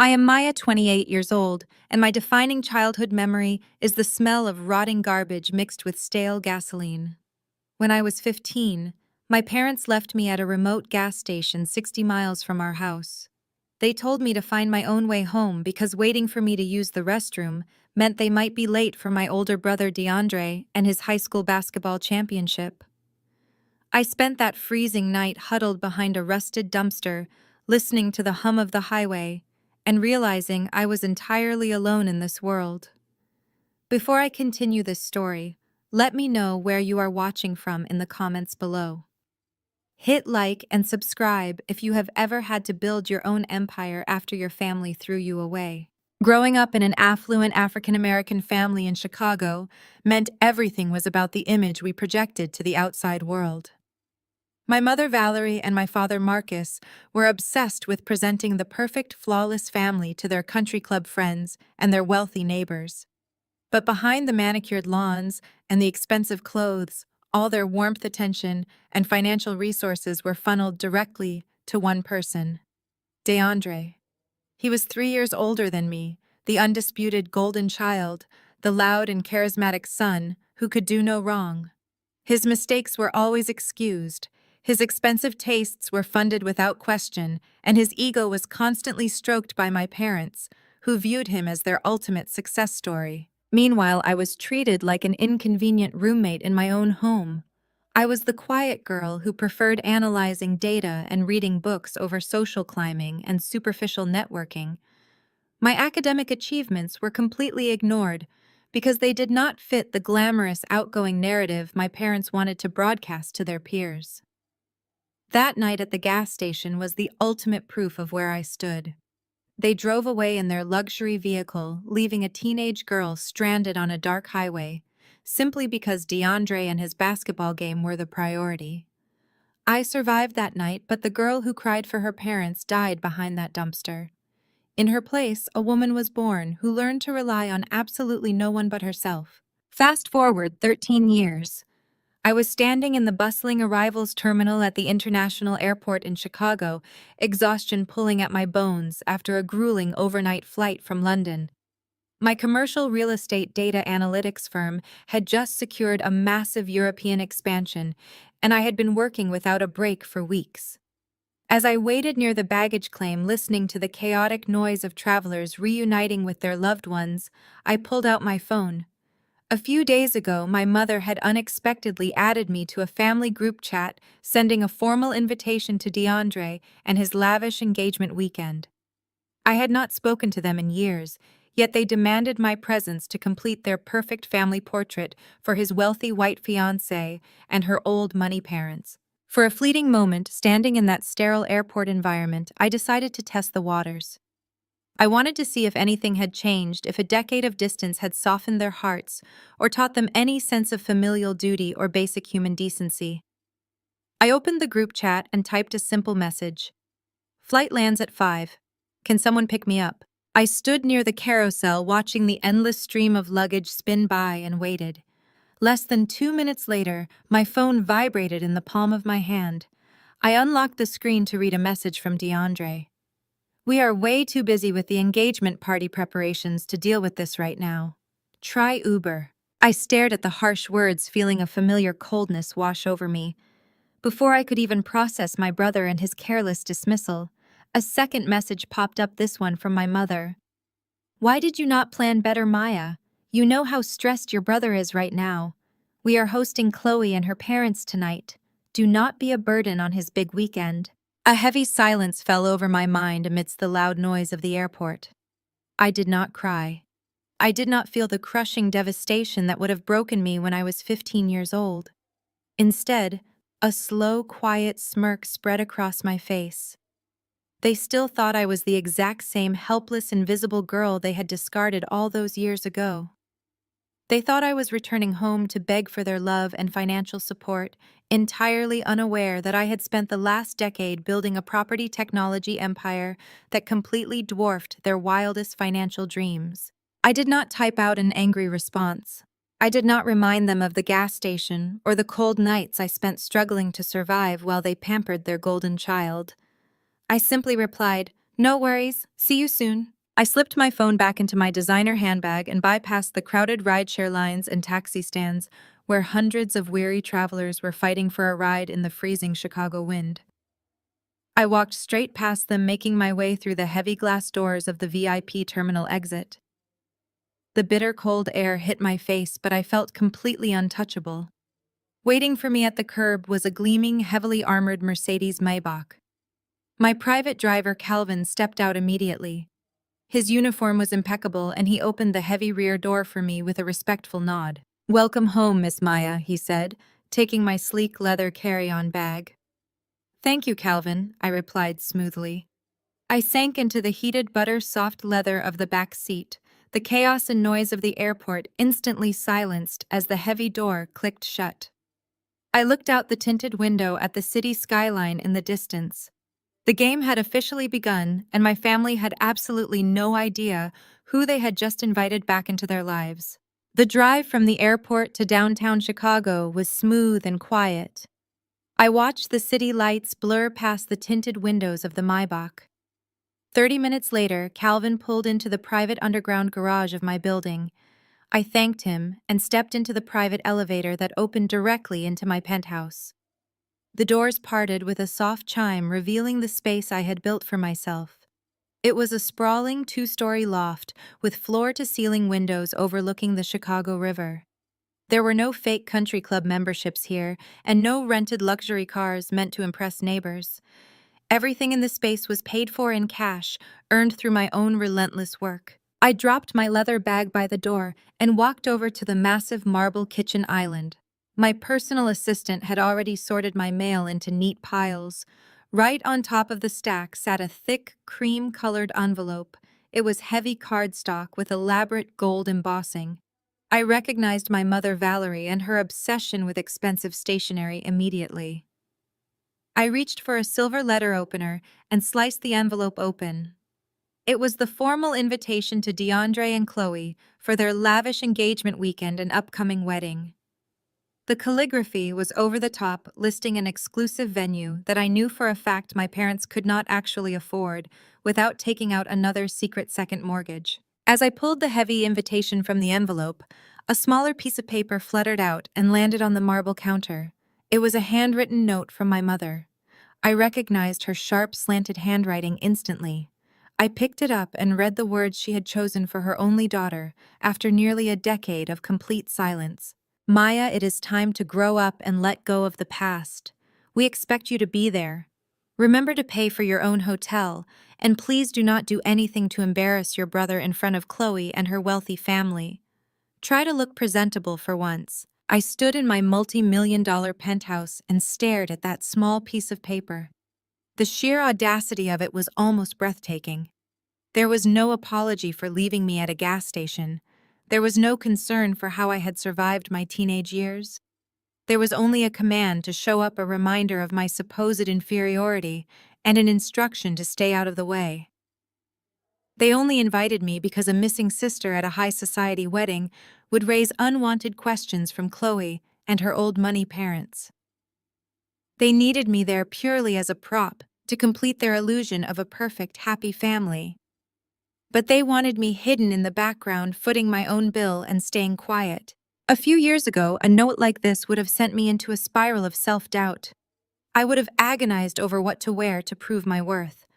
I am Maya, 28 years old, and my defining childhood memory is the smell of rotting garbage mixed with stale gasoline. When I was 15, my parents left me at a remote gas station 60 miles from our house. They told me to find my own way home because waiting for me to use the restroom meant they might be late for my older brother DeAndre and his high school basketball championship. I spent that freezing night huddled behind a rusted dumpster, listening to the hum of the highway, and realizing I was entirely alone in this world. Before I continue this story, let me know where you are watching from in the comments below. Hit like and subscribe if you have ever had to build your own empire after your family threw you away. Growing up in an affluent African-American family in Chicago meant everything was about the image we projected to the outside world. My mother Valerie and my father Marcus were obsessed with presenting the perfect, flawless family to their country club friends and their wealthy neighbors. But behind the manicured lawns and the expensive clothes, all their warmth, attention, and financial resources were funneled directly to one person, DeAndre. He was 3 years older than me, the undisputed golden child, the loud and charismatic son who could do no wrong. His mistakes were always excused, his expensive tastes were funded without question, and his ego was constantly stroked by my parents, who viewed him as their ultimate success story. Meanwhile, I was treated like an inconvenient roommate in my own home. I was the quiet girl who preferred analyzing data and reading books over social climbing and superficial networking. My academic achievements were completely ignored because they did not fit the glamorous, outgoing narrative my parents wanted to broadcast to their peers. That night at the gas station was the ultimate proof of where I stood. They drove away in their luxury vehicle, leaving a teenage girl stranded on a dark highway, simply because DeAndre and his basketball game were the priority. I survived that night, but the girl who cried for her parents died behind that dumpster. In her place, a woman was born who learned to rely on absolutely no one but herself. Fast forward 13 years. I was standing in the bustling arrivals terminal at the International Airport in Chicago, exhaustion pulling at my bones after a grueling overnight flight from London. My commercial real estate data analytics firm had just secured a massive European expansion, and I had been working without a break for weeks. As I waited near the baggage claim, listening to the chaotic noise of travelers reuniting with their loved ones, I pulled out my phone. A few days ago, my mother had unexpectedly added me to a family group chat, sending a formal invitation to DeAndre and his lavish engagement weekend. I had not spoken to them in years, yet they demanded my presence to complete their perfect family portrait for his wealthy white fiancée and her old money parents. For a fleeting moment, standing in that sterile airport environment, I decided to test the waters. I wanted to see if anything had changed, if a decade of distance had softened their hearts or taught them any sense of familial duty or basic human decency. I opened the group chat and typed a simple message. Flight lands at 5. Can someone pick me up? I stood near the carousel watching the endless stream of luggage spin by and waited. Less than 2 minutes later, my phone vibrated in the palm of my hand. I unlocked the screen to read a message from DeAndre. We are way too busy with the engagement party preparations to deal with this right now. Try Uber. I stared at the harsh words, feeling a familiar coldness wash over me. Before I could even process my brother and his careless dismissal, a second message popped up, this one from my mother. Why did you not plan better, Maya? You know how stressed your brother is right now. We are hosting Chloe and her parents tonight. Do not be a burden on his big weekend. A heavy silence fell over my mind amidst the loud noise of the airport. I did not cry. I did not feel the crushing devastation that would have broken me when I was 15 years old. Instead, a slow, quiet smirk spread across my face. They still thought I was the exact same helpless, invisible girl they had discarded all those years ago. They thought I was returning home to beg for their love and financial support, entirely unaware that I had spent the last decade building a property technology empire that completely dwarfed their wildest financial dreams. I did not type out an angry response. I did not remind them of the gas station or the cold nights I spent struggling to survive while they pampered their golden child. I simply replied, No worries. See you soon. I slipped my phone back into my designer handbag and bypassed the crowded rideshare lines and taxi stands where hundreds of weary travelers were fighting for a ride in the freezing Chicago wind. I walked straight past them, making my way through the heavy glass doors of the VIP terminal exit. The bitter cold air hit my face, but I felt completely untouchable. Waiting for me at the curb was a gleaming, heavily armored Mercedes Maybach. My private driver, Calvin, stepped out immediately. His uniform was impeccable, and he opened the heavy rear door for me with a respectful nod. "Welcome home, Miss Maya," he said, taking my sleek leather carry-on bag. "Thank you, Calvin," I replied smoothly. I sank into the heated butter-soft leather of the back seat, the chaos and noise of the airport instantly silenced as the heavy door clicked shut. I looked out the tinted window at the city skyline in the distance. The game had officially begun, and my family had absolutely no idea who they had just invited back into their lives. The drive from the airport to downtown Chicago was smooth and quiet. I watched the city lights blur past the tinted windows of the Maybach. 30 minutes later, Calvin pulled into the private underground garage of my building. I thanked him and stepped into the private elevator that opened directly into my penthouse. The doors parted with a soft chime, revealing the space I had built for myself. It was a sprawling two-story loft with floor-to-ceiling windows overlooking the Chicago River. There were no fake country club memberships here, and no rented luxury cars meant to impress neighbors. Everything in the space was paid for in cash, earned through my own relentless work. I dropped my leather bag by the door and walked over to the massive marble kitchen island. My personal assistant had already sorted my mail into neat piles. Right on top of the stack sat a thick, cream-colored envelope. It was heavy cardstock with elaborate gold embossing. I recognized my mother Valerie and her obsession with expensive stationery immediately. I reached for a silver letter opener and sliced the envelope open. It was the formal invitation to DeAndre and Chloe for their lavish engagement weekend and upcoming wedding. The calligraphy was over the top, listing an exclusive venue that I knew for a fact my parents could not actually afford without taking out another secret second mortgage. As I pulled the heavy invitation from the envelope, a smaller piece of paper fluttered out and landed on the marble counter. It was a handwritten note from my mother. I recognized her sharp, slanted handwriting instantly. I picked it up and read the words she had chosen for her only daughter after nearly a decade of complete silence. "Maya, it is time to grow up and let go of the past. We expect you to be there. Remember to pay for your own hotel, and please do not do anything to embarrass your brother in front of Chloe and her wealthy family. Try to look presentable for once." I stood in my multi-million-dollar penthouse and stared at that small piece of paper. The sheer audacity of it was almost breathtaking. There was no apology for leaving me at a gas station. There was no concern for how I had survived my teenage years. There was only a command to show up, a reminder of my supposed inferiority, and an instruction to stay out of the way. They only invited me because a missing sister at a high society wedding would raise unwanted questions from Chloe and her old money parents. They needed me there purely as a prop to complete their illusion of a perfect, happy family. But they wanted me hidden in the background, footing my own bill and staying quiet. A few years ago, a note like this would have sent me into a spiral of self-doubt. I would have agonized over what to wear to prove my worth.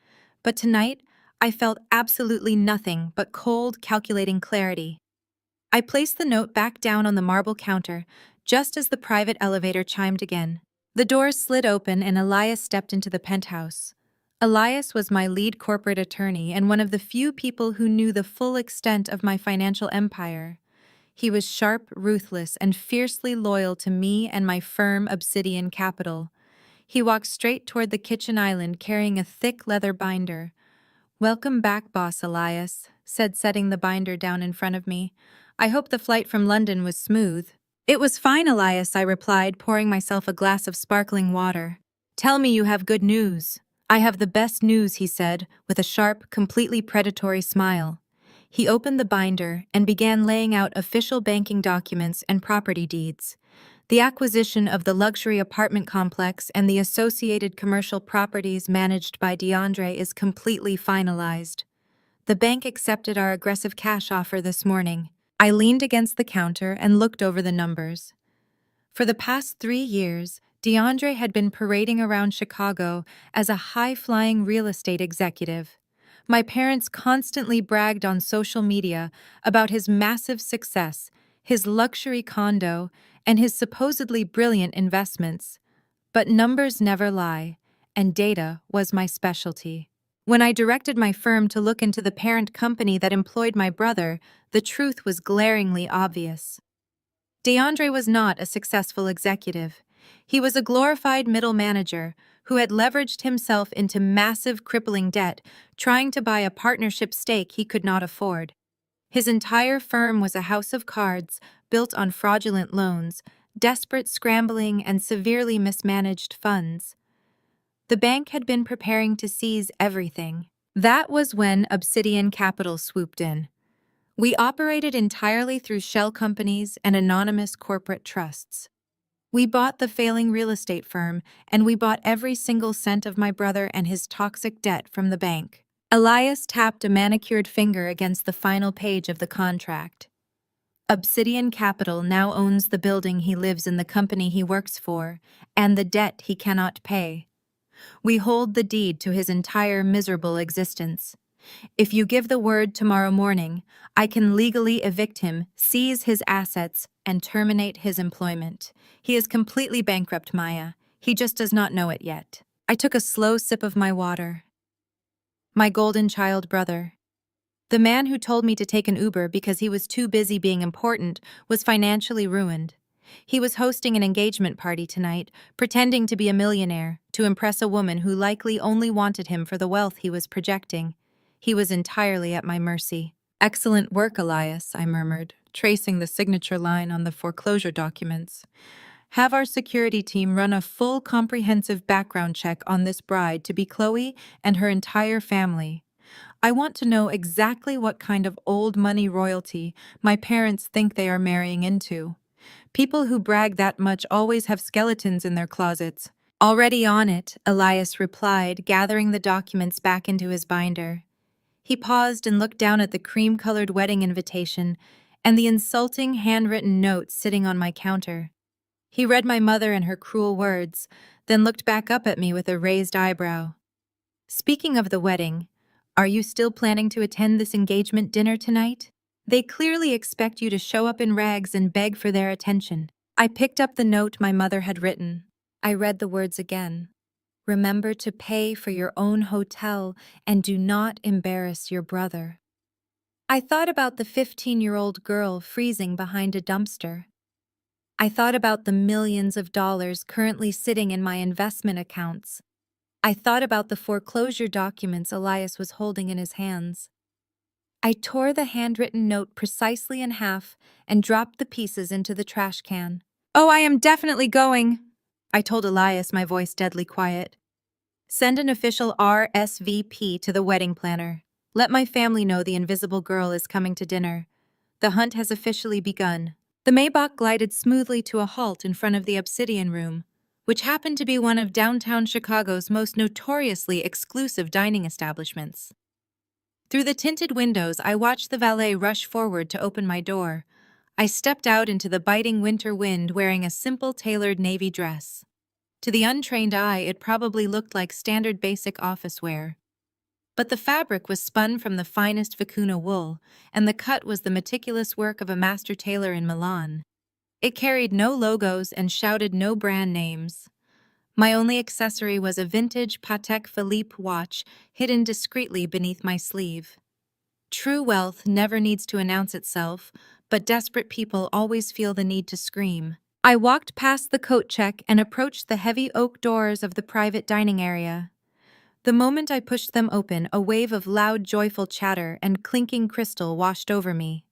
But tonight, I felt absolutely nothing but cold, calculating clarity. I placed the note back down on the marble counter, just as the private elevator chimed again. The doors slid open and Elias stepped into the penthouse. Elias was my lead corporate attorney and one of the few people who knew the full extent of my financial empire. He was sharp, ruthless, and fiercely loyal to me and my firm Obsidian Capital. He walked straight toward the kitchen island carrying a thick leather binder. "Welcome back, Boss Elias," said, setting the binder down in front of me. "I hope the flight from London was smooth." "It was fine, Elias," I replied, pouring myself a glass of sparkling water. "Tell me you have good news." "I have the best news," he said, with a sharp, completely predatory smile. He opened the binder and began laying out official banking documents and property deeds. The acquisition of the luxury apartment complex and the associated commercial properties managed by DeAndre is completely finalized. The bank accepted our aggressive cash offer this morning. I leaned against the counter and looked over the numbers. For the past 3 years, DeAndre had been parading around Chicago as a high-flying real estate executive. My parents constantly bragged on social media about his massive success, his luxury condo, and his supposedly brilliant investments. But numbers never lie, and data was my specialty. When I directed my firm to look into the parent company that employed my brother, the truth was glaringly obvious. DeAndre was not a successful executive. He was a glorified middle manager who had leveraged himself into massive crippling debt, trying to buy a partnership stake he could not afford. His entire firm was a house of cards built on fraudulent loans, desperate scrambling, and severely mismanaged funds. The bank had been preparing to seize everything. That was when Obsidian Capital swooped in. We operated entirely through shell companies and anonymous corporate trusts. We bought the failing real estate firm, and we bought every single cent of my brother and his toxic debt from the bank. Elias tapped a manicured finger against the final page of the contract. Obsidian Capital now owns the building he lives in, the company he works for, and the debt he cannot pay. We hold the deed to his entire miserable existence. If you give the word tomorrow morning, I can legally evict him, seize his assets, and terminate his employment. He is completely bankrupt, Maya. He just does not know it yet. I took a slow sip of my water. My golden child brother. The man who told me to take an Uber because he was too busy being important was financially ruined. He was hosting an engagement party tonight, pretending to be a millionaire, to impress a woman who likely only wanted him for the wealth he was projecting. He was entirely at my mercy. "Excellent work, Elias," I murmured, tracing the signature line on the foreclosure documents. "Have our security team run a full comprehensive background check on this bride to be Chloe and her entire family. I want to know exactly what kind of old money royalty my parents think they are marrying into. People who brag that much always have skeletons in their closets." "Already on it," Elias replied, gathering the documents back into his binder. He paused and looked down at the cream-colored wedding invitation and the insulting handwritten note sitting on my counter. He read my mother and her cruel words, then looked back up at me with a raised eyebrow. "Speaking of the wedding, are you still planning to attend this engagement dinner tonight? They clearly expect you to show up in rags and beg for their attention." I picked up the note my mother had written. I read the words again. "Remember to pay for your own hotel and do not embarrass your brother." I thought about the 15-year-old girl freezing behind a dumpster. I thought about the millions of dollars currently sitting in my investment accounts. I thought about the foreclosure documents Elias was holding in his hands. I tore the handwritten note precisely in half and dropped the pieces into the trash can. "Oh, I am definitely going," I told Elias, my voice deadly quiet. "Send an official RSVP to the wedding planner. Let my family know the invisible girl is coming to dinner. The hunt has officially begun." The Maybach glided smoothly to a halt in front of the Obsidian Room, which happened to be one of downtown Chicago's most notoriously exclusive dining establishments. Through the tinted windows, I watched the valet rush forward to open my door. I stepped out into the biting winter wind wearing a simple tailored navy dress. To the untrained eye, it probably looked like standard basic office wear. But the fabric was spun from the finest vicuna wool, and the cut was the meticulous work of a master tailor in Milan. It carried no logos and shouted no brand names. My only accessory was a vintage Patek Philippe watch hidden discreetly beneath my sleeve. True wealth never needs to announce itself, but desperate people always feel the need to scream. I walked past the coat check and approached the heavy oak doors of the private dining area. The moment I pushed them open, a wave of loud, joyful chatter and clinking crystal washed over me.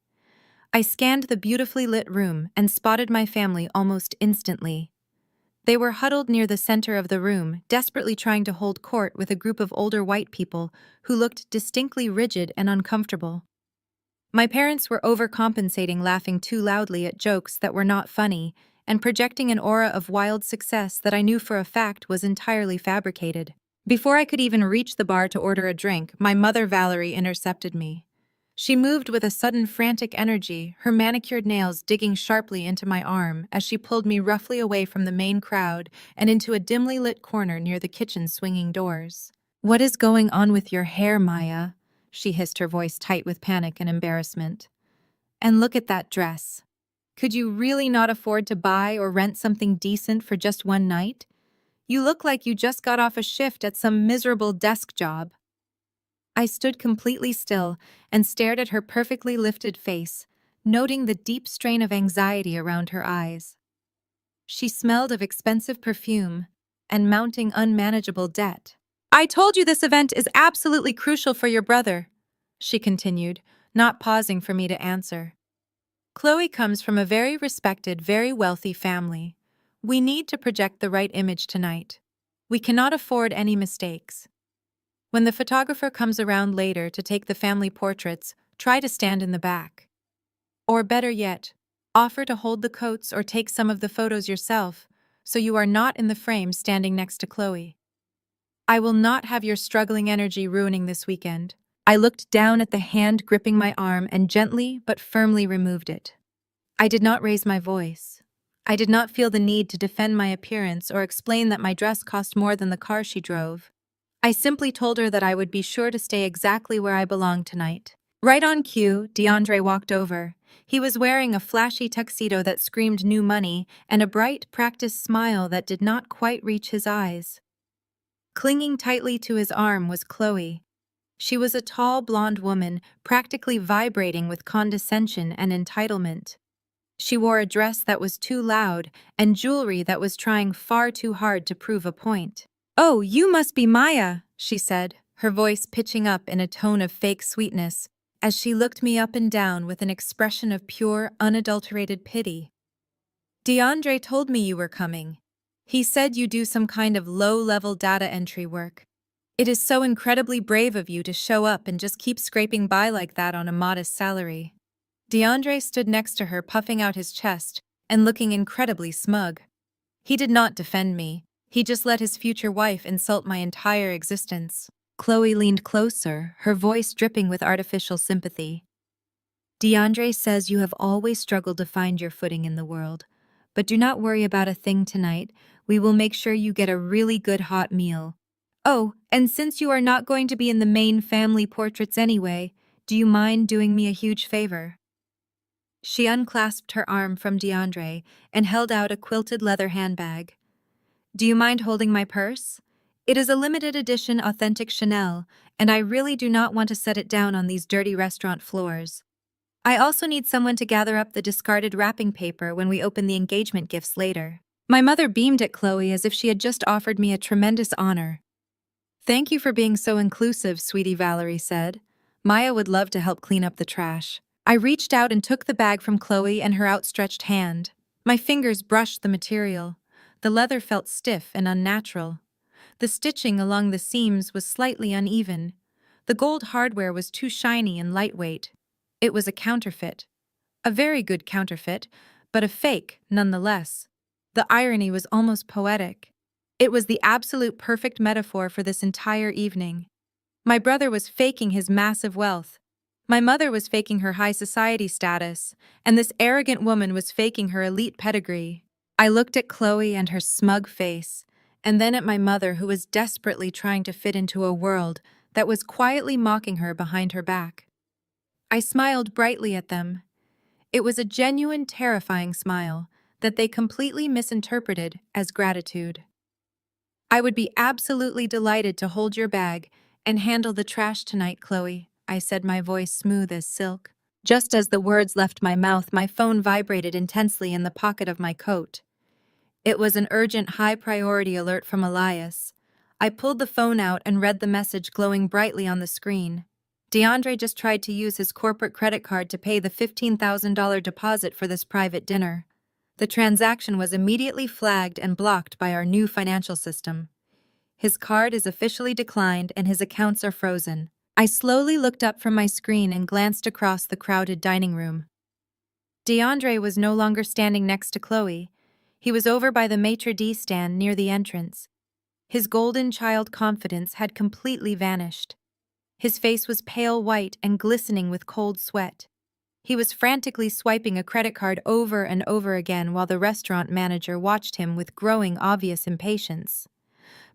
I scanned the beautifully lit room and spotted my family almost instantly. They were huddled near the center of the room, desperately trying to hold court with a group of older white people who looked distinctly rigid and uncomfortable. My parents were overcompensating, laughing too loudly at jokes that were not funny, and projecting an aura of wild success that I knew for a fact was entirely fabricated. Before I could even reach the bar to order a drink, my mother Valerie intercepted me. She moved with a sudden frantic energy, her manicured nails digging sharply into my arm as she pulled me roughly away from the main crowd and into a dimly lit corner near the kitchen swinging doors. "What is going on with your hair, Maya?" she hissed, her voice tight with panic and embarrassment. "And look at that dress. Could you really not afford to buy or rent something decent for just one night? You look like you just got off a shift at some miserable desk job." I stood completely still and stared at her perfectly lifted face, noting the deep strain of anxiety around her eyes. She smelled of expensive perfume and mounting unmanageable debt. "I told you this event is absolutely crucial for your brother," she continued, not pausing for me to answer. "Chloe comes from a very respected, very wealthy family. We need to project the right image tonight. We cannot afford any mistakes. When the photographer comes around later to take the family portraits, try to stand in the back. Or better yet, offer to hold the coats or take some of the photos yourself, so you are not in the frame standing next to Chloe. I will not have your struggling energy ruining this weekend." I looked down at the hand gripping my arm and gently but firmly removed it. I did not raise my voice. I did not feel the need to defend my appearance or explain that my dress cost more than the car she drove. I simply told her that I would be sure to stay exactly where I belonged tonight. Right on cue, DeAndre walked over. He was wearing a flashy tuxedo that screamed new money and a bright, practiced smile that did not quite reach his eyes. Clinging tightly to his arm was Chloe. She was a tall, blonde woman, practically vibrating with condescension and entitlement. She wore a dress that was too loud and jewelry that was trying far too hard to prove a point. "Oh, you must be Maya," she said, her voice pitching up in a tone of fake sweetness, as she looked me up and down with an expression of pure, unadulterated pity. "DeAndre told me you were coming. He said you do some kind of low-level data entry work. It is so incredibly brave of you to show up and just keep scraping by like that on a modest salary." DeAndre stood next to her, puffing out his chest and looking incredibly smug. He did not defend me. He just let his future wife insult my entire existence. Chloe leaned closer, her voice dripping with artificial sympathy. "DeAndre says you have always struggled to find your footing in the world. But do not worry about a thing tonight. We will make sure you get a really good hot meal. Oh, and since you are not going to be in the main family portraits anyway, do you mind doing me a huge favor?" She unclasped her arm from DeAndre and held out a quilted leather handbag. "Do you mind holding my purse? It is a limited edition authentic Chanel, and I really do not want to set it down on these dirty restaurant floors. I also need someone to gather up the discarded wrapping paper when we open the engagement gifts later." My mother beamed at Chloe as if she had just offered me a tremendous honor. "Thank you for being so inclusive," sweetie Valerie said. "Maya would love to help clean up the trash." I reached out and took the bag from Chloe and her outstretched hand. My fingers brushed the material. The leather felt stiff and unnatural. The stitching along the seams was slightly uneven. The gold hardware was too shiny and lightweight. It was a counterfeit. A very good counterfeit, but a fake nonetheless. The irony was almost poetic. It was the absolute perfect metaphor for this entire evening. My brother was faking his massive wealth. My mother was faking her high society status, and this arrogant woman was faking her elite pedigree. I looked at Chloe and her smug face, and then at my mother, who was desperately trying to fit into a world that was quietly mocking her behind her back. I smiled brightly at them. It was a genuine, terrifying smile that they completely misinterpreted as gratitude. "I would be absolutely delighted to hold your bag and handle the trash tonight, Chloe," I said, my voice smooth as silk. Just as the words left my mouth, my phone vibrated intensely in the pocket of my coat. It was an urgent, high-priority alert from Elias. I pulled the phone out and read the message glowing brightly on the screen. DeAndre just tried to use his corporate credit card to pay the $15,000 deposit for this private dinner. The transaction was immediately flagged and blocked by our new financial system. His card is officially declined and his accounts are frozen. I slowly looked up from my screen and glanced across the crowded dining room. DeAndre was no longer standing next to Chloe. He was over by the maitre d' stand near the entrance. His golden child confidence had completely vanished. His face was pale white and glistening with cold sweat. He was frantically swiping a credit card over and over again while the restaurant manager watched him with growing obvious impatience.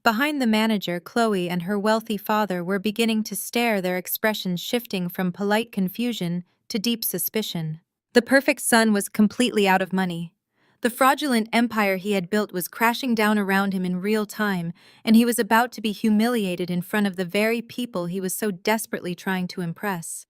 Behind the manager, Chloe and her wealthy father were beginning to stare, their expressions shifting from polite confusion to deep suspicion. The perfect son was completely out of money. The fraudulent empire he had built was crashing down around him in real time, and he was about to be humiliated in front of the very people he was so desperately trying to impress.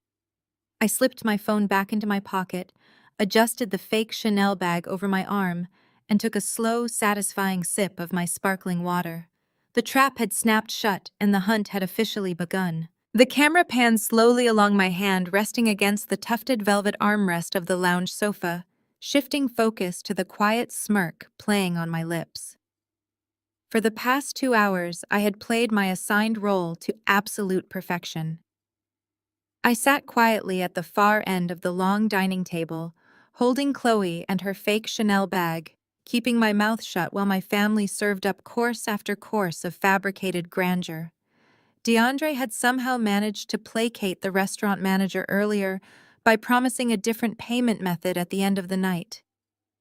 I slipped my phone back into my pocket, adjusted the fake Chanel bag over my arm, and took a slow, satisfying sip of my sparkling water. The trap had snapped shut, and the hunt had officially begun. The camera panned slowly along my hand, resting against the tufted velvet armrest of the lounge sofa, shifting focus to the quiet smirk playing on my lips. For the past 2 hours, I had played my assigned role to absolute perfection. I sat quietly at the far end of the long dining table, holding Chloe and her fake Chanel bag, keeping my mouth shut while my family served up course after course of fabricated grandeur. DeAndre had somehow managed to placate the restaurant manager earlier by promising a different payment method at the end of the night.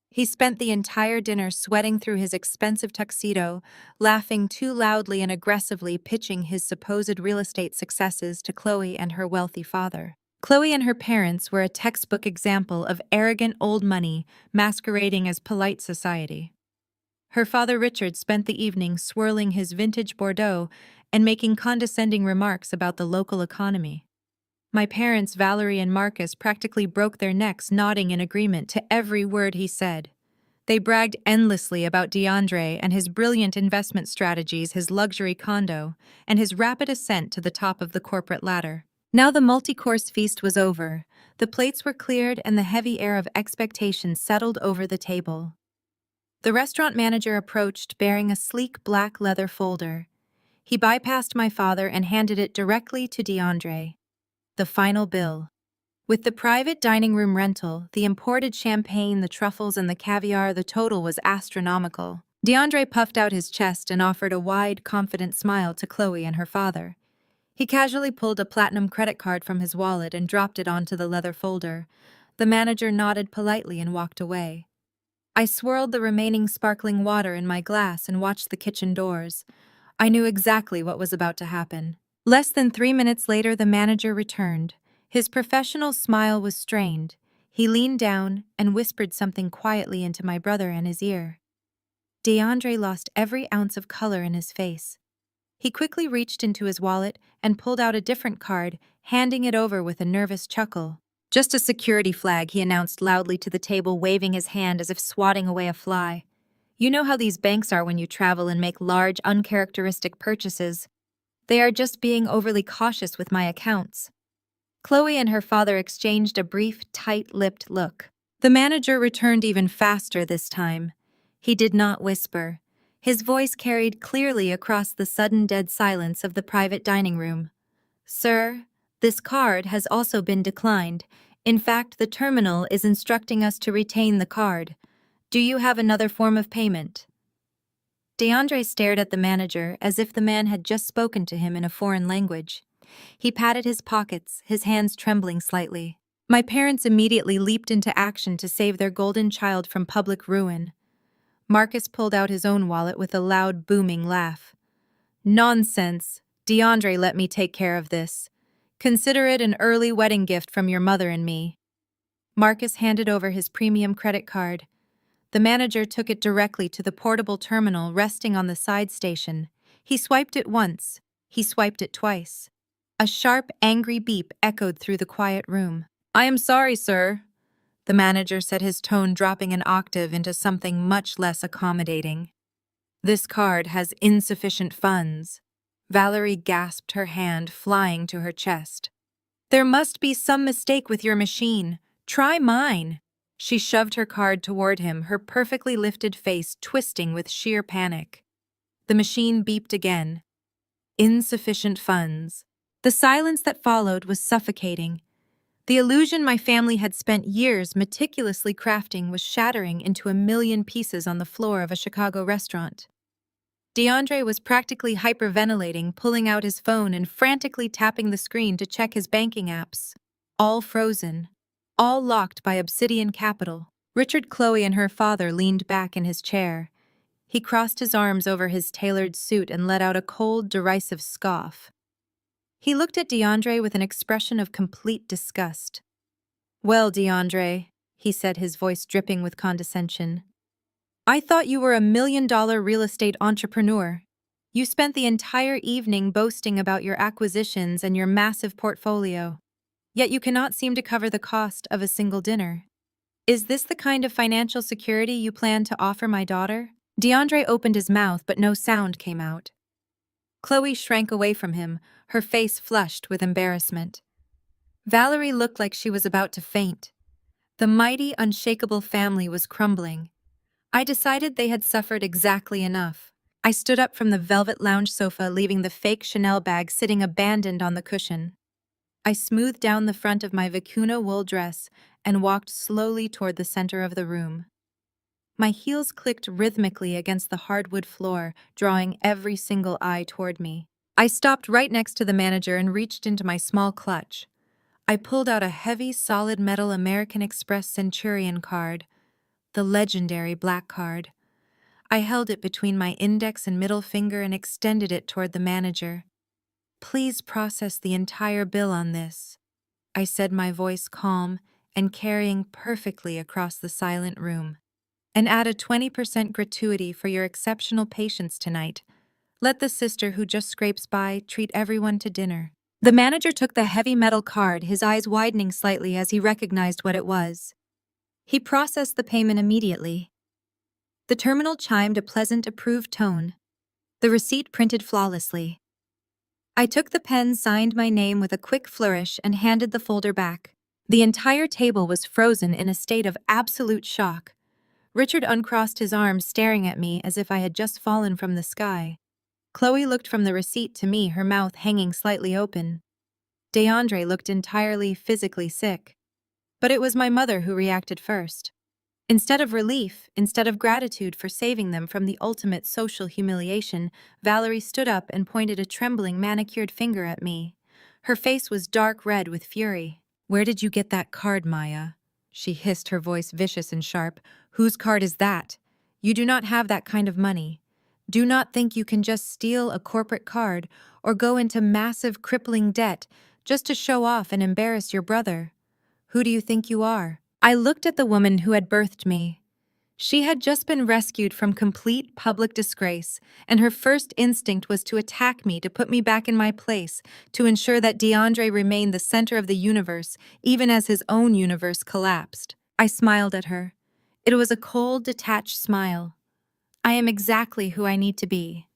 He spent the entire dinner sweating through his expensive tuxedo, laughing too loudly and aggressively, pitching his supposed real estate successes to Chloe and her wealthy father. Chloe and her parents were a textbook example of arrogant old money masquerading as polite society. Her father Richard spent the evening swirling his vintage Bordeaux and making condescending remarks about the local economy. My parents, Valerie and Marcus, practically broke their necks nodding in agreement to every word he said. They bragged endlessly about DeAndre and his brilliant investment strategies, his luxury condo, and his rapid ascent to the top of the corporate ladder. Now the multi-course feast was over, the plates were cleared, and the heavy air of expectation settled over the table. The restaurant manager approached, bearing a sleek black leather folder. He bypassed my father and handed it directly to DeAndre. The final bill. With the private dining room rental, the imported champagne, the truffles, and the caviar, the total was astronomical. DeAndre puffed out his chest and offered a wide, confident smile to Chloe and her father. He casually pulled a platinum credit card from his wallet and dropped it onto the leather folder. The manager nodded politely and walked away. I swirled the remaining sparkling water in my glass and watched the kitchen doors. I knew exactly what was about to happen. Less than 3 minutes later, the manager returned. His professional smile was strained. He leaned down and whispered something quietly into my brother and his ear. DeAndre lost every ounce of color in his face. He quickly reached into his wallet and pulled out a different card, handing it over with a nervous chuckle. "Just a security flag," he announced loudly to the table, waving his hand as if swatting away a fly. "You know how these banks are when you travel and make large, uncharacteristic purchases. They are just being overly cautious with my accounts." Chloe and her father exchanged a brief, tight-lipped look. The manager returned even faster this time. He did not whisper. His voice carried clearly across the sudden dead silence of the private dining room. "Sir, this card has also been declined. In fact, the terminal is instructing us to retain the card. Do you have another form of payment?" DeAndre stared at the manager as if the man had just spoken to him in a foreign language. He patted his pockets, his hands trembling slightly. My parents immediately leaped into action to save their golden child from public ruin. Marcus pulled out his own wallet with a loud, booming laugh. "Nonsense! DeAndre let me take care of this. Consider it an early wedding gift from your mother and me." Marcus handed over his premium credit card. The manager took it directly to the portable terminal resting on the side station. He swiped it once. He swiped it twice. A sharp, angry beep echoed through the quiet room. "I am sorry, sir," the manager said, his tone dropping an octave into something much less accommodating. "This card has insufficient funds." Valerie gasped, her hand flying to her chest. "There must be some mistake with your machine. Try mine." She shoved her card toward him, her perfectly lifted face twisting with sheer panic. The machine beeped again. Insufficient funds. The silence that followed was suffocating. The illusion my family had spent years meticulously crafting was shattering into a million pieces on the floor of a Chicago restaurant. DeAndre was practically hyperventilating, pulling out his phone and frantically tapping the screen to check his banking apps. All frozen. All locked by Obsidian Capital. Richard, Chloe, and her father leaned back in his chair. He crossed his arms over his tailored suit and let out a cold, derisive scoff. He looked at DeAndre with an expression of complete disgust. "Well, DeAndre," he said, his voice dripping with condescension, "I thought you were a $1 million real estate entrepreneur. You spent the entire evening boasting about your acquisitions and your massive portfolio. Yet you cannot seem to cover the cost of a single dinner. Is this the kind of financial security you plan to offer my daughter?" DeAndre opened his mouth, but no sound came out. Chloe shrank away from him, her face flushed with embarrassment. Valerie looked like she was about to faint. The mighty, unshakable family was crumbling. I decided they had suffered exactly enough. I stood up from the velvet lounge sofa, leaving the fake Chanel bag sitting abandoned on the cushion. I smoothed down the front of my vicuna wool dress and walked slowly toward the center of the room. My heels clicked rhythmically against the hardwood floor, drawing every single eye toward me. I stopped right next to the manager and reached into my small clutch. I pulled out a heavy, solid metal American Express Centurion card, the legendary black card. I held it between my index and middle finger and extended it toward the manager. "Please process the entire bill on this," I said, my voice calm and carrying perfectly across the silent room. "And add a 20% gratuity for your exceptional patience tonight. Let the sister who just scrapes by treat everyone to dinner." The manager took the heavy metal card, his eyes widening slightly as he recognized what it was. He processed the payment immediately. The terminal chimed a pleasant, approved tone. The receipt printed flawlessly. I took the pen, signed my name with a quick flourish, and handed the folder back. The entire table was frozen in a state of absolute shock. Richard uncrossed his arms, staring at me as if I had just fallen from the sky. Chloe looked from the receipt to me, her mouth hanging slightly open. DeAndre looked entirely physically sick. But it was my mother who reacted first. Instead of relief, instead of gratitude for saving them from the ultimate social humiliation, Valerie stood up and pointed a trembling, manicured finger at me. Her face was dark red with fury. "Where did you get that card, Maya?" she hissed, her voice vicious and sharp. "Whose card is that? You do not have that kind of money. Do not think you can just steal a corporate card or go into massive, crippling debt just to show off and embarrass your brother. Who do you think you are?" I looked at the woman who had birthed me. She had just been rescued from complete public disgrace, and her first instinct was to attack me, to put me back in my place, to ensure that DeAndre remained the center of the universe, even as his own universe collapsed. I smiled at her. It was a cold, detached smile. "I am exactly who I need to be."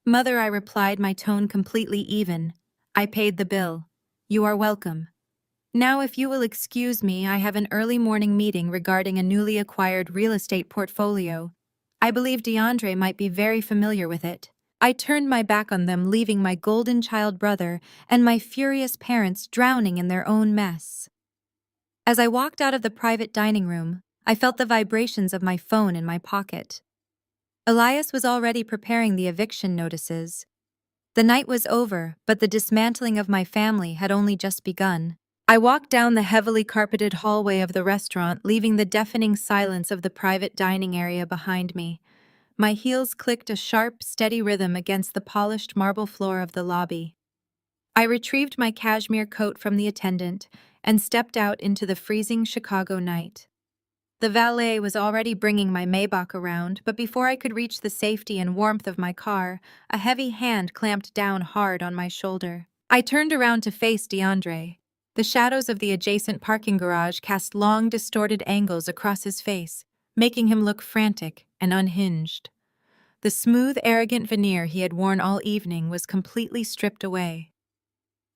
"Mother," I replied, my tone completely even. "I paid the bill. You are welcome. Now, if you will excuse me, I have an early morning meeting regarding a newly acquired real estate portfolio. I believe DeAndre might be very familiar with it." I turned my back on them, leaving my golden child brother and my furious parents drowning in their own mess. As I walked out of the private dining room, I felt the vibrations of my phone in my pocket. Elias was already preparing the eviction notices. The night was over, but the dismantling of my family had only just begun. I walked down the heavily carpeted hallway of the restaurant, leaving the deafening silence of the private dining area behind me. My heels clicked a sharp, steady rhythm against the polished marble floor of the lobby. I retrieved my cashmere coat from the attendant and stepped out into the freezing Chicago night. The valet was already bringing my Maybach around, but before I could reach the safety and warmth of my car, a heavy hand clamped down hard on my shoulder. I turned around to face DeAndre. The shadows of the adjacent parking garage cast long, distorted angles across his face, making him look frantic and unhinged. The smooth, arrogant veneer he had worn all evening was completely stripped away.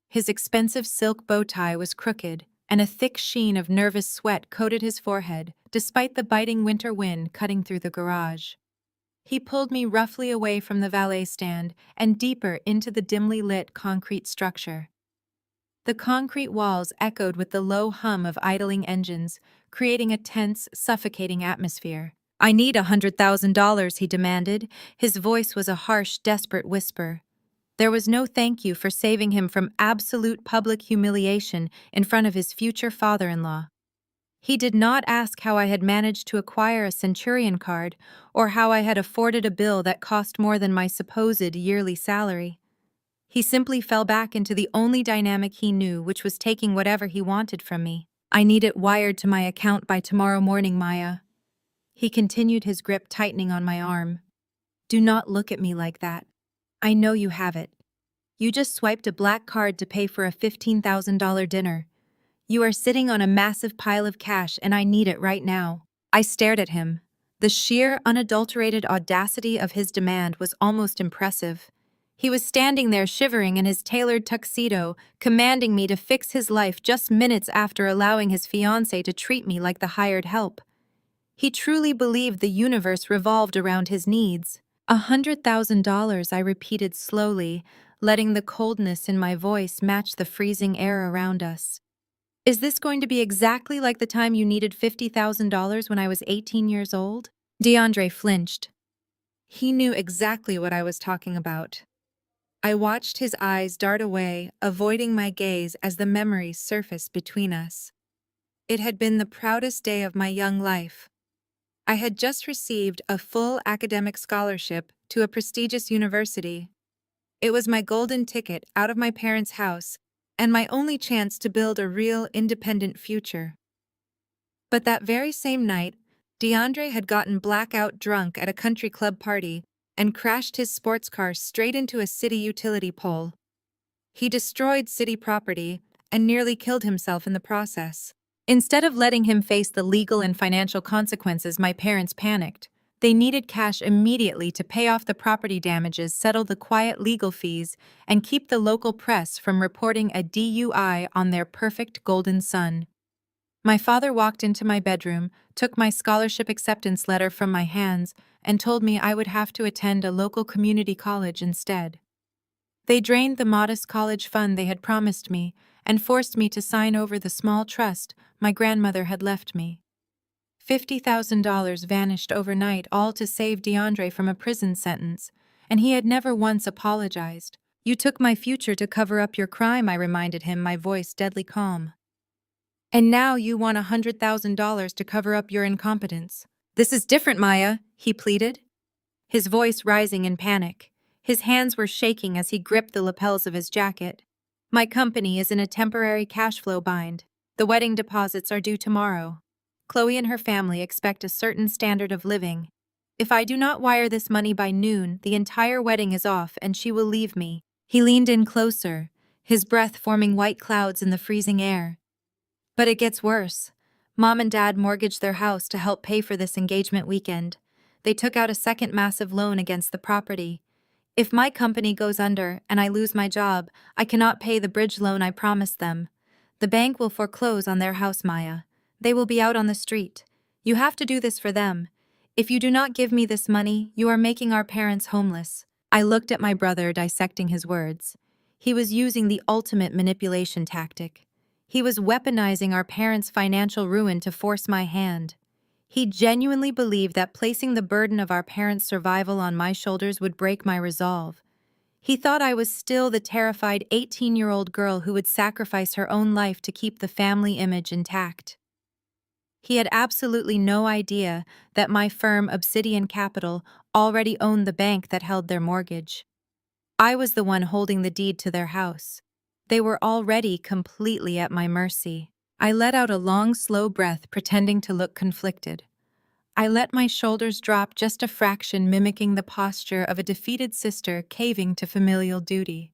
His expensive silk bow tie was crooked, and a thick sheen of nervous sweat coated his forehead, despite the biting winter wind cutting through the garage. He pulled me roughly away from the valet stand and deeper into the dimly lit concrete structure. The concrete walls echoed with the low hum of idling engines, creating a tense, suffocating atmosphere. "I need $100,000, he demanded. His voice was a harsh, desperate whisper. There was no thank you for saving him from absolute public humiliation in front of his future father-in-law. He did not ask how I had managed to acquire a Centurion card or how I had afforded a bill that cost more than my supposed yearly salary. He simply fell back into the only dynamic he knew, which was taking whatever he wanted from me. I need it wired to my account by tomorrow morning, Maya." He continued, his grip tightening on my arm. "Do not look at me like that. I know you have it. You just swiped a black card to pay for a $15,000 dinner. You are sitting on a massive pile of cash and I need it right now." I stared at him. The sheer, unadulterated audacity of his demand was almost impressive. He was standing there shivering in his tailored tuxedo, commanding me to fix his life just minutes after allowing his fiancée to treat me like the hired help. He truly believed the universe revolved around his needs. $100,000, I repeated slowly, letting the coldness in my voice match the freezing air around us. "Is this going to be exactly like the time you needed $50,000 when I was 18 years old?" DeAndre flinched. He knew exactly what I was talking about. I watched his eyes dart away, avoiding my gaze as the memories surfaced between us. It had been the proudest day of my young life. I had just received a full academic scholarship to a prestigious university. It was my golden ticket out of my parents' house and my only chance to build a real independent future. But that very same night, DeAndre had gotten blackout drunk at a country club party and crashed his sports car straight into a city utility pole. He destroyed city property and nearly killed himself in the process. Instead of letting him face the legal and financial consequences, my parents panicked. They needed cash immediately to pay off the property damages, settle the quiet legal fees, and keep the local press from reporting a DUI on their perfect golden son. My father walked into my bedroom, took my scholarship acceptance letter from my hands, and told me I would have to attend a local community college instead. They drained the modest college fund they had promised me and forced me to sign over the small trust my grandmother had left me. $50,000 vanished overnight, all to save DeAndre from a prison sentence, and he had never once apologized. "You took my future to cover up your crime," I reminded him, my voice deadly calm. "And now you want $100,000 to cover up your incompetence." "This is different, Maya," he pleaded, his voice rising in panic. His hands were shaking as he gripped the lapels of his jacket. "My company is in a temporary cash flow bind. The wedding deposits are due tomorrow. Chloe and her family expect a certain standard of living. If I do not wire this money by noon, the entire wedding is off and she will leave me." He leaned in closer, his breath forming white clouds in the freezing air. "But it gets worse. Mom and Dad mortgaged their house to help pay for this engagement weekend. They took out a second massive loan against the property. If my company goes under and I lose my job, I cannot pay the bridge loan I promised them. The bank will foreclose on their house, Maya. They will be out on the street. You have to do this for them. If you do not give me this money, you are making our parents homeless." I looked at my brother, dissecting his words. He was using the ultimate manipulation tactic. He was weaponizing our parents' financial ruin to force my hand. He genuinely believed that placing the burden of our parents' survival on my shoulders would break my resolve. He thought I was still the terrified 18-year-old girl who would sacrifice her own life to keep the family image intact. He had absolutely no idea that my firm, Obsidian Capital, already owned the bank that held their mortgage. I was the one holding the deed to their house. They were already completely at my mercy. I let out a long, slow breath, pretending to look conflicted. I let my shoulders drop just a fraction, mimicking the posture of a defeated sister caving to familial duty.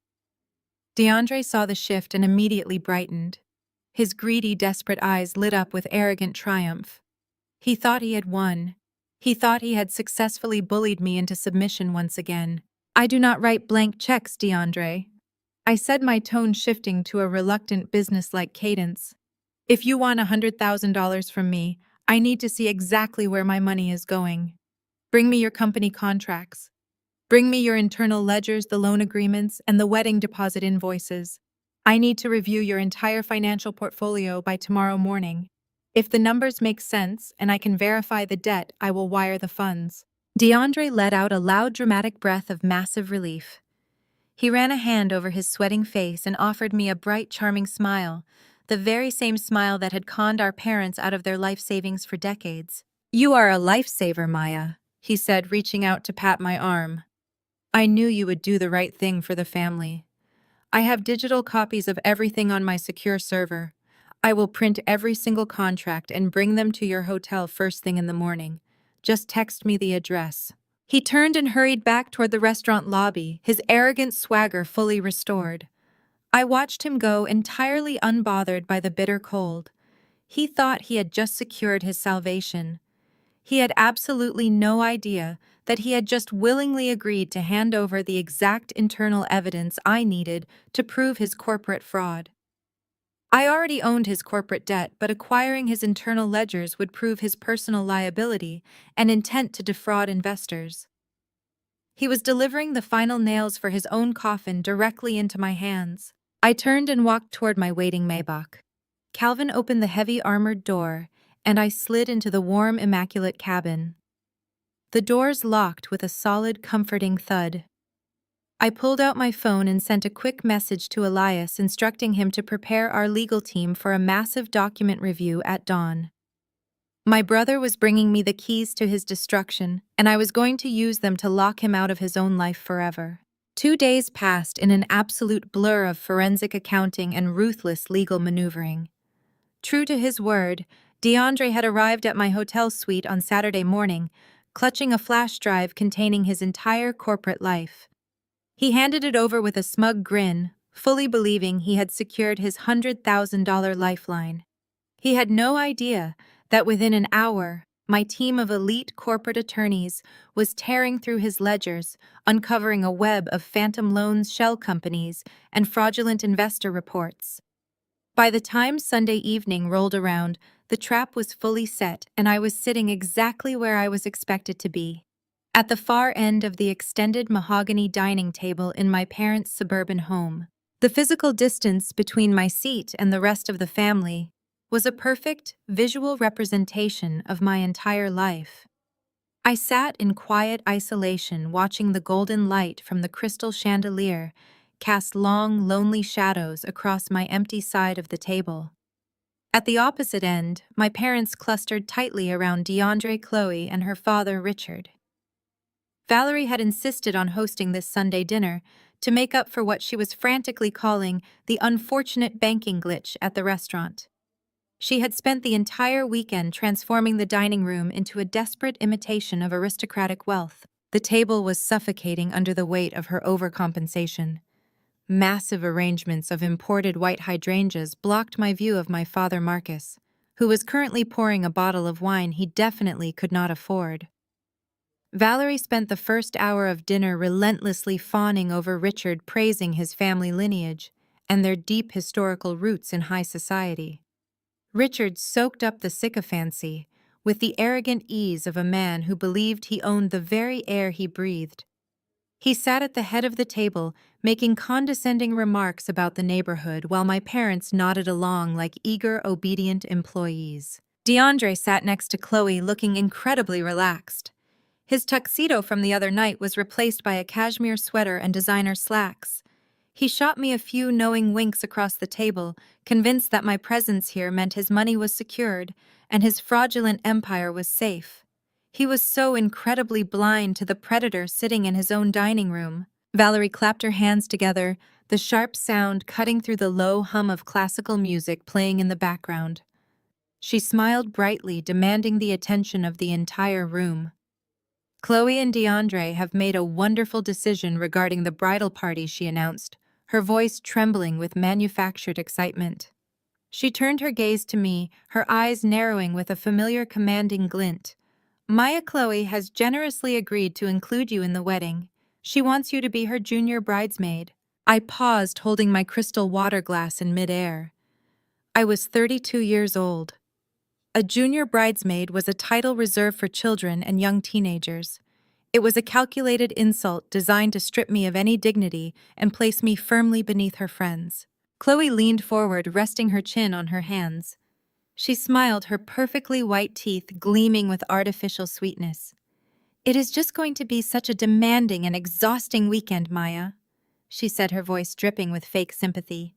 DeAndre saw the shift and immediately brightened. His greedy, desperate eyes lit up with arrogant triumph. He thought he had won. He thought he had successfully bullied me into submission once again. "I do not write blank checks, DeAndre," I said, my tone shifting to a reluctant, business-like cadence. "If you want $100,000 from me, I need to see exactly where my money is going. Bring me your company contracts. Bring me your internal ledgers, the loan agreements, and the wedding deposit invoices. I need to review your entire financial portfolio by tomorrow morning. If the numbers make sense and I can verify the debt, I will wire the funds." DeAndre let out a loud, dramatic breath of massive relief. He ran a hand over his sweating face and offered me a bright, charming smile, the very same smile that had conned our parents out of their life savings for decades. "You are a lifesaver, Maya," he said, reaching out to pat my arm. "I knew you would do the right thing for the family. I have digital copies of everything on my secure server. I will print every single contract and bring them to your hotel first thing in the morning. Just text me the address." He turned and hurried back toward the restaurant lobby, his arrogant swagger fully restored. I watched him go, entirely unbothered by the bitter cold. He thought he had just secured his salvation. He had absolutely no idea that he had just willingly agreed to hand over the exact internal evidence I needed to prove his corporate fraud. I already owned his corporate debt, but acquiring his internal ledgers would prove his personal liability and intent to defraud investors. He was delivering the final nails for his own coffin directly into my hands. I turned and walked toward my waiting Maybach. Calvin opened the heavy armored door, and I slid into the warm, immaculate cabin. The doors locked with a solid, comforting thud. I pulled out my phone and sent a quick message to Elias instructing him to prepare our legal team for a massive document review at dawn. My brother was bringing me the keys to his destruction, and I was going to use them to lock him out of his own life forever. 2 days passed in an absolute blur of forensic accounting and ruthless legal maneuvering. True to his word, DeAndre had arrived at my hotel suite on Saturday morning, clutching a flash drive containing his entire corporate life. He handed it over with a smug grin, fully believing he had secured his $100,000 lifeline. He had no idea that within an hour, my team of elite corporate attorneys was tearing through his ledgers, uncovering a web of phantom loans, shell companies, and fraudulent investor reports. By the time Sunday evening rolled around, the trap was fully set, and I was sitting exactly where I was expected to be, at the far end of the extended mahogany dining table in my parents' suburban home. The physical distance between my seat and the rest of the family was a perfect visual representation of my entire life. I sat in quiet isolation, watching the golden light from the crystal chandelier cast long, lonely shadows across my empty side of the table. At the opposite end, my parents clustered tightly around DeAndre, Chloe, and her father, Richard. Valerie had insisted on hosting this Sunday dinner to make up for what she was frantically calling the unfortunate banking glitch at the restaurant. She had spent the entire weekend transforming the dining room into a desperate imitation of aristocratic wealth. The table was suffocating under the weight of her overcompensation. Massive arrangements of imported white hydrangeas blocked my view of my father Marcus, who was currently pouring a bottle of wine he definitely could not afford. Valerie spent the first hour of dinner relentlessly fawning over Richard, praising his family lineage and their deep historical roots in high society. Richard soaked up the sycophancy with the arrogant ease of a man who believed he owned the very air he breathed. He sat at the head of the table, making condescending remarks about the neighborhood while my parents nodded along like eager, obedient employees. DeAndre sat next to Chloe, looking incredibly relaxed. His tuxedo from the other night was replaced by a cashmere sweater and designer slacks. He shot me a few knowing winks across the table, convinced that my presence here meant his money was secured and his fraudulent empire was safe. He was so incredibly blind to the predator sitting in his own dining room. Valerie clapped her hands together, the sharp sound cutting through the low hum of classical music playing in the background. She smiled brightly, demanding the attention of the entire room. "Chloe and DeAndre have made a wonderful decision regarding the bridal party," she announced, her voice trembling with manufactured excitement. She turned her gaze to me, her eyes narrowing with a familiar commanding glint. "Maya Chloe has generously agreed to include you in the wedding. She wants you to be her junior bridesmaid." I paused, holding my crystal water glass in midair. I was 32 years old. A junior bridesmaid was a title reserved for children and young teenagers. It was a calculated insult designed to strip me of any dignity and place me firmly beneath her friends. Chloe leaned forward, resting her chin on her hands. She smiled, her perfectly white teeth gleaming with artificial sweetness. "It is just going to be such a demanding and exhausting weekend, Maya," she said, her voice dripping with fake sympathy.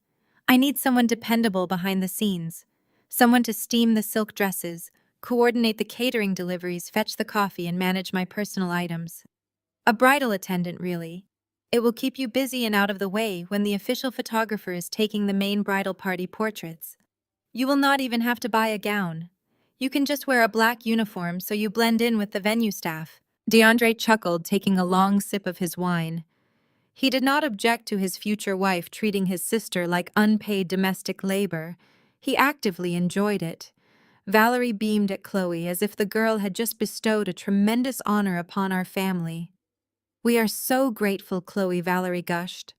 "I need someone dependable behind the scenes. Someone to steam the silk dresses, coordinate the catering deliveries, fetch the coffee, and manage my personal items. A bridal attendant, really. It will keep you busy and out of the way when the official photographer is taking the main bridal party portraits. You will not even have to buy a gown. You can just wear a black uniform so you blend in with the venue staff." DeAndre chuckled, taking a long sip of his wine. He did not object to his future wife treating his sister like unpaid domestic labor. He actively enjoyed it. Valerie beamed at Chloe as if the girl had just bestowed a tremendous honor upon our family. "We are so grateful, Chloe," Valerie gushed.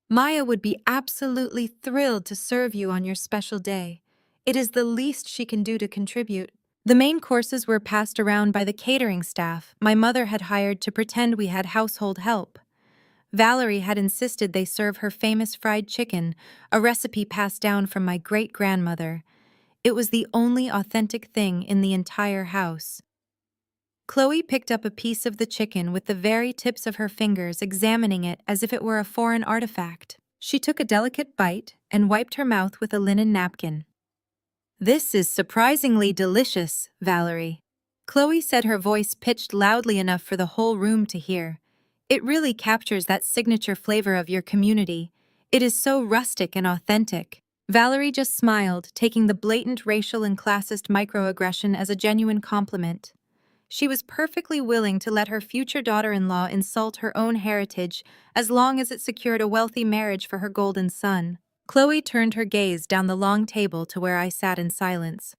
"Maya would be absolutely thrilled to serve you on your special day. It is the least she can do to contribute." The main courses were passed around by the catering staff my mother had hired to pretend we had household help. Valerie had insisted they serve her famous fried chicken, a recipe passed down from my great-grandmother. It was the only authentic thing in the entire house. Chloe picked up a piece of the chicken with the very tips of her fingers, examining it as if it were a foreign artifact. She took a delicate bite and wiped her mouth with a linen napkin. "This is surprisingly delicious, Valerie," Chloe said, her voice pitched loudly enough for the whole room to hear. "It really captures that signature flavor of your community. It is so rustic and authentic." Valerie just smiled, taking the blatant racial and classist microaggression as a genuine compliment. She was perfectly willing to let her future daughter-in-law insult her own heritage as long as it secured a wealthy marriage for her golden son. Chloe turned her gaze down the long table to where I sat in silence.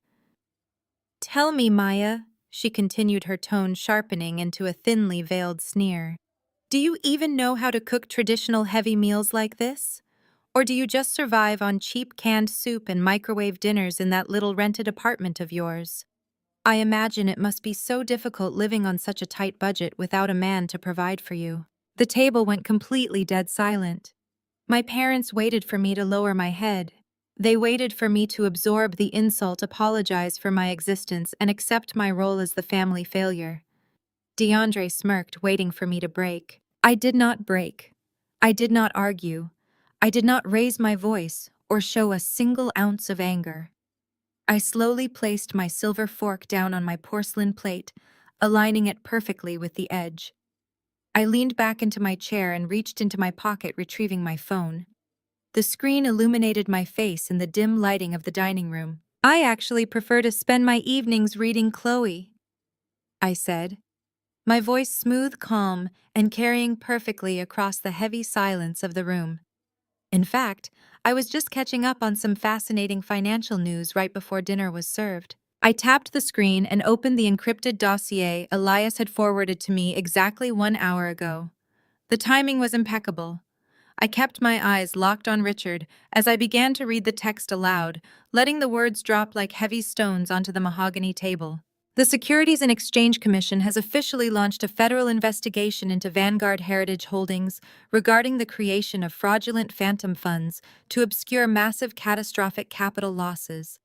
"Tell me, Maya," she continued, her tone sharpening into a thinly veiled sneer. "Do you even know how to cook traditional heavy meals like this? Or do you just survive on cheap canned soup and microwave dinners in that little rented apartment of yours? I imagine it must be so difficult living on such a tight budget without a man to provide for you." The table went completely dead silent. My parents waited for me to lower my head. They waited for me to absorb the insult, apologize for my existence, and accept my role as the family failure. DeAndre smirked, waiting for me to break. I did not break. I did not argue. I did not raise my voice or show a single ounce of anger. I slowly placed my silver fork down on my porcelain plate, aligning it perfectly with the edge. I leaned back into my chair and reached into my pocket, retrieving my phone. The screen illuminated my face in the dim lighting of the dining room. "I actually prefer to spend my evenings reading Chloe," I said, my voice smooth, calm, and carrying perfectly across the heavy silence of the room. In fact, I was just catching up on some fascinating financial news right before dinner was served. I tapped the screen and opened the encrypted dossier Elias had forwarded to me exactly 1 hour ago. The timing was impeccable. I kept my eyes locked on Richard as I began to read the text aloud, letting the words drop like heavy stones onto the mahogany table. "The Securities and Exchange Commission has officially launched a federal investigation into Vanguard Heritage Holdings regarding the creation of fraudulent phantom funds to obscure massive catastrophic capital losses.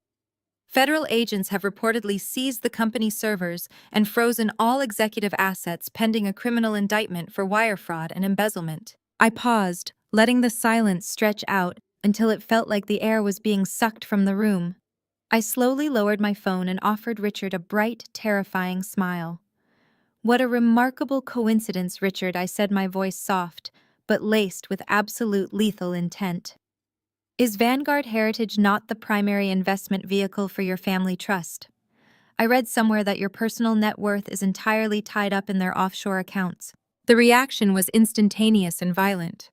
Federal agents have reportedly seized the company's servers and frozen all executive assets pending a criminal indictment for wire fraud and embezzlement." I paused, letting the silence stretch out until it felt like the air was being sucked from the room. I slowly lowered my phone and offered Richard a bright, terrifying smile. "What a remarkable coincidence, Richard," I said, my voice soft, but laced with absolute lethal intent. "Is Vanguard Heritage not the primary investment vehicle for your family trust? I read somewhere that your personal net worth is entirely tied up in their offshore accounts." The reaction was instantaneous and violent.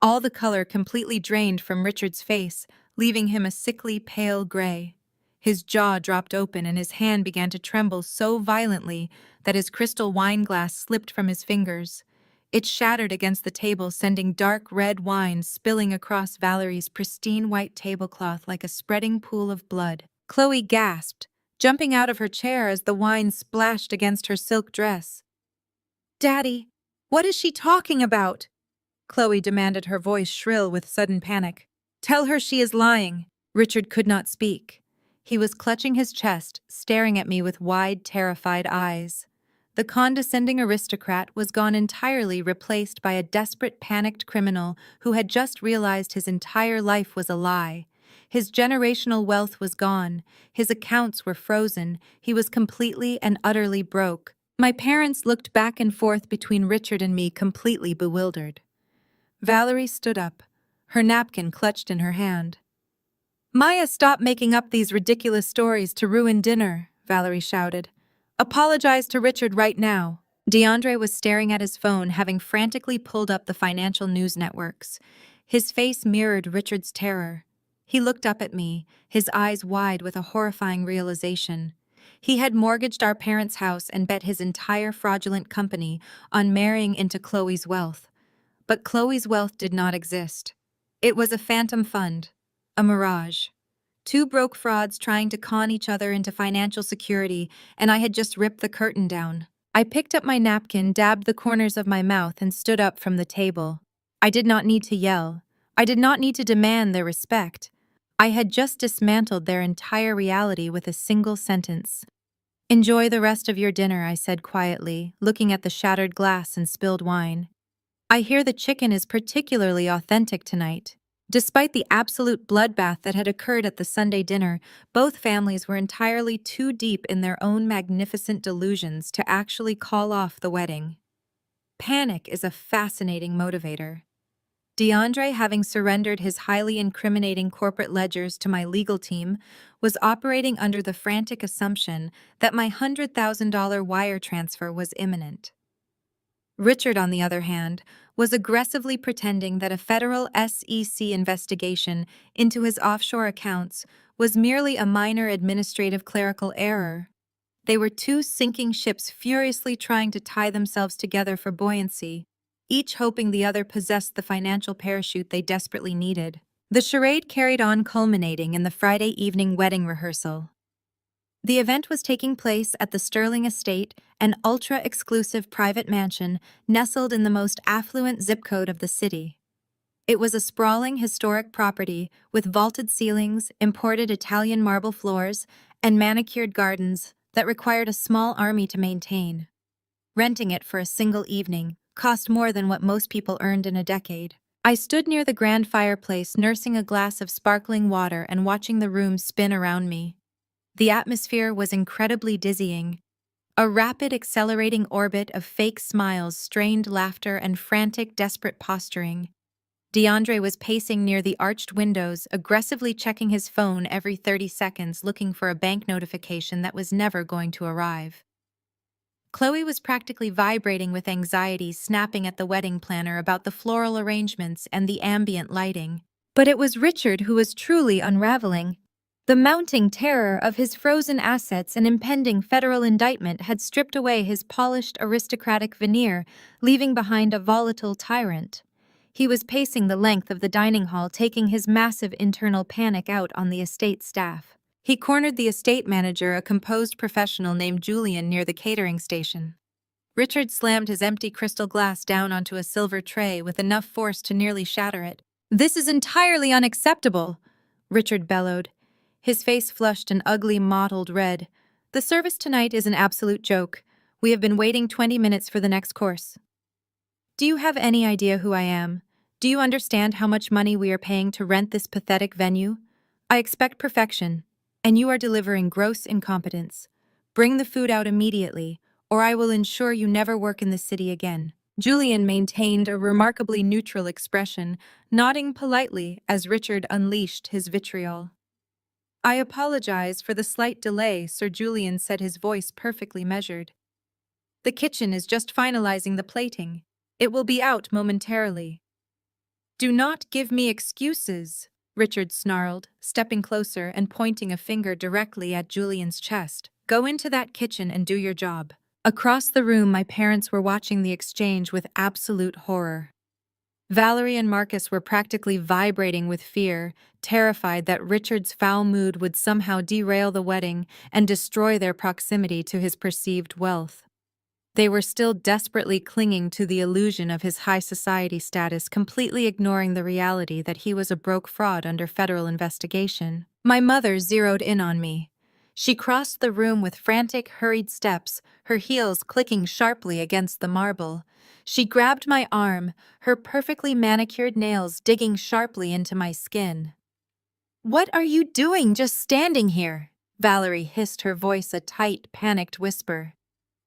All the color completely drained from Richard's face, leaving him a sickly pale gray. His jaw dropped open and his hand began to tremble so violently that his crystal wine glass slipped from his fingers. It shattered against the table, sending dark red wine spilling across Valerie's pristine white tablecloth like a spreading pool of blood. Chloe gasped, jumping out of her chair as the wine splashed against her silk dress. "Daddy, what is she talking about?" Chloe demanded, her voice shrill with sudden panic. Tell her she is lying. Richard could not speak. He was clutching his chest, staring at me with wide, terrified eyes. The condescending aristocrat was gone entirely, replaced by a desperate, panicked criminal who had just realized his entire life was a lie. His generational wealth was gone, his accounts were frozen, he was completely and utterly broke. My parents looked back and forth between Richard and me, completely bewildered. Valerie stood up, her napkin clutched in her hand. Maya, stop making up these ridiculous stories to ruin dinner, Valerie shouted. Apologize to Richard right now. DeAndre was staring at his phone, having frantically pulled up the financial news networks. His face mirrored Richard's terror. He looked up at me, his eyes wide with a horrifying realization. He had mortgaged our parents' house and bet his entire fraudulent company on marrying into Chloe's wealth. But Chloe's wealth did not exist. It was a phantom fund, a mirage. Two broke frauds trying to con each other into financial security, and I had just ripped the curtain down. I picked up my napkin, dabbed the corners of my mouth, and stood up from the table. I did not need to yell. I did not need to demand their respect. I had just dismantled their entire reality with a single sentence. Enjoy the rest of your dinner, I said quietly, looking at the shattered glass and spilled wine. I hear the chicken is particularly authentic tonight. Despite the absolute bloodbath that had occurred at the Sunday dinner, both families were entirely too deep in their own magnificent delusions to actually call off the wedding. Panic is a fascinating motivator. DeAndre, having surrendered his highly incriminating corporate ledgers to my legal team, was operating under the frantic assumption that my $100,000 wire transfer was imminent. Richard, on the other hand, was aggressively pretending that a federal SEC investigation into his offshore accounts was merely a minor administrative clerical error. They were two sinking ships furiously trying to tie themselves together for buoyancy, each hoping the other possessed the financial parachute they desperately needed. The charade carried on, culminating in the Friday evening wedding rehearsal. The event was taking place at the Sterling Estate, an ultra-exclusive private mansion nestled in the most affluent zip code of the city. It was a sprawling historic property with vaulted ceilings, imported Italian marble floors, and manicured gardens that required a small army to maintain. Renting it for a single evening cost more than what most people earned in a decade. I stood near the grand fireplace, nursing a glass of sparkling water and watching the room spin around me. The atmosphere was incredibly dizzying. A rapid, accelerating orbit of fake smiles, strained laughter, and frantic, desperate posturing. DeAndre was pacing near the arched windows, aggressively checking his phone every 30 seconds, looking for a bank notification that was never going to arrive. Chloe was practically vibrating with anxiety, snapping at the wedding planner about the floral arrangements and the ambient lighting. But it was Richard who was truly unraveling. The mounting terror of his frozen assets and impending federal indictment had stripped away his polished aristocratic veneer, leaving behind a volatile tyrant. He was pacing the length of the dining hall, taking his massive internal panic out on the estate staff. He cornered the estate manager, a composed professional named Julian, near the catering station. Richard slammed his empty crystal glass down onto a silver tray with enough force to nearly shatter it. "This is entirely unacceptable," Richard bellowed. His face flushed an ugly, mottled red. "The service tonight is an absolute joke. We have been waiting 20 minutes for the next course. Do you have any idea who I am? Do you understand how much money we are paying to rent this pathetic venue? I expect perfection, and you are delivering gross incompetence. Bring the food out immediately, or I will ensure you never work in the city again." Julian maintained a remarkably neutral expression, nodding politely as Richard unleashed his vitriol. "I apologize for the slight delay," Sir Julian said, his voice perfectly measured. "The kitchen is just finalizing the plating. It will be out momentarily." "Do not give me excuses," Richard snarled, stepping closer and pointing a finger directly at Julian's chest. "Go into that kitchen and do your job." Across the room, my parents were watching the exchange with absolute horror. Valerie and Marcus were practically vibrating with fear, terrified that Richard's foul mood would somehow derail the wedding and destroy their proximity to his perceived wealth. They were still desperately clinging to the illusion of his high society status, completely ignoring the reality that he was a broke fraud under federal investigation. My mother zeroed in on me. She crossed the room with frantic, hurried steps, her heels clicking sharply against the marble. She grabbed my arm, her perfectly manicured nails digging sharply into my skin. "What are you doing just standing here?" Valerie hissed, her voice a tight, panicked whisper.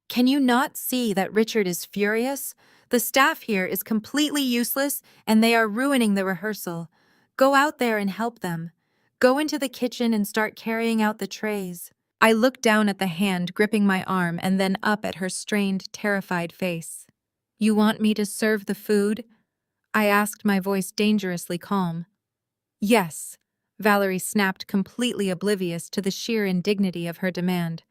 "Can you not see that Richard is furious? The staff here is completely useless and they are ruining the rehearsal. Go out there and help them. Go into the kitchen and start carrying out the trays." I looked down at the hand gripping my arm and then up at her strained, terrified face. "You want me to serve the food?" I asked, my voice dangerously calm. "Yes," Valerie snapped, completely oblivious to the sheer indignity of her demand.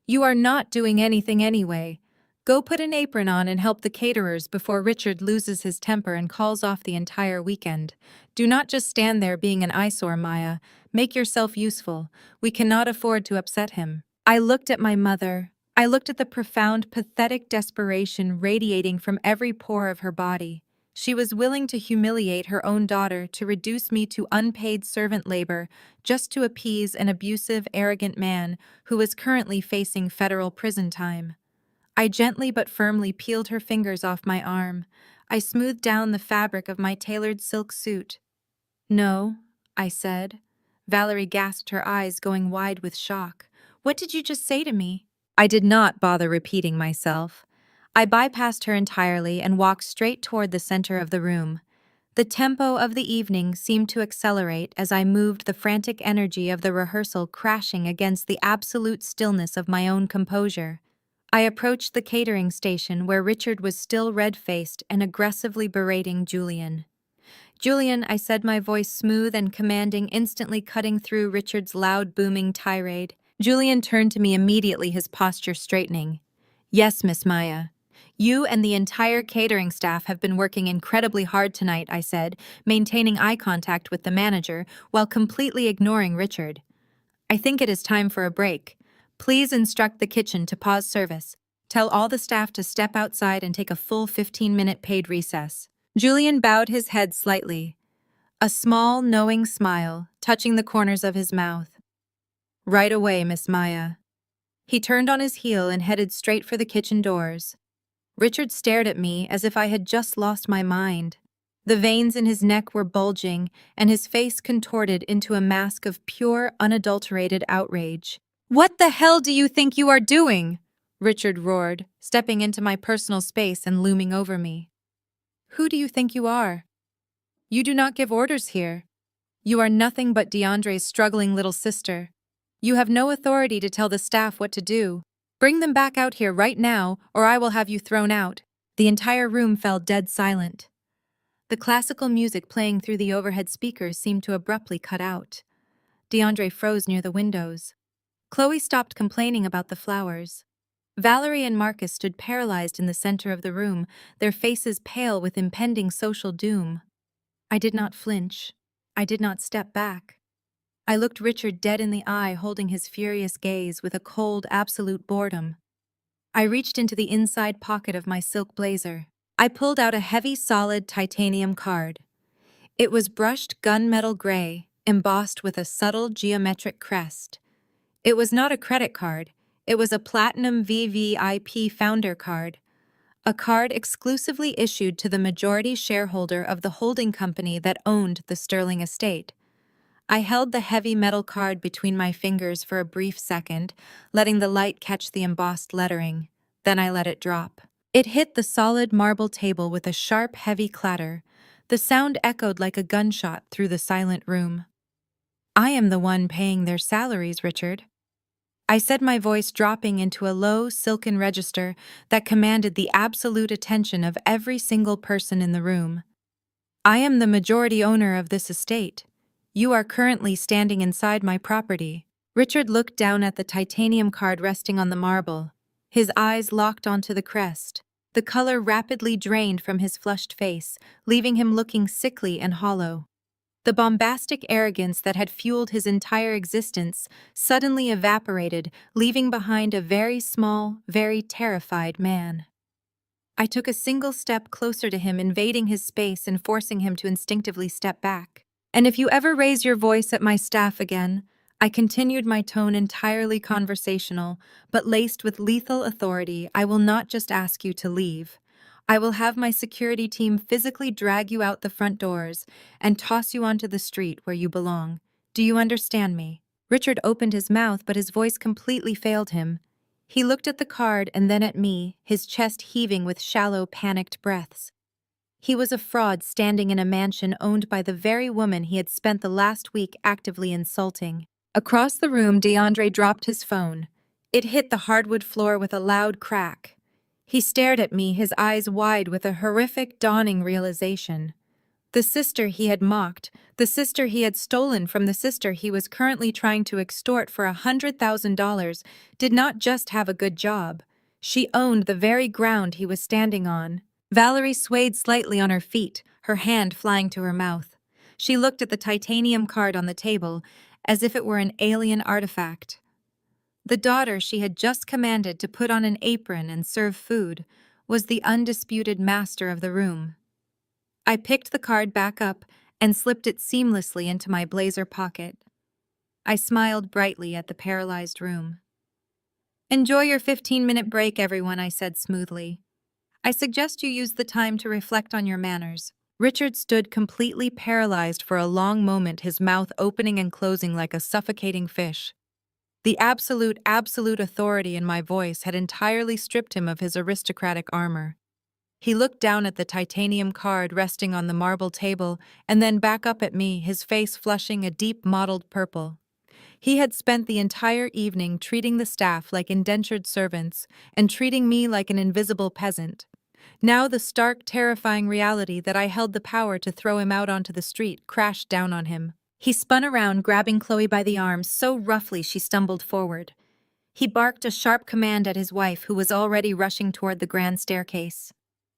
"You are not doing anything anyway. Go put an apron on and help the caterers before Richard loses his temper and calls off the entire weekend. Do not just stand there being an eyesore, Maya. Make yourself useful. We cannot afford to upset him." I looked at my mother. I looked at the profound, pathetic desperation radiating from every pore of her body. She was willing to humiliate her own daughter, to reduce me to unpaid servant labor, just to appease an abusive, arrogant man who was currently facing federal prison time. I gently but firmly peeled her fingers off my arm. I smoothed down the fabric of my tailored silk suit. "No," I said. Valerie gasped, her eyes going wide with shock. "What did you just say to me?" I did not bother repeating myself. I bypassed her entirely and walked straight toward the center of the room. The tempo of the evening seemed to accelerate as I moved, the frantic energy of the rehearsal crashing against the absolute stillness of my own composure. I approached the catering station where Richard was still red-faced and aggressively berating Julian. "Julian," I said, my voice smooth and commanding, instantly cutting through Richard's loud, booming tirade. Julian turned to me immediately, his posture straightening. "Yes, Miss Maya. You and the entire catering staff have been working incredibly hard tonight," I said, maintaining eye contact with the manager while completely ignoring Richard. "I think it is time for a break. Please instruct the kitchen to pause service. Tell all the staff to step outside and take a full 15-minute paid recess." Julian bowed his head slightly, a small, knowing smile touching the corners of his mouth. "Right away, Miss Maya." He turned on his heel and headed straight for the kitchen doors. Richard stared at me as if I had just lost my mind. The veins in his neck were bulging, and his face contorted into a mask of pure, unadulterated outrage. "What the hell do you think you are doing?" Richard roared, stepping into my personal space and looming over me. "Who do you think you are? You do not give orders here. You are nothing but DeAndre's struggling little sister. You have no authority to tell the staff what to do. Bring them back out here right now, or I will have you thrown out." The entire room fell dead silent. The classical music playing through the overhead speakers seemed to abruptly cut out. DeAndre froze near the windows. Chloe stopped complaining about the flowers. Valerie and Marcus stood paralyzed in the center of the room, their faces pale with impending social doom. I did not flinch. I did not step back. I looked Richard dead in the eye, holding his furious gaze with a cold, absolute boredom. I reached into the inside pocket of my silk blazer. I pulled out a heavy, solid titanium card. It was brushed gunmetal gray, embossed with a subtle geometric crest. It was not a credit card. It was a platinum VVIP founder card, a card exclusively issued to the majority shareholder of the holding company that owned the Sterling estate. I held the heavy metal card between my fingers for a brief second, letting the light catch the embossed lettering. Then I let it drop. It hit the solid marble table with a sharp, heavy clatter. The sound echoed like a gunshot through the silent room. "I am the one paying their salaries, Richard," I said, my voice dropping into a low, silken register that commanded the absolute attention of every single person in the room. "I am the majority owner of this estate. You are currently standing inside my property." Richard looked down at the titanium card resting on the marble, his eyes locked onto the crest. The color rapidly drained from his flushed face, leaving him looking sickly and hollow. The bombastic arrogance that had fueled his entire existence suddenly evaporated, leaving behind a very small, very terrified man. I took a single step closer to him, invading his space and forcing him to instinctively step back. "And if you ever raise your voice at my staff again," I continued, my tone entirely conversational, but laced with lethal authority, "I will not just ask you to leave. I will have my security team physically drag you out the front doors and toss you onto the street where you belong. Do you understand me?" Richard opened his mouth, but his voice completely failed him. He looked at the card and then at me, his chest heaving with shallow, panicked breaths. He was a fraud standing in a mansion owned by the very woman he had spent the last week actively insulting. Across the room, DeAndre dropped his phone. It hit the hardwood floor with a loud crack. He stared at me, his eyes wide with a horrific, dawning realization. The sister he had mocked, the sister he had stolen from the sister he was currently trying to extort for $100,000, did not just have a good job. She owned the very ground he was standing on. Valerie swayed slightly on her feet, her hand flying to her mouth. She looked at the titanium card on the table, as if it were an alien artifact. The daughter she had just commanded to put on an apron and serve food was the undisputed master of the room. I picked the card back up and slipped it seamlessly into my blazer pocket. I smiled brightly at the paralyzed room. "Enjoy your 15-minute break, everyone," I said smoothly. "I suggest you use the time to reflect on your manners." Richard stood completely paralyzed for a long moment, his mouth opening and closing like a suffocating fish. The absolute authority in my voice had entirely stripped him of his aristocratic armor. He looked down at the titanium card resting on the marble table and then back up at me, his face flushing a deep mottled purple. He had spent the entire evening treating the staff like indentured servants and treating me like an invisible peasant. Now the stark, terrifying reality that I held the power to throw him out onto the street crashed down on him. He spun around, grabbing Chloe by the arm so roughly she stumbled forward. He barked a sharp command at his wife, who was already rushing toward the grand staircase.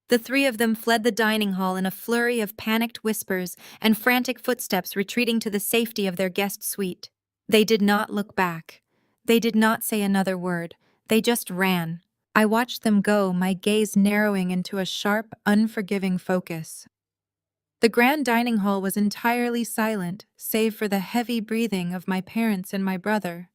The three of them fled the dining hall in a flurry of panicked whispers and frantic footsteps, retreating to the safety of their guest suite. They did not look back. They did not say another word. They just ran. I watched them go, my gaze narrowing into a sharp, unforgiving focus. The grand dining hall was entirely silent, save for the heavy breathing of my parents and my brother.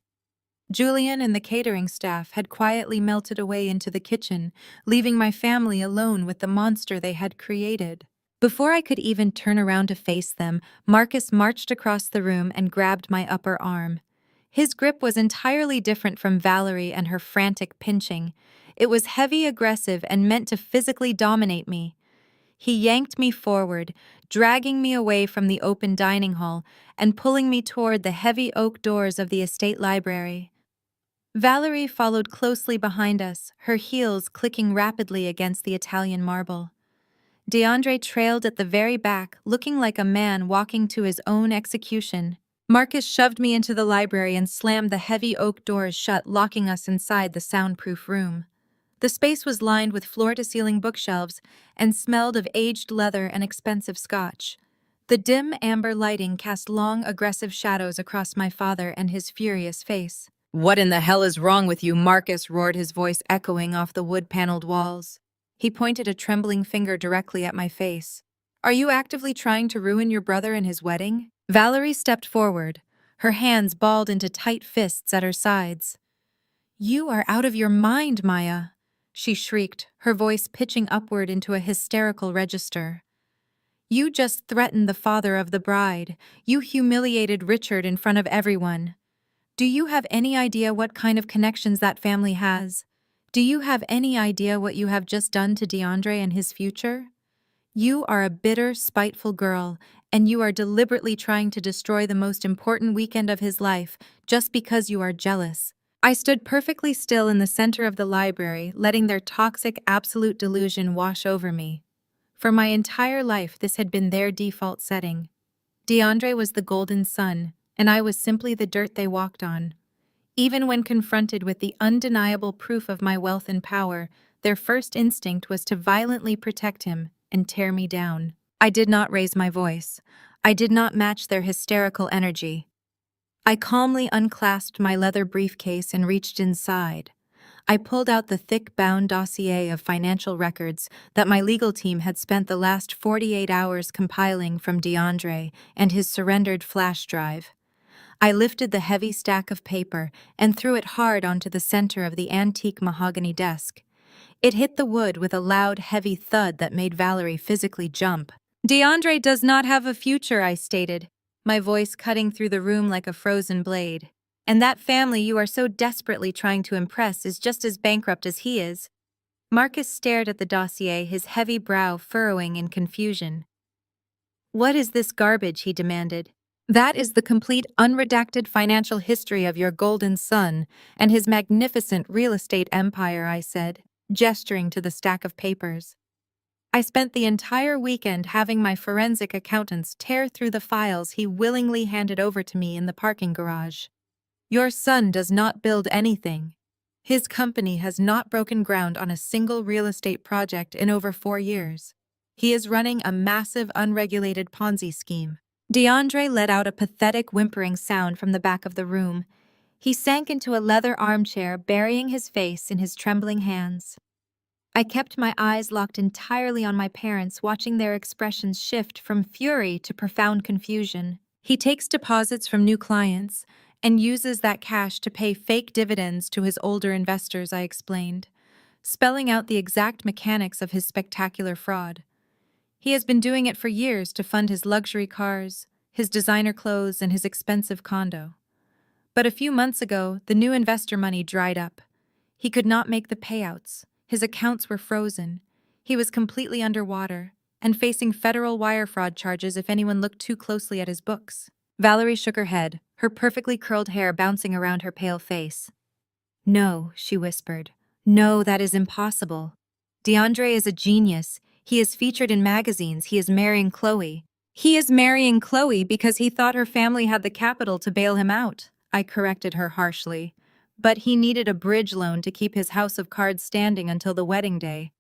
Julian and the catering staff had quietly melted away into the kitchen, leaving my family alone with the monster they had created. Before I could even turn around to face them, Marcus marched across the room and grabbed my upper arm. His grip was entirely different from Valerie and her frantic pinching. It was heavy, aggressive, and meant to physically dominate me. He yanked me forward, dragging me away from the open dining hall and pulling me toward the heavy oak doors of the estate library. Valerie followed closely behind us, her heels clicking rapidly against the Italian marble. DeAndre trailed at the very back, looking like a man walking to his own execution. Marcus shoved me into the library and slammed the heavy oak doors shut, locking us inside the soundproof room. The space was lined with floor-to-ceiling bookshelves and smelled of aged leather and expensive scotch. The dim amber lighting cast long, aggressive shadows across my father and his furious face. "What in the hell is wrong with you?" Marcus roared, his voice echoing off the wood-paneled walls. He pointed a trembling finger directly at my face. "Are you actively trying to ruin your brother and his wedding?" Valerie stepped forward, her hands balled into tight fists at her sides. "You are out of your mind, Maya," she shrieked, her voice pitching upward into a hysterical register. "You just threatened the father of the bride. You humiliated Richard in front of everyone. Do you have any idea what kind of connections that family has? Do you have any idea what you have just done to DeAndre and his future? You are a bitter, spiteful girl, and you are deliberately trying to destroy the most important weekend of his life just because you are jealous." I stood perfectly still in the center of the library, letting their toxic, absolute delusion wash over me. For my entire life, this had been their default setting. DeAndre was the golden sun, and I was simply the dirt they walked on. Even when confronted with the undeniable proof of my wealth and power, their first instinct was to violently protect him and tear me down. I did not raise my voice. I did not match their hysterical energy. I calmly unclasped my leather briefcase and reached inside. I pulled out the thick-bound dossier of financial records that my legal team had spent the last 48 hours compiling from DeAndre and his surrendered flash drive. I lifted the heavy stack of paper and threw it hard onto the center of the antique mahogany desk. It hit the wood with a loud, heavy thud that made Valerie physically jump. "DeAndre does not have a future," I stated, my voice cutting through the room like a frozen blade. "And that family you are so desperately trying to impress is just as bankrupt as he is." Marcus stared at the dossier, his heavy brow furrowing in confusion. "What is this garbage?" he demanded. "That is the complete unredacted financial history of your golden son and his magnificent real estate empire," I said, gesturing to the stack of papers. I spent the entire weekend having my forensic accountants tear through the files he willingly handed over to me in the parking garage. "Your son does not build anything. His company has not broken ground on a single real estate project in over 4 years. He is running a massive unregulated Ponzi scheme." DeAndre let out a pathetic whimpering sound from the back of the room. He sank into a leather armchair, burying his face in his trembling hands. I kept my eyes locked entirely on my parents, watching their expressions shift from fury to profound confusion. "He takes deposits from new clients and uses that cash to pay fake dividends to his older investors," I explained, spelling out the exact mechanics of his spectacular fraud. "He has been doing it for years to fund his luxury cars, his designer clothes, and his expensive condo. But a few months ago, the new investor money dried up. He could not make the payouts. His accounts were frozen. He was completely underwater and facing federal wire fraud charges if anyone looked too closely at his books." Valerie shook her head, her perfectly curled hair bouncing around her pale face. "No," she whispered. "No, that is impossible. DeAndre is a genius. He is featured in magazines. He is marrying Chloe. He is marrying Chloe because he thought her family had the capital to bail him out," I corrected her harshly. "But he needed a bridge loan to keep his house of cards standing until the wedding day.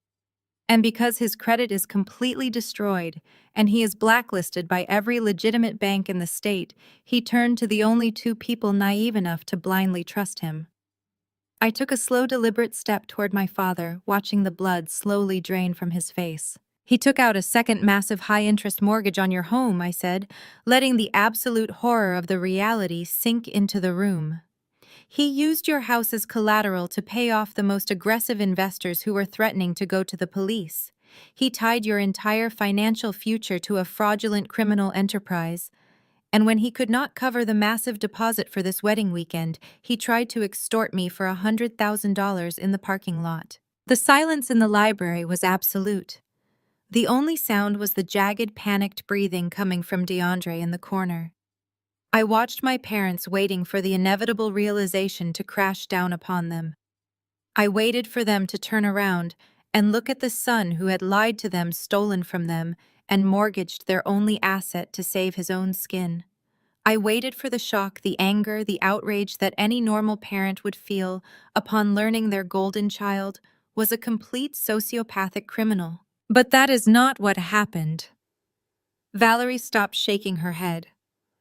And because his credit is completely destroyed and he is blacklisted by every legitimate bank in the state, he turned to the only 2 people naive enough to blindly trust him." I took a slow, deliberate step toward my father, watching the blood slowly drain from his face. "He took out a second massive high-interest mortgage on your home," I said, letting the absolute horror of the reality sink into the room. "He used your house as collateral to pay off the most aggressive investors who were threatening to go to the police. He tied your entire financial future to a fraudulent criminal enterprise. And when he could not cover the massive deposit for this wedding weekend, he tried to extort me for $100,000 in the parking lot." The silence in the library was absolute. The only sound was the jagged, panicked breathing coming from DeAndre in the corner. I watched my parents waiting for the inevitable realization to crash down upon them. I waited for them to turn around and look at the son who had lied to them, stolen from them, and mortgaged their only asset to save his own skin. I waited for the shock, the anger, the outrage that any normal parent would feel upon learning their golden child was a complete sociopathic criminal. But that is not what happened. Valerie stopped shaking her head.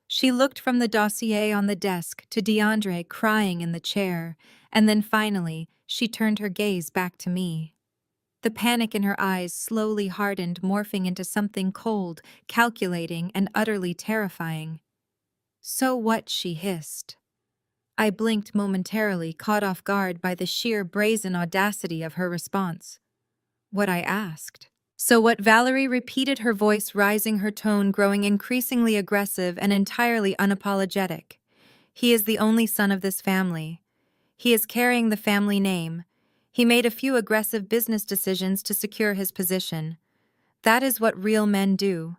She looked from the dossier on the desk to DeAndre crying in the chair, and then finally, she turned her gaze back to me. The panic in her eyes slowly hardened, morphing into something cold, calculating, and utterly terrifying. "So what?" she hissed. I blinked momentarily, caught off guard by the sheer brazen audacity of her response. "What?" I asked. "So what?" Valerie repeated, her voice rising, her tone growing increasingly aggressive and entirely unapologetic. "He is the only son of this family. He is carrying the family name. He made a few aggressive business decisions to secure his position. That is what real men do.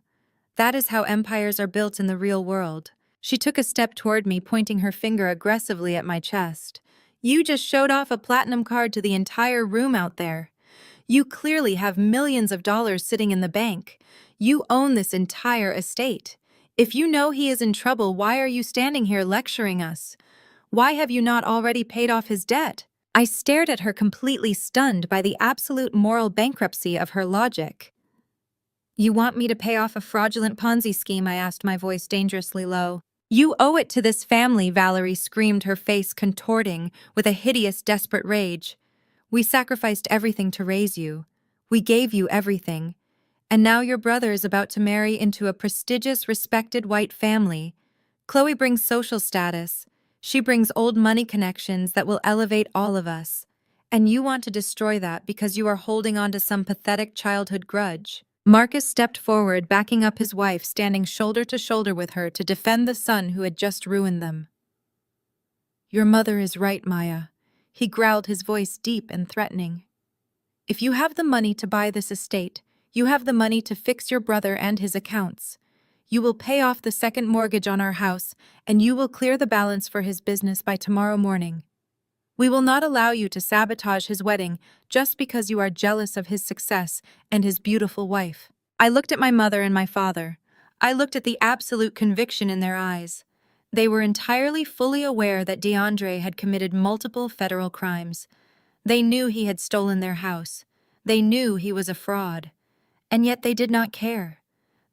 That is how empires are built in the real world." She took a step toward me, pointing her finger aggressively at my chest. "You just showed off a platinum card to the entire room out there. You clearly have millions of dollars sitting in the bank. You own this entire estate. If you know he is in trouble, why are you standing here lecturing us? Why have you not already paid off his debt?" I stared at her, completely stunned by the absolute moral bankruptcy of her logic. You want me to pay off a fraudulent Ponzi scheme? I asked, my voice dangerously low. You owe it to this family, Valerie screamed, her face contorting with a hideous, desperate rage. We sacrificed everything to raise you. We gave you everything. And now your brother is about to marry into a prestigious, respected white family. Chloe brings social status. She brings old money connections that will elevate all of us. And you want to destroy that because you are holding on to some pathetic childhood grudge. Marcus stepped forward, backing up his wife, standing shoulder to shoulder with her to defend the son who had just ruined them. Your mother is right, Maya. He growled, his voice deep and threatening. If you have the money to buy this estate, you have the money to fix your brother and his accounts. You will pay off the second mortgage on our house, and you will clear the balance for his business by tomorrow morning. We will not allow you to sabotage his wedding just because you are jealous of his success and his beautiful wife. I looked at my mother and my father. I looked at the absolute conviction in their eyes. They were entirely fully aware that DeAndre had committed multiple federal crimes. They knew he had stolen their house. They knew he was a fraud. And yet they did not care.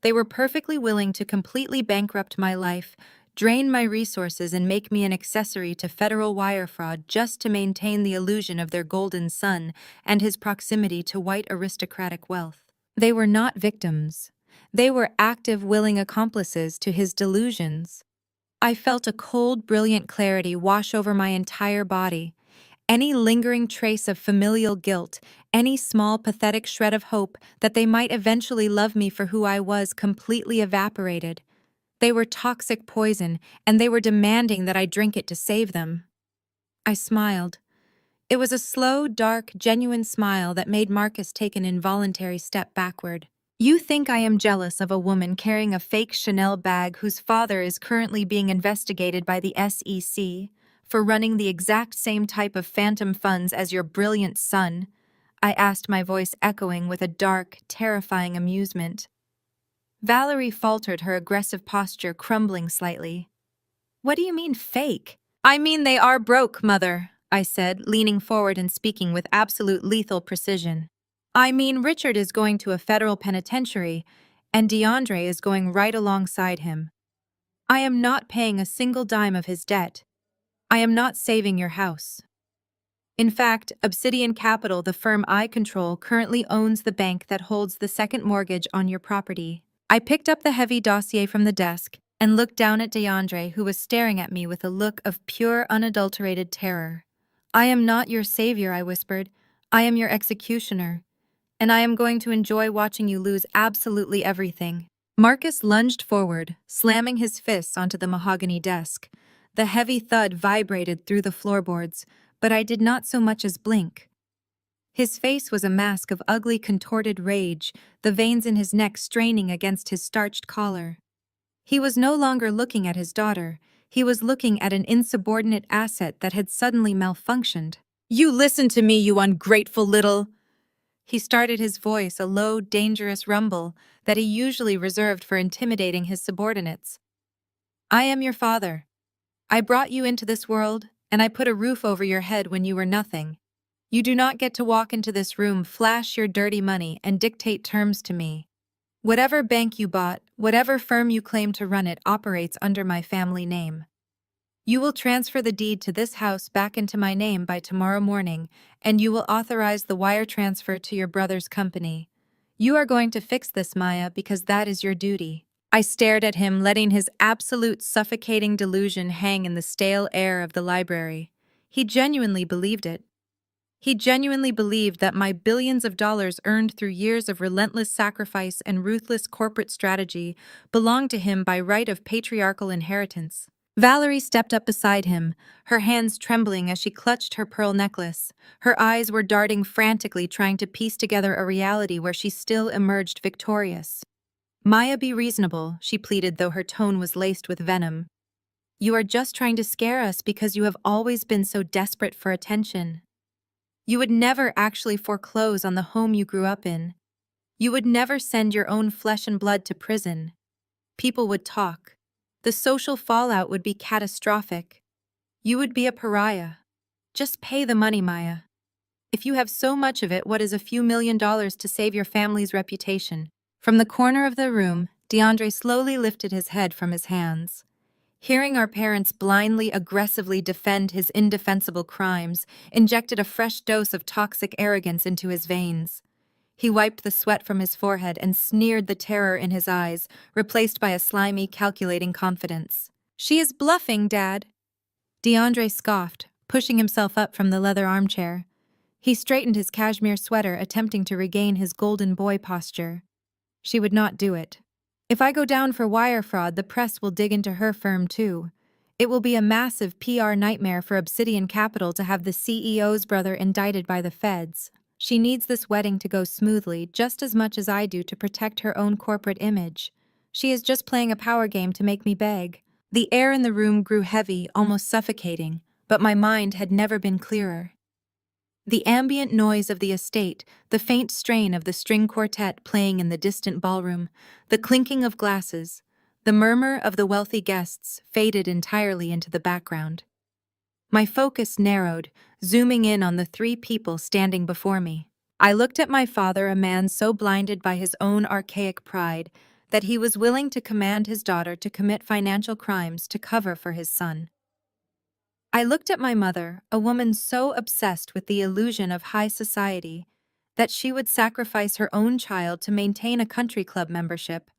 They were perfectly willing to completely bankrupt my life, drain my resources, and make me an accessory to federal wire fraud just to maintain the illusion of their golden son and his proximity to white aristocratic wealth. They were not victims. They were active, willing accomplices to his delusions. I felt a cold, brilliant clarity wash over my entire body. Any lingering trace of familial guilt, any small, pathetic shred of hope that they might eventually love me for who I was, completely evaporated. They were toxic poison, and they were demanding that I drink it to save them. I smiled. It was a slow, dark, genuine smile that made Marcus take an involuntary step backward. You think I am jealous of a woman carrying a fake Chanel bag whose father is currently being investigated by the SEC for running the exact same type of phantom funds as your brilliant son? I asked, my voice echoing with a dark, terrifying amusement. Valerie faltered, her aggressive posture crumbling slightly. What do you mean, fake? I mean they are broke, Mother, I said, leaning forward and speaking with absolute lethal precision. I mean Richard is going to a federal penitentiary, and DeAndre is going right alongside him. I am not paying a single dime of his debt. I am not saving your house. In fact, Obsidian Capital, the firm I control, currently owns the bank that holds the second mortgage on your property. I picked up the heavy dossier from the desk and looked down at DeAndre, who was staring at me with a look of pure, unadulterated terror. I am not your savior, I whispered. I am your executioner. And I am going to enjoy watching you lose absolutely everything. Marcus lunged forward, slamming his fists onto the mahogany desk. The heavy thud vibrated through the floorboards, but I did not so much as blink. His face was a mask of ugly, contorted rage, the veins in his neck straining against his starched collar. He was no longer looking at his daughter. He was looking at an insubordinate asset that had suddenly malfunctioned. You listen to me, you ungrateful little... He started, his voice a low, dangerous rumble that he usually reserved for intimidating his subordinates. I am your father. I brought you into this world, and I put a roof over your head when you were nothing. You do not get to walk into this room, flash your dirty money, and dictate terms to me. Whatever bank you bought, whatever firm you claim to run it, operates under my family name. You will transfer the deed to this house back into my name by tomorrow morning, and you will authorize the wire transfer to your brother's company. You are going to fix this, Maya, because that is your duty. I stared at him, letting his absolute suffocating delusion hang in the stale air of the library. He genuinely believed it. He genuinely believed that my billions of dollars earned through years of relentless sacrifice and ruthless corporate strategy belonged to him by right of patriarchal inheritance. Valerie stepped up beside him, her hands trembling as she clutched her pearl necklace. Her eyes were darting frantically, trying to piece together a reality where she still emerged victorious. Maya, be reasonable, she pleaded, though her tone was laced with venom. You are just trying to scare us because you have always been so desperate for attention. You would never actually foreclose on the home you grew up in. You would never send your own flesh and blood to prison. People would talk. The social fallout would be catastrophic. You would be a pariah. Just pay the money, Maya. If you have so much of it, what is a few $1 million to save your family's reputation? From the corner of the room, DeAndre slowly lifted his head from his hands. Hearing our parents blindly, aggressively defend his indefensible crimes injected a fresh dose of toxic arrogance into his veins. He wiped the sweat from his forehead and sneered the terror in his eyes, replaced by a slimy, calculating confidence. "She is bluffing, Dad." DeAndre scoffed, pushing himself up from the leather armchair. He straightened his cashmere sweater, attempting to regain his golden boy posture. She would not do it. If I go down for wire fraud, the press will dig into her firm too. It will be a massive PR nightmare for Obsidian Capital to have the CEO's brother indicted by the feds. She needs this wedding to go smoothly just as much as I do to protect her own corporate image. She is just playing a power game to make me beg. The air in the room grew heavy, almost suffocating, but my mind had never been clearer. The ambient noise of the estate, the faint strain of the string quartet playing in the distant ballroom, the clinking of glasses, the murmur of the wealthy guests faded entirely into the background. My focus narrowed, zooming in on the three people standing before me. I looked at my father, a man so blinded by his own archaic pride that he was willing to command his daughter to commit financial crimes to cover for his son. I looked at my mother, a woman so obsessed with the illusion of high society that she would sacrifice her own child to maintain a country club membership.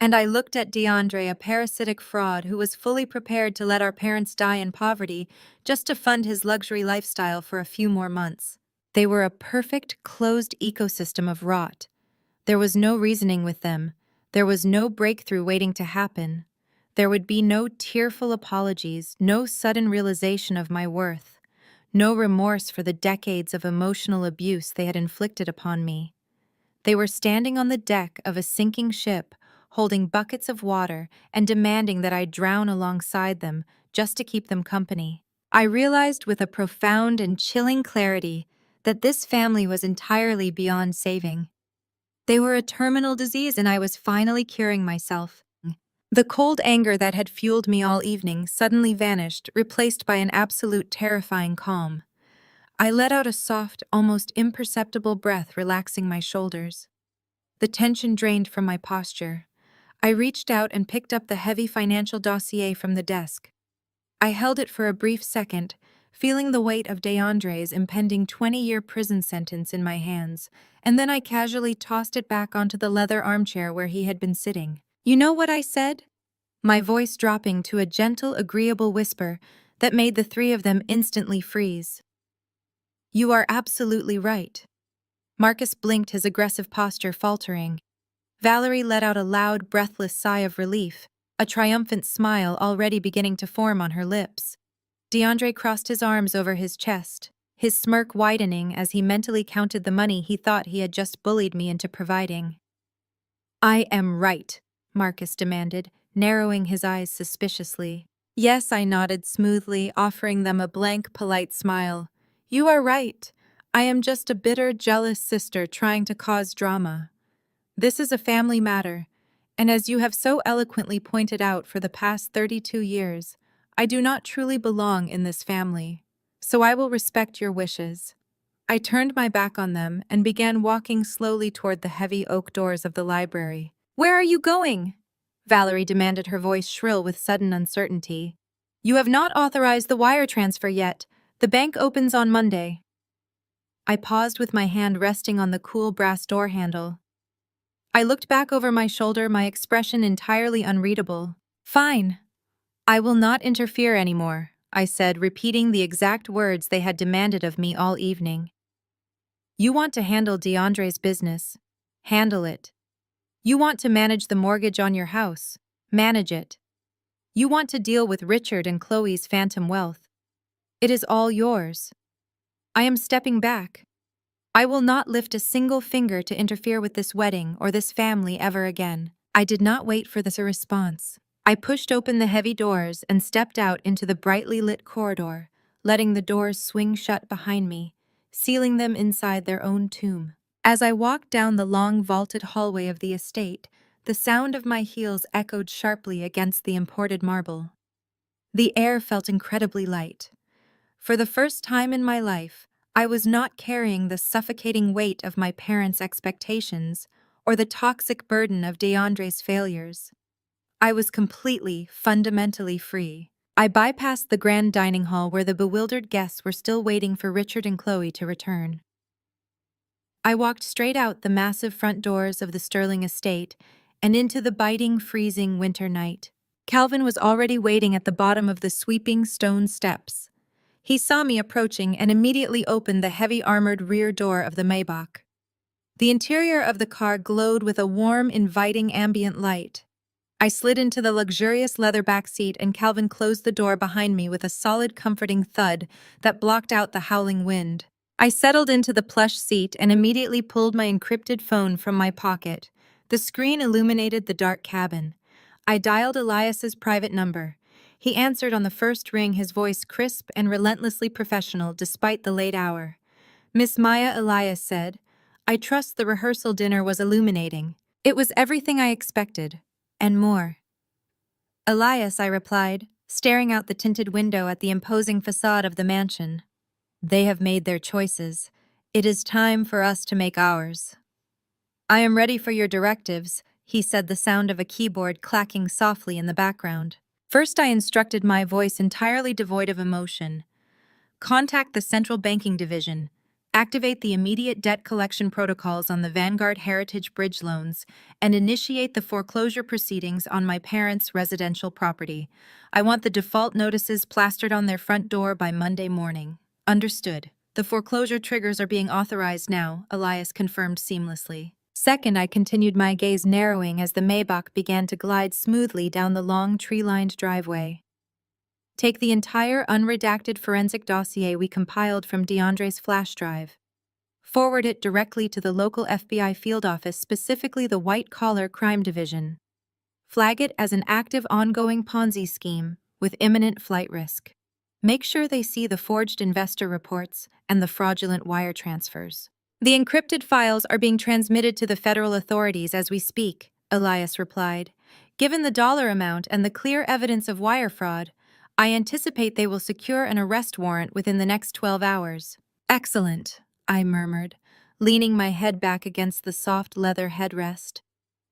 And I looked at DeAndre, a parasitic fraud who was fully prepared to let our parents die in poverty just to fund his luxury lifestyle for a few more months. They were a perfect, closed ecosystem of rot. There was no reasoning with them. There was no breakthrough waiting to happen. There would be no tearful apologies, no sudden realization of my worth, no remorse for the decades of emotional abuse they had inflicted upon me. They were standing on the deck of a sinking ship, holding buckets of water and demanding that I drown alongside them just to keep them company. I realized with a profound and chilling clarity that this family was entirely beyond saving. They were a terminal disease and I was finally curing myself. The cold anger that had fueled me all evening suddenly vanished, replaced by an absolute terrifying calm. I let out a soft, almost imperceptible breath, relaxing my shoulders. The tension drained from my posture. I reached out and picked up the heavy financial dossier from the desk. I held it for a brief second, feeling the weight of DeAndre's impending 20-year prison sentence in my hands, and then I casually tossed it back onto the leather armchair where he had been sitting. "You know what I said?" My voice dropping to a gentle, agreeable whisper that made the three of them instantly freeze. "You are absolutely right." Marcus blinked, his aggressive posture faltering. Valerie let out a loud, breathless sigh of relief, a triumphant smile already beginning to form on her lips. DeAndre crossed his arms over his chest, his smirk widening as he mentally counted the money he thought he had just bullied me into providing. "I am right," Marcus demanded, narrowing his eyes suspiciously. "Yes," I nodded smoothly, offering them a blank, polite smile. "You are right. I am just a bitter, jealous sister trying to cause drama. This is a family matter, and as you have so eloquently pointed out for the past 32 years, I do not truly belong in this family, so I will respect your wishes." I turned my back on them and began walking slowly toward the heavy oak doors of the library. "Where are you going?" Valerie demanded, her voice shrill with sudden uncertainty. "You have not authorized the wire transfer yet. The bank opens on Monday." I paused with my hand resting on the cool brass door handle. I looked back over my shoulder, my expression entirely unreadable. "Fine. I will not interfere anymore," I said, repeating the exact words they had demanded of me all evening. "You want to handle DeAndre's business. Handle it. You want to manage the mortgage on your house. Manage it. You want to deal with Richard and Chloe's phantom wealth. It is all yours. I am stepping back. I will not lift a single finger to interfere with this wedding or this family ever again." I did not wait for this response. I pushed open the heavy doors and stepped out into the brightly lit corridor, letting the doors swing shut behind me, sealing them inside their own tomb. As I walked down the long vaulted hallway of the estate, the sound of my heels echoed sharply against the imported marble. The air felt incredibly light. For the first time in my life, I was not carrying the suffocating weight of my parents' expectations or the toxic burden of DeAndre's failures. I was completely, fundamentally free. I bypassed the grand dining hall where the bewildered guests were still waiting for Richard and Chloe to return. I walked straight out the massive front doors of the Sterling estate and into the biting, freezing winter night. Calvin was already waiting at the bottom of the sweeping stone steps. He saw me approaching and immediately opened the heavy armored rear door of the Maybach. The interior of the car glowed with a warm, inviting ambient light. I slid into the luxurious leather back seat and Calvin closed the door behind me with a solid, comforting thud that blocked out the howling wind. I settled into the plush seat and immediately pulled my encrypted phone from my pocket. The screen illuminated the dark cabin. I dialed Elias's private number. He answered on the first ring, his voice crisp and relentlessly professional despite the late hour. "Miss Maya," Elias said. "I trust the rehearsal dinner was illuminating." It was everything I expected, and more. "Elias," I replied, staring out the tinted window at the imposing facade of the mansion. "They have made their choices. It is time for us to make ours." "I am ready for your directives," he said, the sound of a keyboard clacking softly in the background. First, I instructed, my voice entirely devoid of emotion. "Contact the Central Banking Division. Activate the immediate debt collection protocols on the Vanguard Heritage Bridge loans and initiate the foreclosure proceedings on my parents' residential property. I want the default notices plastered on their front door by Monday morning." "Understood. The foreclosure triggers are being authorized now," Elias confirmed seamlessly. Second, I continued, my gaze narrowing as the Maybach began to glide smoothly down the long tree-lined driveway. "Take the entire unredacted forensic dossier we compiled from DeAndre's flash drive. Forward it directly to the local FBI field office, specifically the White Collar Crime Division. Flag it as an active, ongoing Ponzi scheme with imminent flight risk. Make sure they see the forged investor reports and the fraudulent wire transfers." "The encrypted files are being transmitted to the federal authorities as we speak," Elias replied. "Given the dollar amount and the clear evidence of wire fraud, I anticipate they will secure an arrest warrant within the next 12 hours. "Excellent," I murmured, leaning my head back against the soft leather headrest.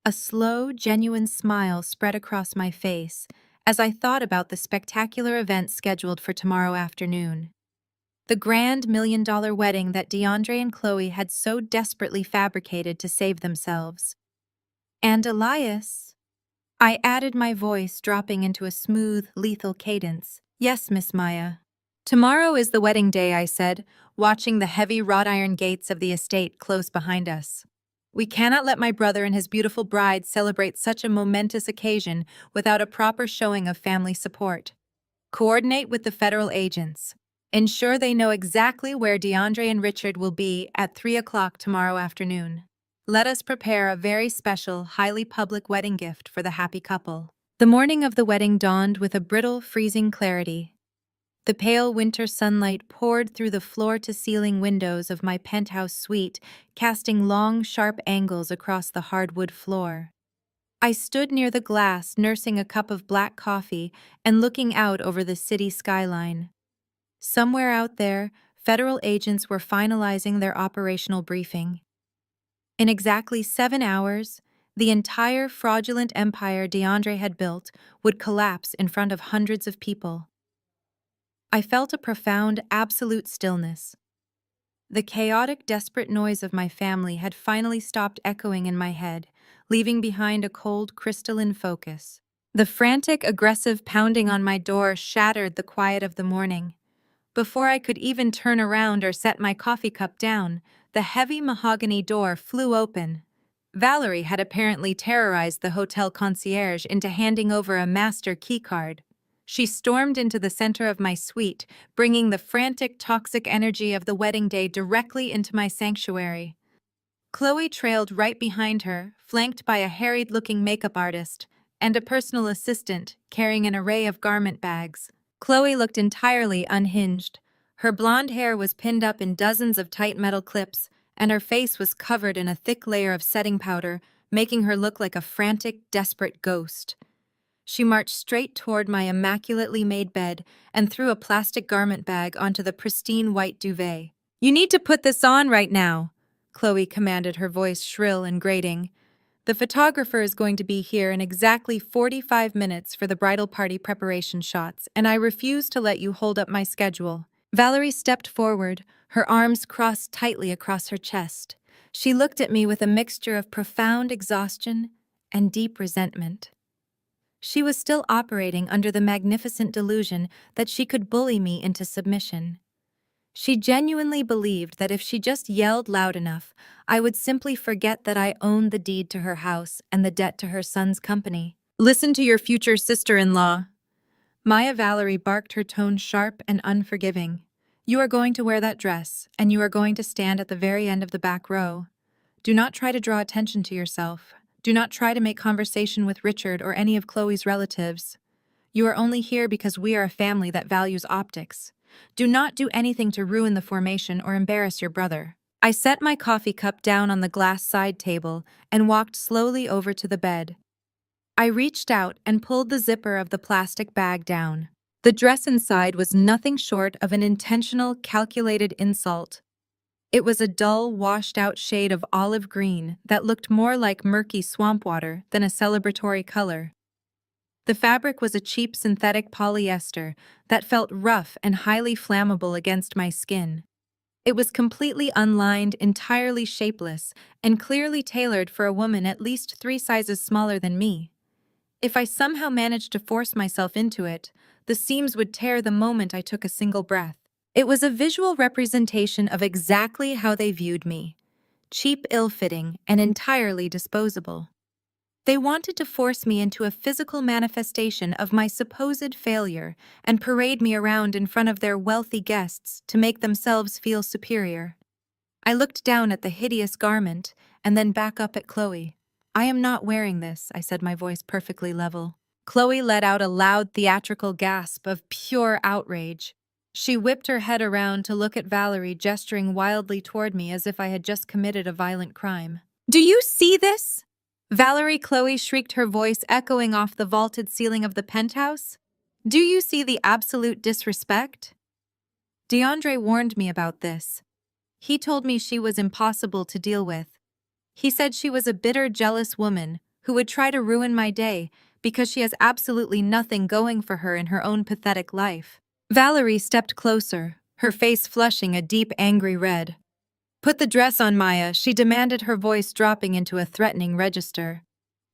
A slow, genuine smile spread across my face as I thought about the spectacular event scheduled for tomorrow afternoon. The grand $1 million wedding that DeAndre and Chloe had so desperately fabricated to save themselves. "And Elias," I added, my voice dropping into a smooth, lethal cadence. "Yes, Miss Maya." "Tomorrow is the wedding day," I said, watching the heavy wrought iron gates of the estate close behind us. "We cannot let my brother and his beautiful bride celebrate such a momentous occasion without a proper showing of family support. Coordinate with the federal agents. Ensure they know exactly where DeAndre and Richard will be at 3 o'clock tomorrow afternoon. Let us prepare a very special, highly public wedding gift for the happy couple." The morning of the wedding dawned with a brittle, freezing clarity. The pale winter sunlight poured through the floor-to-ceiling windows of my penthouse suite, casting long, sharp angles across the hardwood floor. I stood near the glass, nursing a cup of black coffee and looking out over the city skyline. Somewhere out there, federal agents were finalizing their operational briefing. In exactly 7 hours, the entire fraudulent empire DeAndre had built would collapse in front of hundreds of people. I felt a profound, absolute stillness. The chaotic, desperate noise of my family had finally stopped echoing in my head, leaving behind a cold, crystalline focus. The frantic, aggressive pounding on my door shattered the quiet of the morning. Before I could even turn around or set my coffee cup down, the heavy mahogany door flew open. Valerie had apparently terrorized the hotel concierge into handing over a master keycard. She stormed into the center of my suite, bringing the frantic, toxic energy of the wedding day directly into my sanctuary. Chloe trailed right behind her, flanked by a harried-looking makeup artist and a personal assistant carrying an array of garment bags. Chloe looked entirely unhinged. Her blonde hair was pinned up in dozens of tight metal clips, and her face was covered in a thick layer of setting powder, making her look like a frantic, desperate ghost. She marched straight toward my immaculately made bed and threw a plastic garment bag onto the pristine white duvet. "You need to put this on right now," Chloe commanded, her voice shrill and grating. The photographer is going to be here in exactly 45 minutes for the bridal party preparation shots, and I refuse to let you hold up my schedule. Valerie stepped forward, her arms crossed tightly across her chest. She looked at me with a mixture of profound exhaustion and deep resentment. She was still operating under the magnificent delusion that she could bully me into submission. She genuinely believed that if she just yelled loud enough, I would simply forget that I owned the deed to her house and the debt to her son's company. Listen to your future sister-in-law. Maya Valerie barked, her tone sharp and unforgiving. You are going to wear that dress, and you are going to stand at the very end of the back row. Do not try to draw attention to yourself. Do not try to make conversation with Richard or any of Chloe's relatives. You are only here because we are a family that values optics. Do not do anything to ruin the formation or embarrass your brother. I set my coffee cup down on the glass side table and walked slowly over to the bed. I reached out and pulled the zipper of the plastic bag down. The dress inside was nothing short of an intentional, calculated insult. It was a dull, washed-out shade of olive green that looked more like murky swamp water than a celebratory color. The fabric was a cheap synthetic polyester that felt rough and highly flammable against my skin. It was completely unlined, entirely shapeless, and clearly tailored for a woman at least 3 sizes smaller than me. If I somehow managed to force myself into it, the seams would tear the moment I took a single breath. It was a visual representation of exactly how they viewed me: cheap, ill-fitting, and entirely disposable. They wanted to force me into a physical manifestation of my supposed failure and parade me around in front of their wealthy guests to make themselves feel superior. I looked down at the hideous garment and then back up at Chloe. I am not wearing this, I said, my voice perfectly level. Chloe let out a loud theatrical gasp of pure outrage. She whipped her head around to look at Valerie, gesturing wildly toward me as if I had just committed a violent crime. Do you see this? Valerie, Chloe shrieked, her voice echoing off the vaulted ceiling of the penthouse. Do you see the absolute disrespect? DeAndre warned me about this. He told me she was impossible to deal with. He said she was a bitter, jealous woman who would try to ruin my day because she has absolutely nothing going for her in her own pathetic life. Valerie stepped closer, her face flushing a deep, angry red. Put the dress on, Maya, she demanded, her voice dropping into a threatening register.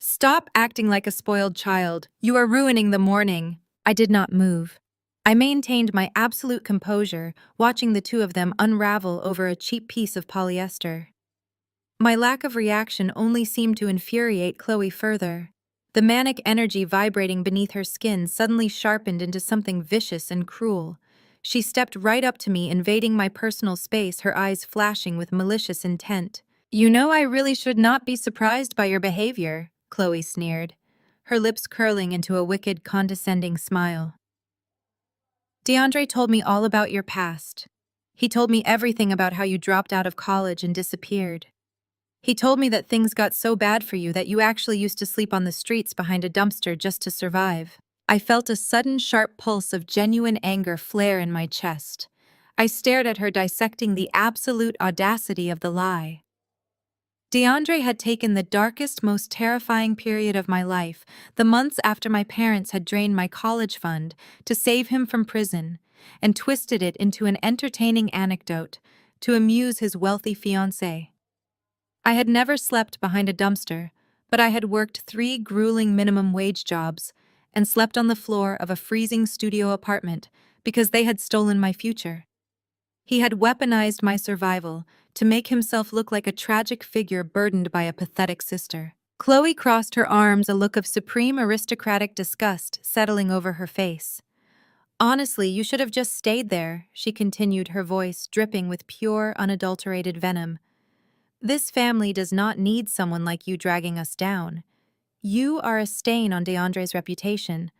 Stop acting like a spoiled child. You are ruining the morning. I did not move. I maintained my absolute composure, watching the two of them unravel over a cheap piece of polyester. My lack of reaction only seemed to infuriate Chloe further. The manic energy vibrating beneath her skin suddenly sharpened into something vicious and cruel. She stepped right up to me, invading my personal space, her eyes flashing with malicious intent. You know, I really should not be surprised by your behavior, Chloe sneered, her lips curling into a wicked, condescending smile. DeAndre told me all about your past. He told me everything about how you dropped out of college and disappeared. He told me that things got so bad for you that you actually used to sleep on the streets behind a dumpster just to survive. I felt a sudden, sharp pulse of genuine anger flare in my chest. I stared at her, dissecting the absolute audacity of the lie. DeAndre had taken the darkest, most terrifying period of my life, the months after my parents had drained my college fund, to save him from prison, and twisted it into an entertaining anecdote to amuse his wealthy fiancée. I had never slept behind a dumpster, but I had worked 3 grueling minimum wage jobs and slept on the floor of a freezing studio apartment because they had stolen my future. He had weaponized my survival to make himself look like a tragic figure burdened by a pathetic sister. Chloe crossed her arms, a look of supreme aristocratic disgust settling over her face. Honestly, you should have just stayed there, she continued, her voice dripping with pure, unadulterated venom. This family does not need someone like you dragging us down. You are a stain on DeAndre's reputation.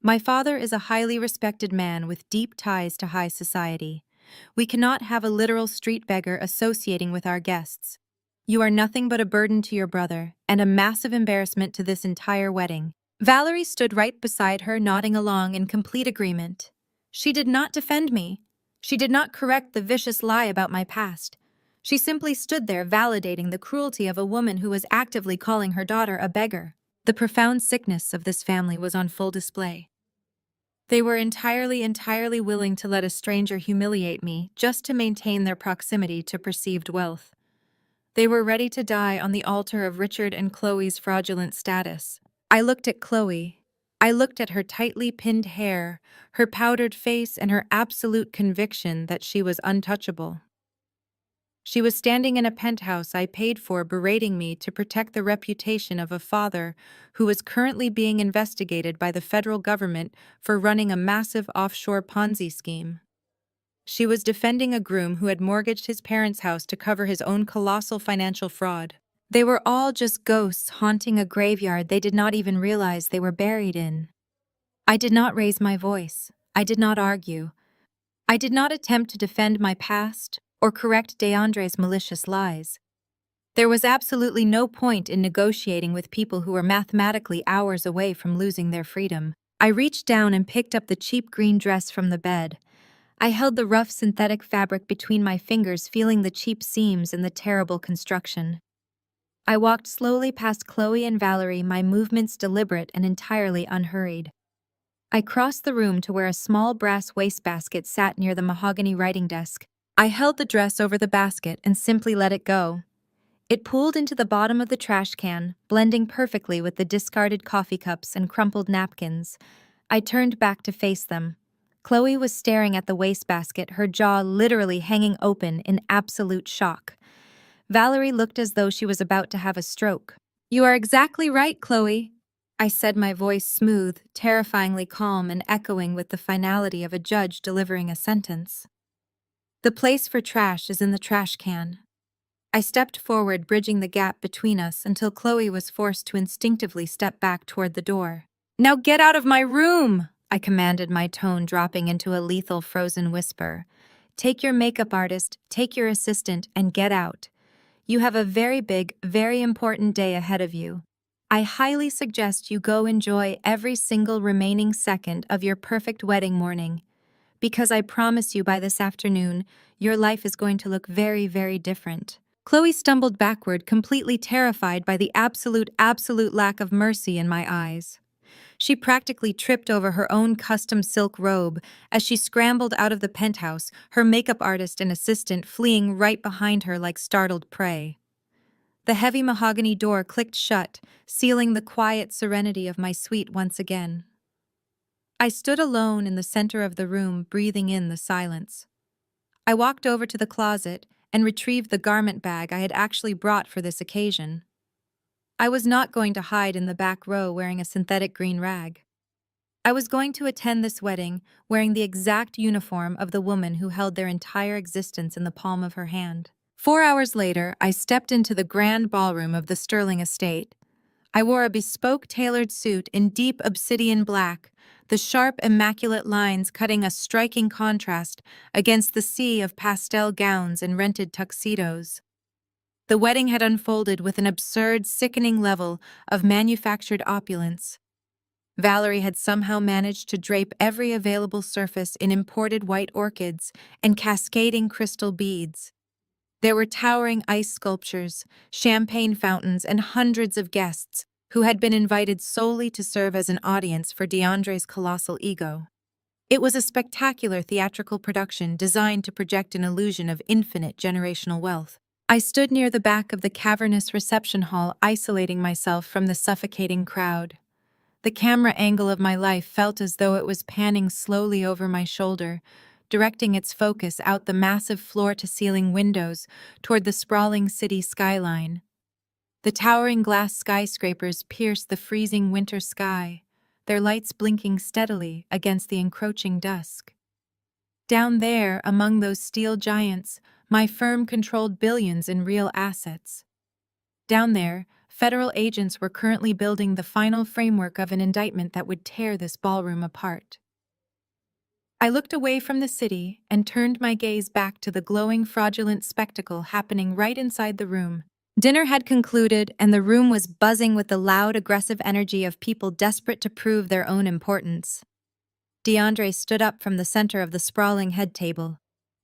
My father is a highly respected man with deep ties to high society. We cannot have a literal street beggar associating with our guests. You are nothing but a burden to your brother and a massive embarrassment to this entire wedding. Valerie stood right beside her, nodding along in complete agreement. She did not defend me. She did not correct the vicious lie about my past. She simply stood there validating the cruelty of a woman who was actively calling her daughter a beggar. The profound sickness of this family was on full display. They were entirely willing to let a stranger humiliate me just to maintain their proximity to perceived wealth. They were ready to die on the altar of Richard and Chloe's fraudulent status. I looked at Chloe. I looked at her tightly pinned hair, her powdered face, and her absolute conviction that she was untouchable. She was standing in a penthouse I paid for, berating me to protect the reputation of a father who was currently being investigated by the federal government for running a massive offshore Ponzi scheme. She was defending a groom who had mortgaged his parents' house to cover his own colossal financial fraud. They were all just ghosts haunting a graveyard they did not even realize they were buried in. I did not raise my voice. I did not argue. I did not attempt to defend my past or correct DeAndre's malicious lies. There was absolutely no point in negotiating with people who were mathematically hours away from losing their freedom. I reached down and picked up the cheap green dress from the bed. I held the rough synthetic fabric between my fingers, feeling the cheap seams and the terrible construction. I walked slowly past Chloe and Valerie, my movements deliberate and entirely unhurried. I crossed the room to where a small brass wastebasket sat near the mahogany writing desk. I held the dress over the basket and simply let it go. It pooled into the bottom of the trash can, blending perfectly with the discarded coffee cups and crumpled napkins. I turned back to face them. Chloe was staring at the wastebasket, her jaw literally hanging open in absolute shock. Valerie looked as though she was about to have a stroke. "You are exactly right, Chloe," I said, my voice smooth, terrifyingly calm, and echoing with the finality of a judge delivering a sentence. "The place for trash is in the trash can." I stepped forward, bridging the gap between us until Chloe was forced to instinctively step back toward the door. "Now get out of my room!" I commanded, my tone dropping into a lethal frozen whisper. "Take your makeup artist, take your assistant, and get out. You have a very big, very important day ahead of you. I highly suggest you go enjoy every single remaining second of your perfect wedding morning, because I promise you by this afternoon, your life is going to look very, very different." Chloe stumbled backward, completely terrified by the absolute lack of mercy in my eyes. She practically tripped over her own custom silk robe as she scrambled out of the penthouse, her makeup artist and assistant fleeing right behind her like startled prey. The heavy mahogany door clicked shut, sealing the quiet serenity of my suite once again. I stood alone in the center of the room, breathing in the silence. I walked over to the closet and retrieved the garment bag I had actually brought for this occasion. I was not going to hide in the back row wearing a synthetic green rag. I was going to attend this wedding wearing the exact uniform of the woman who held their entire existence in the palm of her hand. 4 hours later, I stepped into the grand ballroom of the Sterling estate. I wore a bespoke tailored suit in deep obsidian black, the sharp, immaculate lines cutting a striking contrast against the sea of pastel gowns and rented tuxedos. The wedding had unfolded with an absurd, sickening level of manufactured opulence. Valerie had somehow managed to drape every available surface in imported white orchids and cascading crystal beads. There were towering ice sculptures, champagne fountains, and hundreds of guests who had been invited solely to serve as an audience for DeAndre's colossal ego. It was a spectacular theatrical production designed to project an illusion of infinite generational wealth. I stood near the back of the cavernous reception hall, isolating myself from the suffocating crowd. The camera angle of my life felt as though it was panning slowly over my shoulder, directing its focus out the massive floor-to-ceiling windows toward the sprawling city skyline. The towering glass skyscrapers pierced the freezing winter sky, their lights blinking steadily against the encroaching dusk. Down there, among those steel giants, my firm controlled billions in real assets. Down there, federal agents were currently building the final framework of an indictment that would tear this ballroom apart. I looked away from the city and turned my gaze back to the glowing, fraudulent spectacle happening right inside the room. Dinner had concluded, and the room was buzzing with the loud, aggressive energy of people desperate to prove their own importance. DeAndre stood up from the center of the sprawling head table.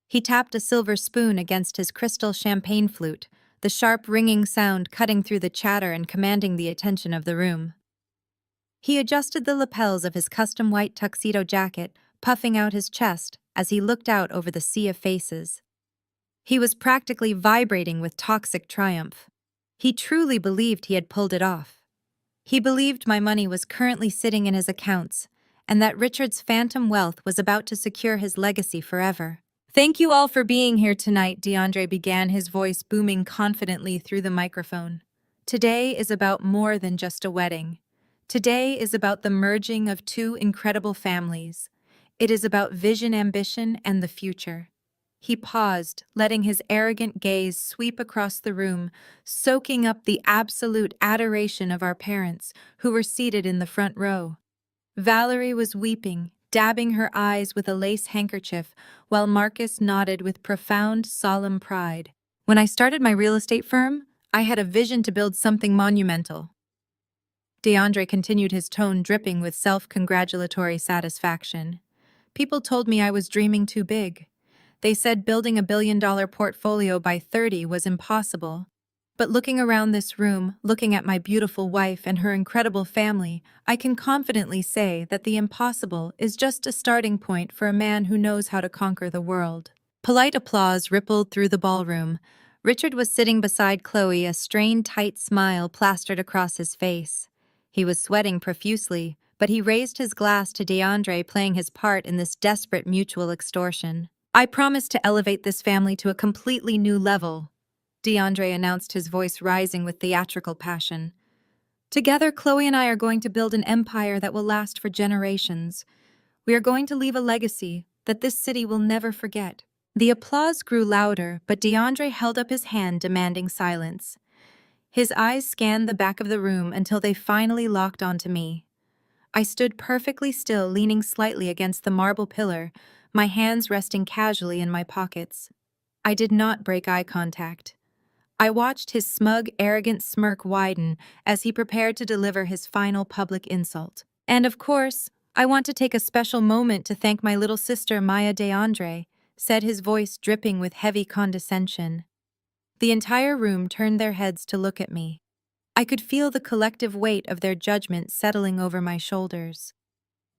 He tapped a silver spoon against his crystal champagne flute, the sharp ringing sound cutting through the chatter and commanding the attention of the room. He adjusted the lapels of his custom white tuxedo jacket, puffing out his chest as he looked out over the sea of faces. He was practically vibrating with toxic triumph. He truly believed he had pulled it off. He believed my money was currently sitting in his accounts, and that Richard's phantom wealth was about to secure his legacy forever. "Thank you all for being here tonight," DeAndre began, his voice booming confidently through the microphone. "Today is about more than just a wedding. Today is about the merging of two incredible families. It is about vision, ambition, and the future." He paused, letting his arrogant gaze sweep across the room, soaking up the absolute adoration of our parents, who were seated in the front row. Valerie was weeping, dabbing her eyes with a lace handkerchief, while Marcus nodded with profound, solemn pride. "When I started my real estate firm, I had a vision to build something monumental." DeAndre continued, his tone dripping with self-congratulatory satisfaction. "People told me I was dreaming too big. They said building $1 billion portfolio by 30 was impossible. But looking around this room, looking at my beautiful wife and her incredible family, I can confidently say that the impossible is just a starting point for a man who knows how to conquer the world." Polite applause rippled through the ballroom. Richard was sitting beside Chloe, a strained, tight smile plastered across his face. He was sweating profusely, but he raised his glass to DeAndre, playing his part in this desperate mutual extortion. "I promise to elevate this family to a completely new level," DeAndre announced, his voice rising with theatrical passion. "Together, Chloe and I are going to build an empire that will last for generations. We are going to leave a legacy that this city will never forget." The applause grew louder, but DeAndre held up his hand, demanding silence. His eyes scanned the back of the room until they finally locked onto me. I stood perfectly still, leaning slightly against the marble pillar, my hands resting casually in my pockets. I did not break eye contact. I watched his smug, arrogant smirk widen as he prepared to deliver his final public insult. "And of course, I want to take a special moment to thank my little sister, Maya DeAndre," said his voice dripping with heavy condescension. The entire room turned their heads to look at me. I could feel the collective weight of their judgment settling over my shoulders.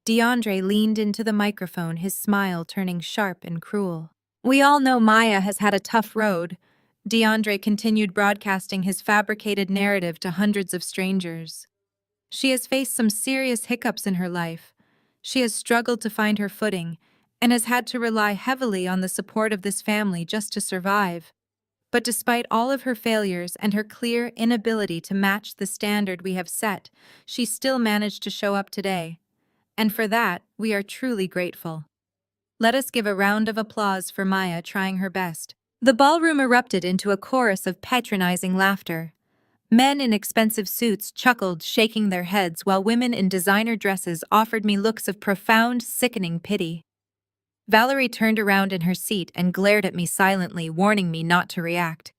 DeAndre leaned into the microphone, his smile turning sharp and cruel. "We all know Maya has had a tough road." DeAndre continued, broadcasting his fabricated narrative to hundreds of strangers. "She has faced some serious hiccups in her life. She has struggled to find her footing and has had to rely heavily on the support of this family just to survive. But despite all of her failures and her clear inability to match the standard we have set, she still managed to show up today. And for that, we are truly grateful. Let us give a round of applause for Maya trying her best." The ballroom erupted into a chorus of patronizing laughter. Men in expensive suits chuckled, shaking their heads, while women in designer dresses offered me looks of profound, sickening pity. Valerie turned around in her seat and glared at me silently, warning me not to react.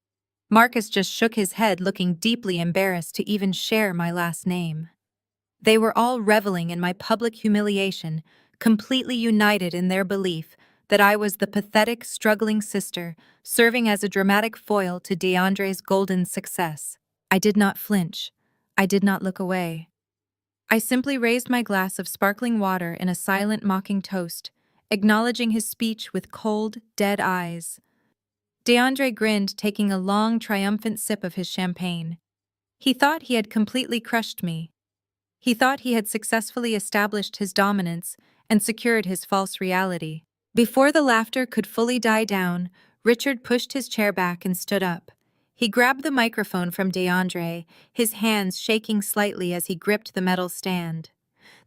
Marcus just shook his head, looking deeply embarrassed to even share my last name. They were all reveling in my public humiliation, completely united in their belief that I was the pathetic, struggling sister, serving as a dramatic foil to DeAndre's golden success. I did not flinch. I did not look away. I simply raised my glass of sparkling water in a silent, mocking toast, acknowledging his speech with cold, dead eyes. DeAndre grinned, taking a long, triumphant sip of his champagne. He thought he had completely crushed me. He thought he had successfully established his dominance and secured his false reality. Before the laughter could fully die down, Richard pushed his chair back and stood up. He grabbed the microphone from DeAndre, his hands shaking slightly as he gripped the metal stand.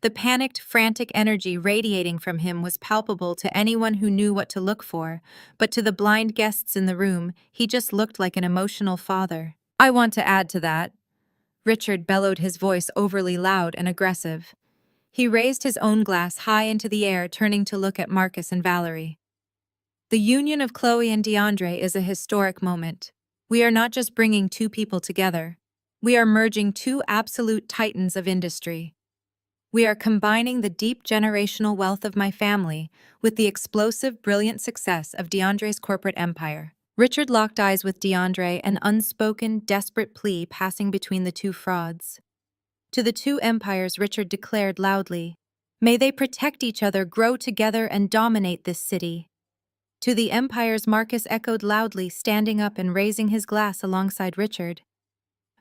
The panicked, frantic energy radiating from him was palpable to anyone who knew what to look for, but to the blind guests in the room, he just looked like an emotional father. "I want to add to that," Richard bellowed, his voice overly loud and aggressive. He raised his own glass high into the air, turning to look at Marcus and Valerie. "The union of Chloe and DeAndre is a historic moment. We are not just bringing two people together. We are merging two absolute titans of industry. We are combining the deep generational wealth of my family with the explosive, brilliant success of DeAndre's corporate empire. Richard locked eyes with DeAndre, an unspoken, desperate plea passing between the two frauds. To the two empires, Richard declared loudly, "May they protect each other, grow together, and dominate this city." To the empires, Marcus echoed loudly, standing up and raising his glass alongside Richard.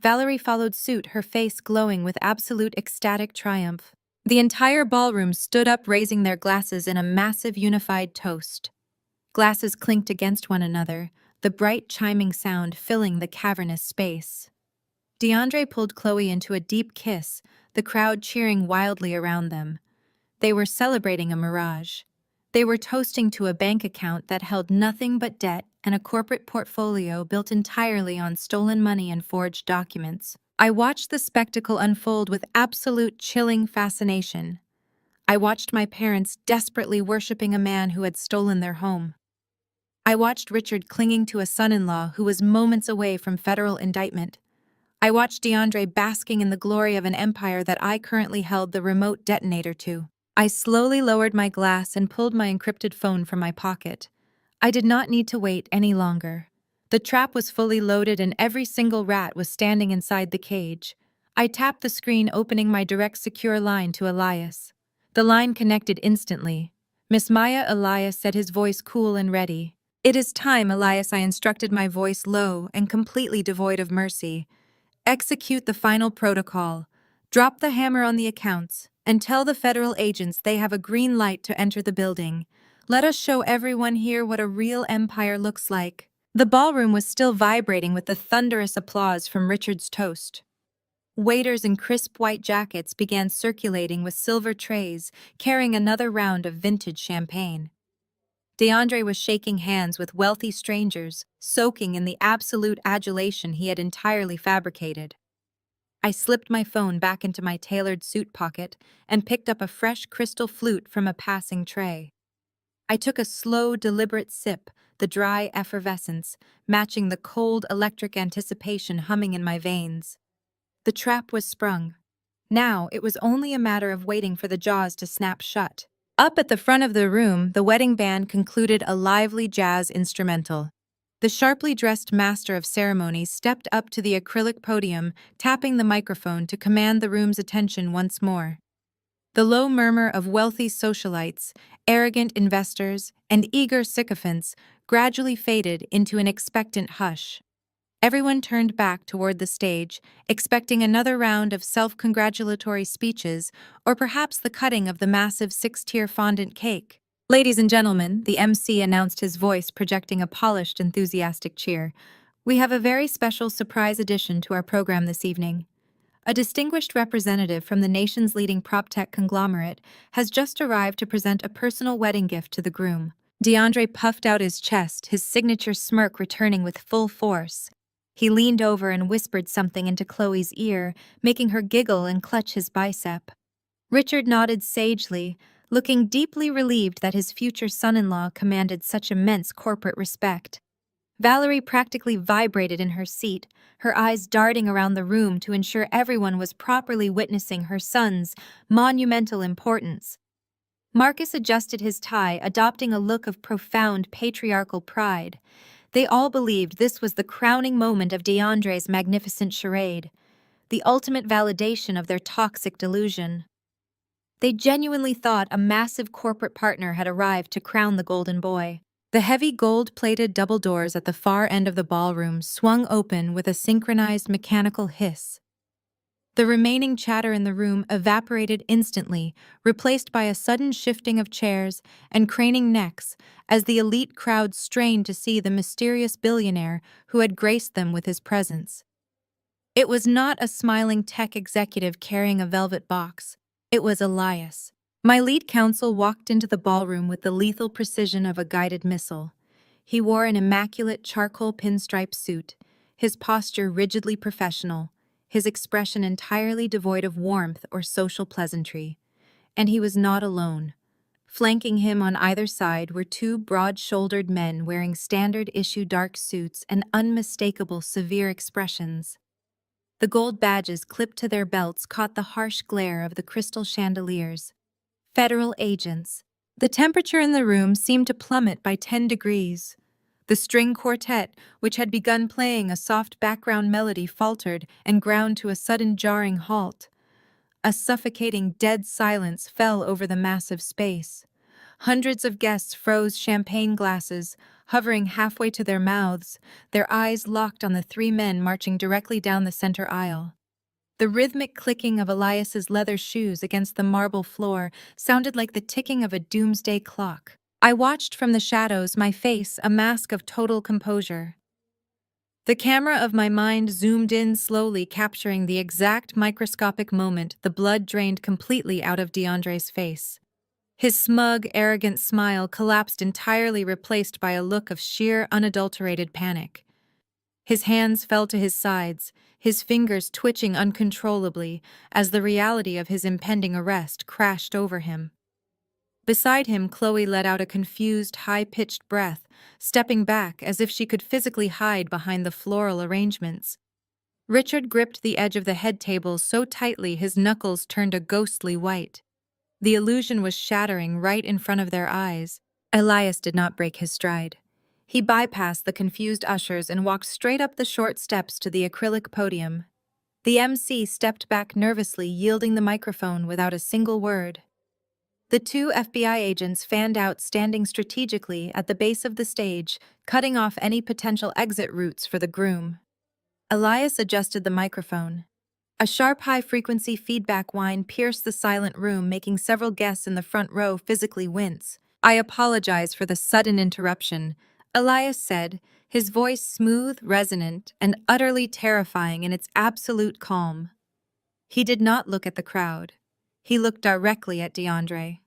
Valerie followed suit, her face glowing with absolute ecstatic triumph. The entire ballroom stood up, raising their glasses in a massive unified toast. Glasses clinked against one another, the bright chiming sound filling the cavernous space. DeAndre pulled Chloe into a deep kiss, the crowd cheering wildly around them. They were celebrating a mirage. They were toasting to a bank account that held nothing but debt and a corporate portfolio built entirely on stolen money and forged documents. I watched the spectacle unfold with absolute chilling fascination. I watched my parents desperately worshiping a man who had stolen their home. I watched Richard clinging to a son-in-law who was moments away from federal indictment. I watched DeAndre basking in the glory of an empire that I currently held the remote detonator to. I slowly lowered my glass and pulled my encrypted phone from my pocket. I did not need to wait any longer. The trap was fully loaded and every single rat was standing inside the cage. I tapped the screen, opening my direct secure line to Elias. The line connected instantly. Miss Maya, Elias said, his voice cool and ready. "It is time, Elias," I instructed, my voice low and completely devoid of mercy. "Execute the final protocol. Drop the hammer on the accounts and tell the federal agents they have a green light to enter the building. Let us show everyone here what a real empire looks like." The ballroom was still vibrating with the thunderous applause from Richard's toast. Waiters in crisp white jackets began circulating with silver trays, carrying another round of vintage champagne. DeAndre was shaking hands with wealthy strangers, soaking in the absolute adulation he had entirely fabricated. I slipped my phone back into my tailored suit pocket and picked up a fresh crystal flute from a passing tray. I took a slow, deliberate sip, the dry effervescence matching the cold, electric anticipation humming in my veins. The trap was sprung. Now it was only a matter of waiting for the jaws to snap shut. Up at the front of the room, the wedding band concluded a lively jazz instrumental. The sharply dressed master of ceremonies stepped up to the acrylic podium, tapping the microphone to command the room's attention once more. The low murmur of wealthy socialites, arrogant investors, and eager sycophants gradually faded into an expectant hush. Everyone turned back toward the stage, expecting another round of self-congratulatory speeches or perhaps the cutting of the massive six-tier fondant cake. "Ladies and gentlemen," the MC announced, his voice projecting a polished, enthusiastic cheer, "we have a very special surprise addition to our program this evening. A distinguished representative from the nation's leading prop-tech conglomerate has just arrived to present a personal wedding gift to the groom." DeAndre puffed out his chest, his signature smirk returning with full force. He leaned over and whispered something into Chloe's ear, making her giggle and clutch his bicep. Richard nodded sagely, looking deeply relieved that his future son-in-law commanded such immense corporate respect. Valerie practically vibrated in her seat, her eyes darting around the room to ensure everyone was properly witnessing her son's monumental importance. Marcus adjusted his tie, adopting a look of profound patriarchal pride. They all believed this was the crowning moment of DeAndre's magnificent charade, the ultimate validation of their toxic delusion. They genuinely thought a massive corporate partner had arrived to crown the golden boy. The heavy gold-plated double doors at the far end of the ballroom swung open with a synchronized mechanical hiss. The remaining chatter in the room evaporated instantly, replaced by a sudden shifting of chairs and craning necks as the elite crowd strained to see the mysterious billionaire who had graced them with his presence. It was not a smiling tech executive carrying a velvet box. It was Elias. My lead counsel walked into the ballroom with the lethal precision of a guided missile. He wore an immaculate charcoal pinstripe suit, his posture rigidly professional, his expression entirely devoid of warmth or social pleasantry. And he was not alone. Flanking him on either side were two broad-shouldered men wearing standard-issue dark suits and unmistakable severe expressions. The gold badges clipped to their belts caught the harsh glare of the crystal chandeliers. Federal agents. The temperature in the room seemed to plummet by 10 degrees. The string quartet, which had begun playing a soft background melody, faltered and ground to a sudden jarring halt. A suffocating dead silence fell over the massive space. Hundreds of guests froze champagne glasses, hovering halfway to their mouths, their eyes locked on the three men marching directly down the center aisle. The rhythmic clicking of Elias's leather shoes against the marble floor sounded like the ticking of a doomsday clock. I watched from the shadows, my face a mask of total composure. The camera of my mind zoomed in slowly, capturing the exact microscopic moment the blood drained completely out of DeAndre's face. His smug, arrogant smile collapsed entirely, replaced by a look of sheer, unadulterated panic. His hands fell to his sides, his fingers twitching uncontrollably as the reality of his impending arrest crashed over him. Beside him, Chloe let out a confused, high-pitched breath, stepping back as if she could physically hide behind the floral arrangements. Richard gripped the edge of the head table so tightly his knuckles turned a ghostly white. The illusion was shattering right in front of their eyes. Elias did not break his stride. He bypassed the confused ushers and walked straight up the short steps to the acrylic podium. The MC stepped back nervously, yielding the microphone without a single word. The two FBI agents fanned out, standing strategically at the base of the stage, cutting off any potential exit routes for the groom. Elias adjusted the microphone. A sharp high-frequency feedback whine pierced the silent room, making several guests in the front row physically wince. "I apologize for the sudden interruption," Elias said, his voice smooth, resonant, and utterly terrifying in its absolute calm. He did not look at the crowd. He looked directly at DeAndre.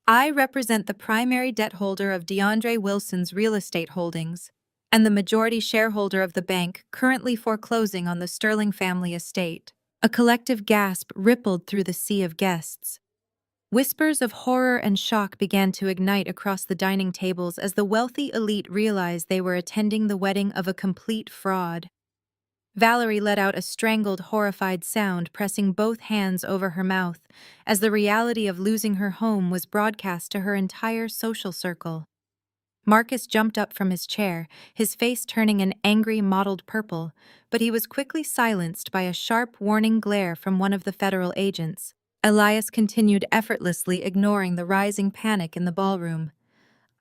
"I represent the primary debt holder of DeAndre Wilson's real estate holdings, and the majority shareholder of the bank currently foreclosing on the Sterling family estate." A collective gasp rippled through the sea of guests. Whispers of horror and shock began to ignite across the dining tables as the wealthy elite realized they were attending the wedding of a complete fraud. Valerie let out a strangled, horrified sound, pressing both hands over her mouth, as the reality of losing her home was broadcast to her entire social circle. Marcus jumped up from his chair, his face turning an angry, mottled purple, but he was quickly silenced by a sharp, warning glare from one of the federal agents. Elias continued, effortlessly ignoring the rising panic in the ballroom.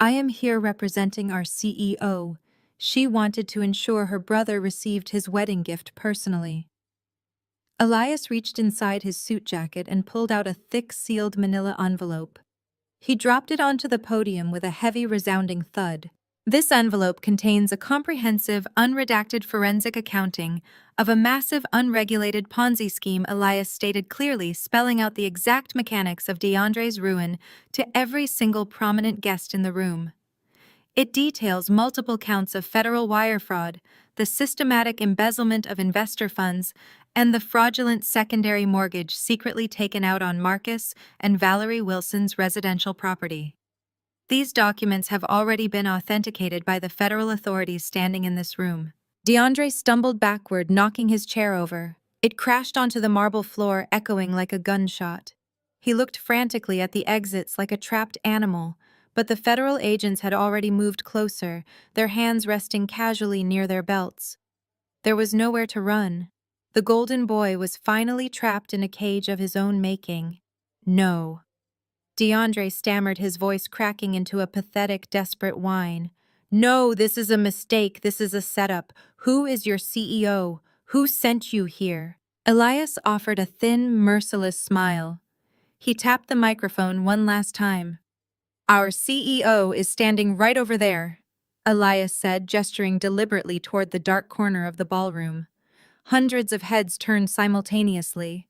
"I am here representing our CEO. She wanted to ensure her brother received his wedding gift personally." Elias reached inside his suit jacket and pulled out a thick, sealed manila envelope. He dropped it onto the podium with a heavy, resounding thud. This envelope contains a comprehensive, unredacted forensic accounting of a massive, unregulated Ponzi scheme, Elias stated clearly, spelling out the exact mechanics of DeAndre's ruin to every single prominent guest in the room. It details multiple counts of federal wire fraud, the systematic embezzlement of investor funds, and the fraudulent secondary mortgage secretly taken out on Marcus and Valerie Wilson's residential property. These documents have already been authenticated by the federal authorities standing in this room. DeAndre stumbled backward, knocking his chair over. It crashed onto the marble floor, echoing like a gunshot. He looked frantically at the exits like a trapped animal, but the federal agents had already moved closer, their hands resting casually near their belts. There was nowhere to run. The golden boy was finally trapped in a cage of his own making. "No." DeAndre stammered, his voice cracking into a pathetic, desperate whine. "No, this is a mistake. This is a setup. Who is your CEO? Who sent you here?" Elias offered a thin, merciless smile. He tapped the microphone one last time. "Our CEO is standing right over there," Elias said, gesturing deliberately toward the dark corner of the ballroom. Hundreds of heads turned simultaneously.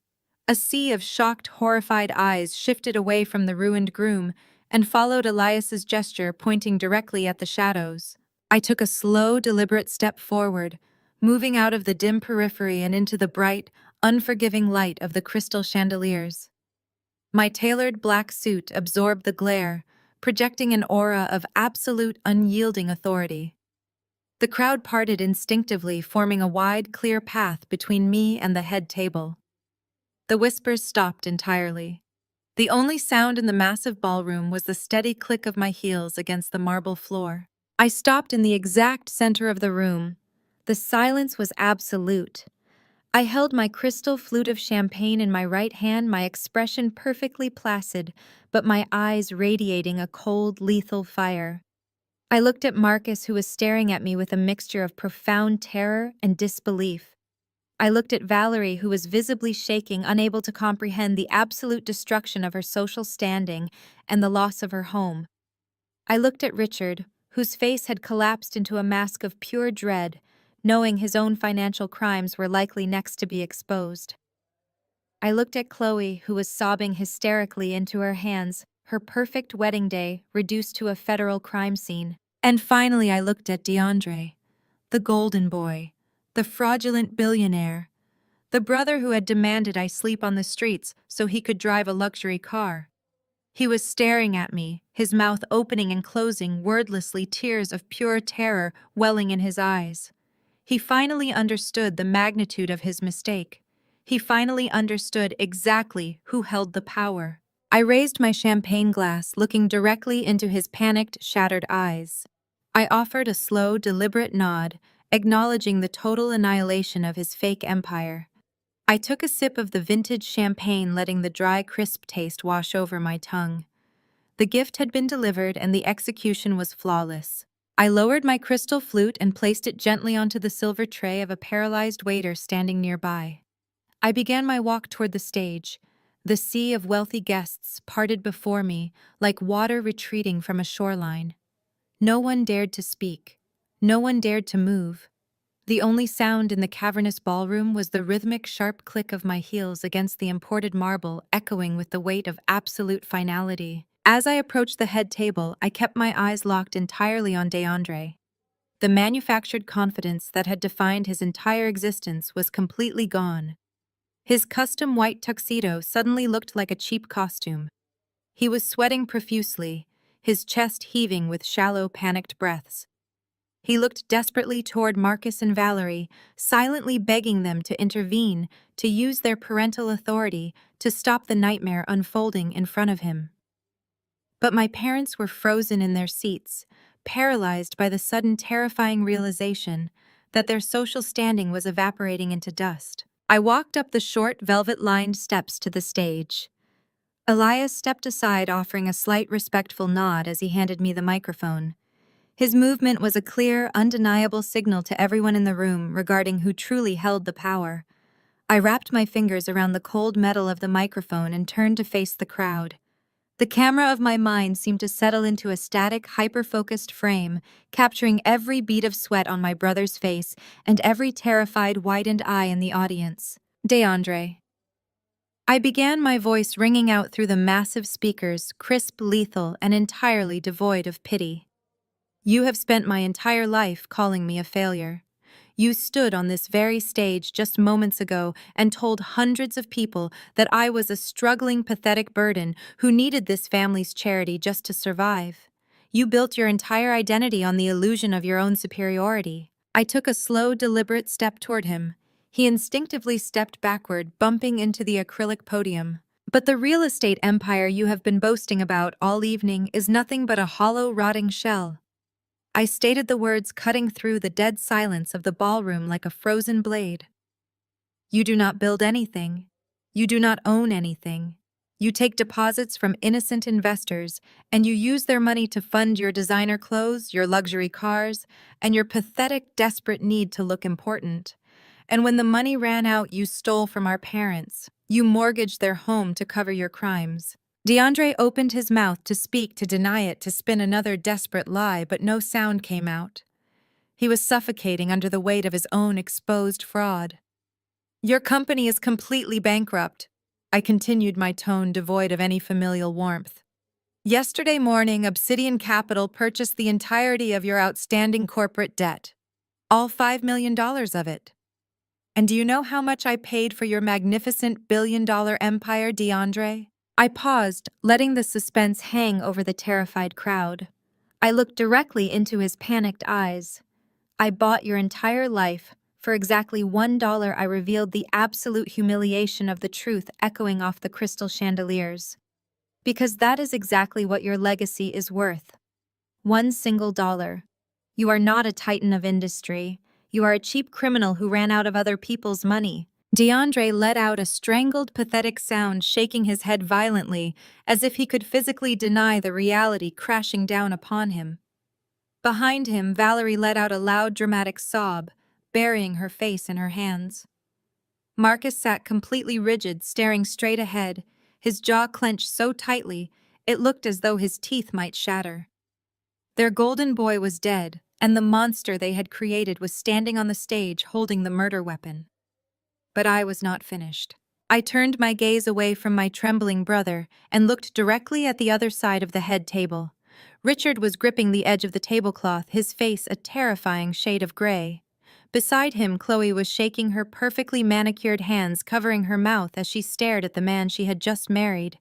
A sea of shocked, horrified eyes shifted away from the ruined groom and followed Elias's gesture, pointing directly at the shadows. I took a slow, deliberate step forward, moving out of the dim periphery and into the bright, unforgiving light of the crystal chandeliers. My tailored black suit absorbed the glare, projecting an aura of absolute, unyielding authority. The crowd parted instinctively, forming a wide, clear path between me and the head table. The whispers stopped entirely. The only sound in the massive ballroom was the steady click of my heels against the marble floor. I stopped in the exact center of the room. The silence was absolute. I held my crystal flute of champagne in my right hand, my expression perfectly placid, but my eyes radiating a cold, lethal fire. I looked at Marcus, who was staring at me with a mixture of profound terror and disbelief. I looked at Valerie, who was visibly shaking, unable to comprehend the absolute destruction of her social standing and the loss of her home. I looked at Richard, whose face had collapsed into a mask of pure dread, knowing his own financial crimes were likely next to be exposed. I looked at Chloe, who was sobbing hysterically into her hands, her perfect wedding day reduced to a federal crime scene. And finally I looked at DeAndre, the golden boy, the fraudulent billionaire, the brother who had demanded I sleep on the streets so he could drive a luxury car. He was staring at me, his mouth opening and closing wordlessly, tears of pure terror welling in his eyes. He finally understood the magnitude of his mistake. He finally understood exactly who held the power. I raised my champagne glass, looking directly into his panicked, shattered eyes. I offered a slow, deliberate nod, acknowledging the total annihilation of his fake empire. I took a sip of the vintage champagne, letting the dry, crisp taste wash over my tongue. The gift had been delivered and the execution was flawless. I lowered my crystal flute and placed it gently onto the silver tray of a paralyzed waiter standing nearby. I began my walk toward the stage. The sea of wealthy guests parted before me, like water retreating from a shoreline. No one dared to speak. No one dared to move. The only sound in the cavernous ballroom was the rhythmic, sharp click of my heels against the imported marble, echoing with the weight of absolute finality. As I approached the head table, I kept my eyes locked entirely on DeAndre. The manufactured confidence that had defined his entire existence was completely gone. His custom white tuxedo suddenly looked like a cheap costume. He was sweating profusely, his chest heaving with shallow, panicked breaths. He looked desperately toward Marcus and Valerie, silently begging them to intervene, to use their parental authority to stop the nightmare unfolding in front of him. But my parents were frozen in their seats, paralyzed by the sudden terrifying realization that their social standing was evaporating into dust. I walked up the short, velvet-lined steps to the stage. Elias stepped aside, offering a slight, respectful nod as he handed me the microphone. His movement was a clear, undeniable signal to everyone in the room regarding who truly held the power. I wrapped my fingers around the cold metal of the microphone and turned to face the crowd. The camera of my mind seemed to settle into a static, hyper-focused frame, capturing every bead of sweat on my brother's face and every terrified, widened eye in the audience. DeAndre. I began, my voice ringing out through the massive speakers, crisp, lethal, and entirely devoid of pity. You have spent my entire life calling me a failure. You stood on this very stage just moments ago and told hundreds of people that I was a struggling, pathetic burden who needed this family's charity just to survive. You built your entire identity on the illusion of your own superiority. I took a slow, deliberate step toward him. He instinctively stepped backward, bumping into the acrylic podium. But the real estate empire you have been boasting about all evening is nothing but a hollow, rotting shell. I stated the words, cutting through the dead silence of the ballroom like a frozen blade. You do not build anything. You do not own anything. You take deposits from innocent investors, and you use their money to fund your designer clothes, your luxury cars, and your pathetic, desperate need to look important. And when the money ran out, you stole from our parents. You mortgaged their home to cover your crimes. DeAndre opened his mouth to speak, to deny it, to spin another desperate lie, but no sound came out. He was suffocating under the weight of his own exposed fraud. Your company is completely bankrupt. I continued, my tone devoid of any familial warmth. Yesterday morning, Obsidian Capital purchased the entirety of your outstanding corporate debt. All $5 million of it. And do you know how much I paid for your magnificent billion-dollar empire, DeAndre? I paused, letting the suspense hang over the terrified crowd. I looked directly into his panicked eyes. I bought your entire life. For exactly $1, I revealed the absolute humiliation of the truth echoing off the crystal chandeliers. Because that is exactly what your legacy is worth. One single dollar. You are not a titan of industry. You are a cheap criminal who ran out of other people's money. DeAndre let out a strangled, pathetic sound, shaking his head violently, as if he could physically deny the reality crashing down upon him. Behind him, Valerie let out a loud, dramatic sob, burying her face in her hands. Marcus sat completely rigid, staring straight ahead, his jaw clenched so tightly it looked as though his teeth might shatter. Their golden boy was dead, and the monster they had created was standing on the stage holding the murder weapon. But I was not finished. I turned my gaze away from my trembling brother and looked directly at the other side of the head table. Richard was gripping the edge of the tablecloth, his face a terrifying shade of gray. Beside him, Chloe was shaking her perfectly manicured hands, covering her mouth as she stared at the man she had just married.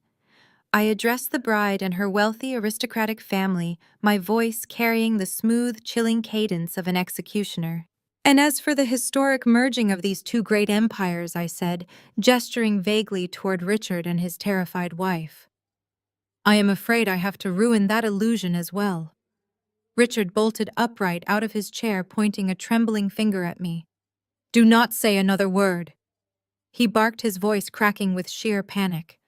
I addressed the bride and her wealthy, aristocratic family, my voice carrying the smooth, chilling cadence of an executioner. And as for the historic merging of these two great empires, I said, gesturing vaguely toward Richard and his terrified wife, I am afraid I have to ruin that illusion as well. Richard bolted upright out of his chair, pointing a trembling finger at me. Do not say another word. He barked, his voice cracking with sheer panic.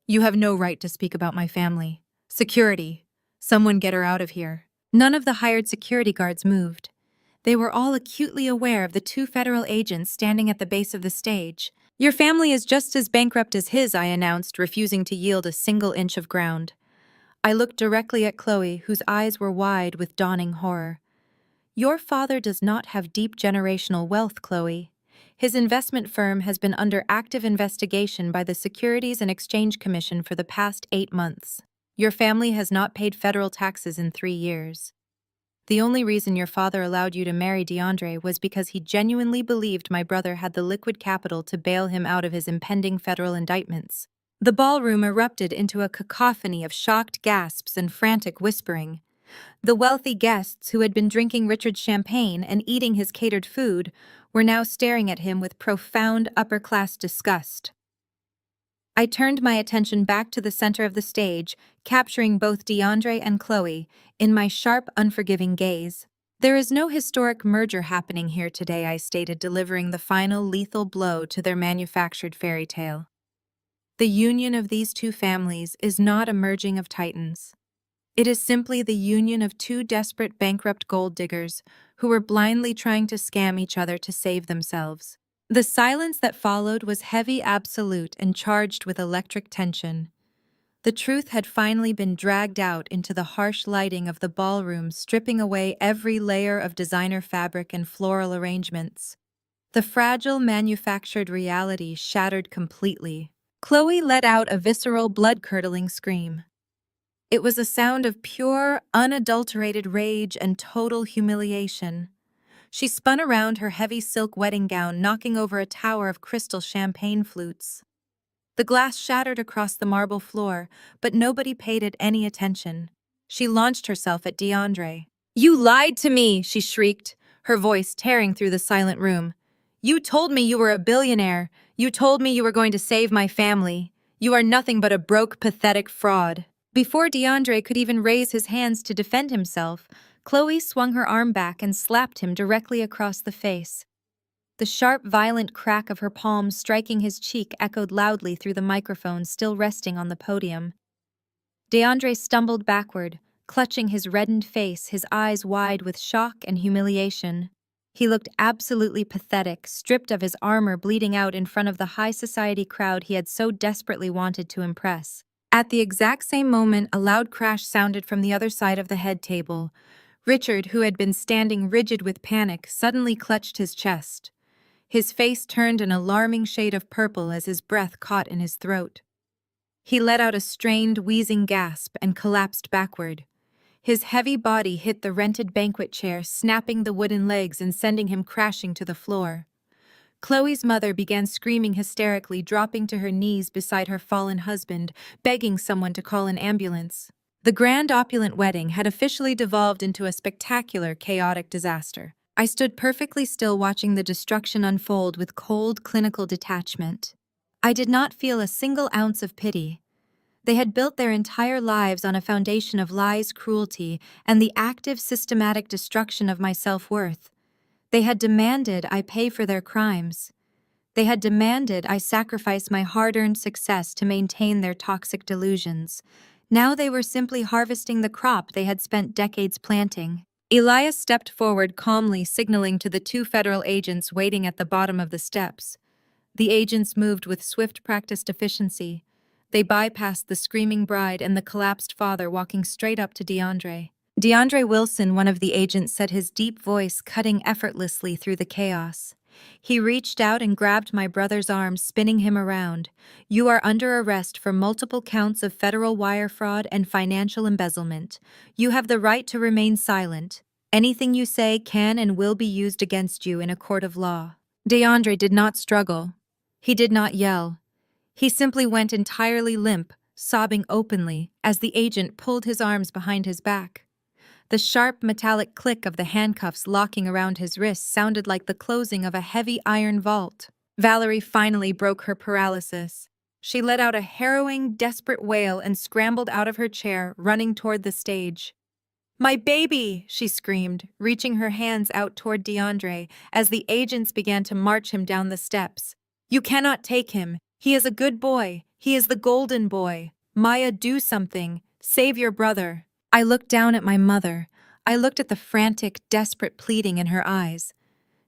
You have no right to speak about my family. Security. Someone get her out of here. None of the hired security guards moved. They were all acutely aware of the two federal agents standing at the base of the stage. Your family is just as bankrupt as his, I announced, refusing to yield a single inch of ground. I looked directly at Chloe, whose eyes were wide with dawning horror. Your father does not have deep generational wealth, Chloe. His investment firm has been under active investigation by the Securities and Exchange Commission for the past 8 months. Your family has not paid federal taxes in 3 years. The only reason your father allowed you to marry DeAndre was because he genuinely believed my brother had the liquid capital to bail him out of his impending federal indictments. The ballroom erupted into a cacophony of shocked gasps and frantic whispering. The wealthy guests who had been drinking Richard's champagne and eating his catered food were now staring at him with profound upper-class disgust. I turned my attention back to the center of the stage, capturing both DeAndre and Chloe in my sharp, unforgiving gaze. There is no historic merger happening here today, I stated, delivering the final lethal blow to their manufactured fairy tale. The union of these two families is not a merging of titans. It is simply the union of two desperate, bankrupt gold diggers who were blindly trying to scam each other to save themselves. The silence that followed was heavy, absolute, and charged with electric tension. The truth had finally been dragged out into the harsh lighting of the ballroom, stripping away every layer of designer fabric and floral arrangements. The fragile, manufactured reality shattered completely. Chloe let out a visceral, blood-curdling scream. It was a sound of pure, unadulterated rage and total humiliation. She spun around her heavy silk wedding gown, knocking over a tower of crystal champagne flutes. The glass shattered across the marble floor, but nobody paid it any attention. She launched herself at DeAndre. You lied to me, she shrieked, her voice tearing through the silent room. You told me you were a billionaire. You told me you were going to save my family. You are nothing but a broke, pathetic fraud. Before DeAndre could even raise his hands to defend himself, Chloe swung her arm back and slapped him directly across the face. The sharp, violent crack of her palm striking his cheek echoed loudly through the microphone still resting on the podium. DeAndre stumbled backward, clutching his reddened face, his eyes wide with shock and humiliation. He looked absolutely pathetic, stripped of his armor, bleeding out in front of the high society crowd he had so desperately wanted to impress. At the exact same moment, a loud crash sounded from the other side of the head table. Richard, who had been standing rigid with panic, suddenly clutched his chest. His face turned an alarming shade of purple as his breath caught in his throat. He let out a strained, wheezing gasp and collapsed backward. His heavy body hit the rented banquet chair, snapping the wooden legs and sending him crashing to the floor. Chloe's mother began screaming hysterically, dropping to her knees beside her fallen husband, begging someone to call an ambulance. The grand opulent wedding had officially devolved into a spectacular, chaotic disaster. I stood perfectly still watching the destruction unfold with cold, clinical detachment. I did not feel a single ounce of pity. They had built their entire lives on a foundation of lies, cruelty, and the active, systematic destruction of my self-worth. They had demanded I pay for their crimes. They had demanded I sacrifice my hard-earned success to maintain their toxic delusions. Now they were simply harvesting the crop they had spent decades planting. Elias stepped forward calmly, signaling to the two federal agents waiting at the bottom of the steps. The agents moved with swift practiced efficiency. They bypassed the screaming bride and the collapsed father, walking straight up to DeAndre. DeAndre Wilson, one of the agents, said, his deep voice cutting effortlessly through the chaos. He reached out and grabbed my brother's arm, spinning him around. "You are under arrest for multiple counts of federal wire fraud and financial embezzlement. You have the right to remain silent. Anything you say can and will be used against you in a court of law." DeAndre did not struggle. He did not yell. He simply went entirely limp, sobbing openly as the agent pulled his arms behind his back. The sharp metallic click of the handcuffs locking around his wrists sounded like the closing of a heavy iron vault. Valerie finally broke her paralysis. She let out a harrowing, desperate wail and scrambled out of her chair, running toward the stage. "My baby!" she screamed, reaching her hands out toward DeAndre as the agents began to march him down the steps. "You cannot take him. He is a good boy. He is the golden boy. Maya, do something. Save your brother." I looked down at my mother. I looked at the frantic, desperate pleading in her eyes.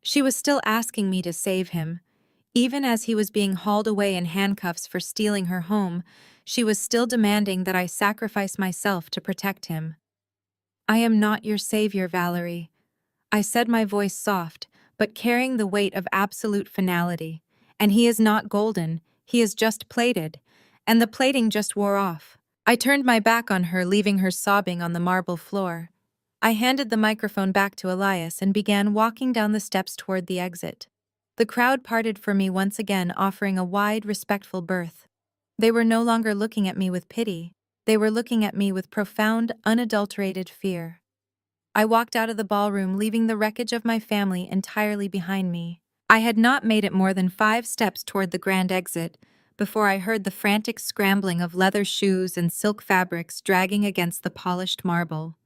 She was still asking me to save him. Even as he was being hauled away in handcuffs for stealing her home, she was still demanding that I sacrifice myself to protect him. "I am not your savior, Valerie," I said, my voice soft, but carrying the weight of absolute finality. "And he is not golden, he is just plated, and the plating just wore off." I turned my back on her, leaving her sobbing on the marble floor. I handed the microphone back to Elias and began walking down the steps toward the exit. The crowd parted for me once again, offering a wide, respectful berth. They were no longer looking at me with pity. They were looking at me with profound, unadulterated fear. I walked out of the ballroom, leaving the wreckage of my family entirely behind me. I had not made it more than 5 steps toward the grand exit before I heard the frantic scrambling of leather shoes and silk fabrics dragging against the polished marble.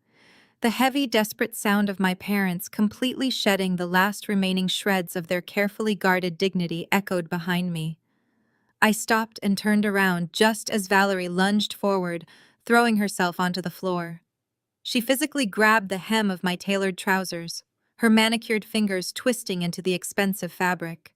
The heavy, desperate sound of my parents completely shedding the last remaining shreds of their carefully guarded dignity echoed behind me. I stopped and turned around just as Valerie lunged forward, throwing herself onto the floor. She physically grabbed the hem of my tailored trousers, her manicured fingers twisting into the expensive fabric.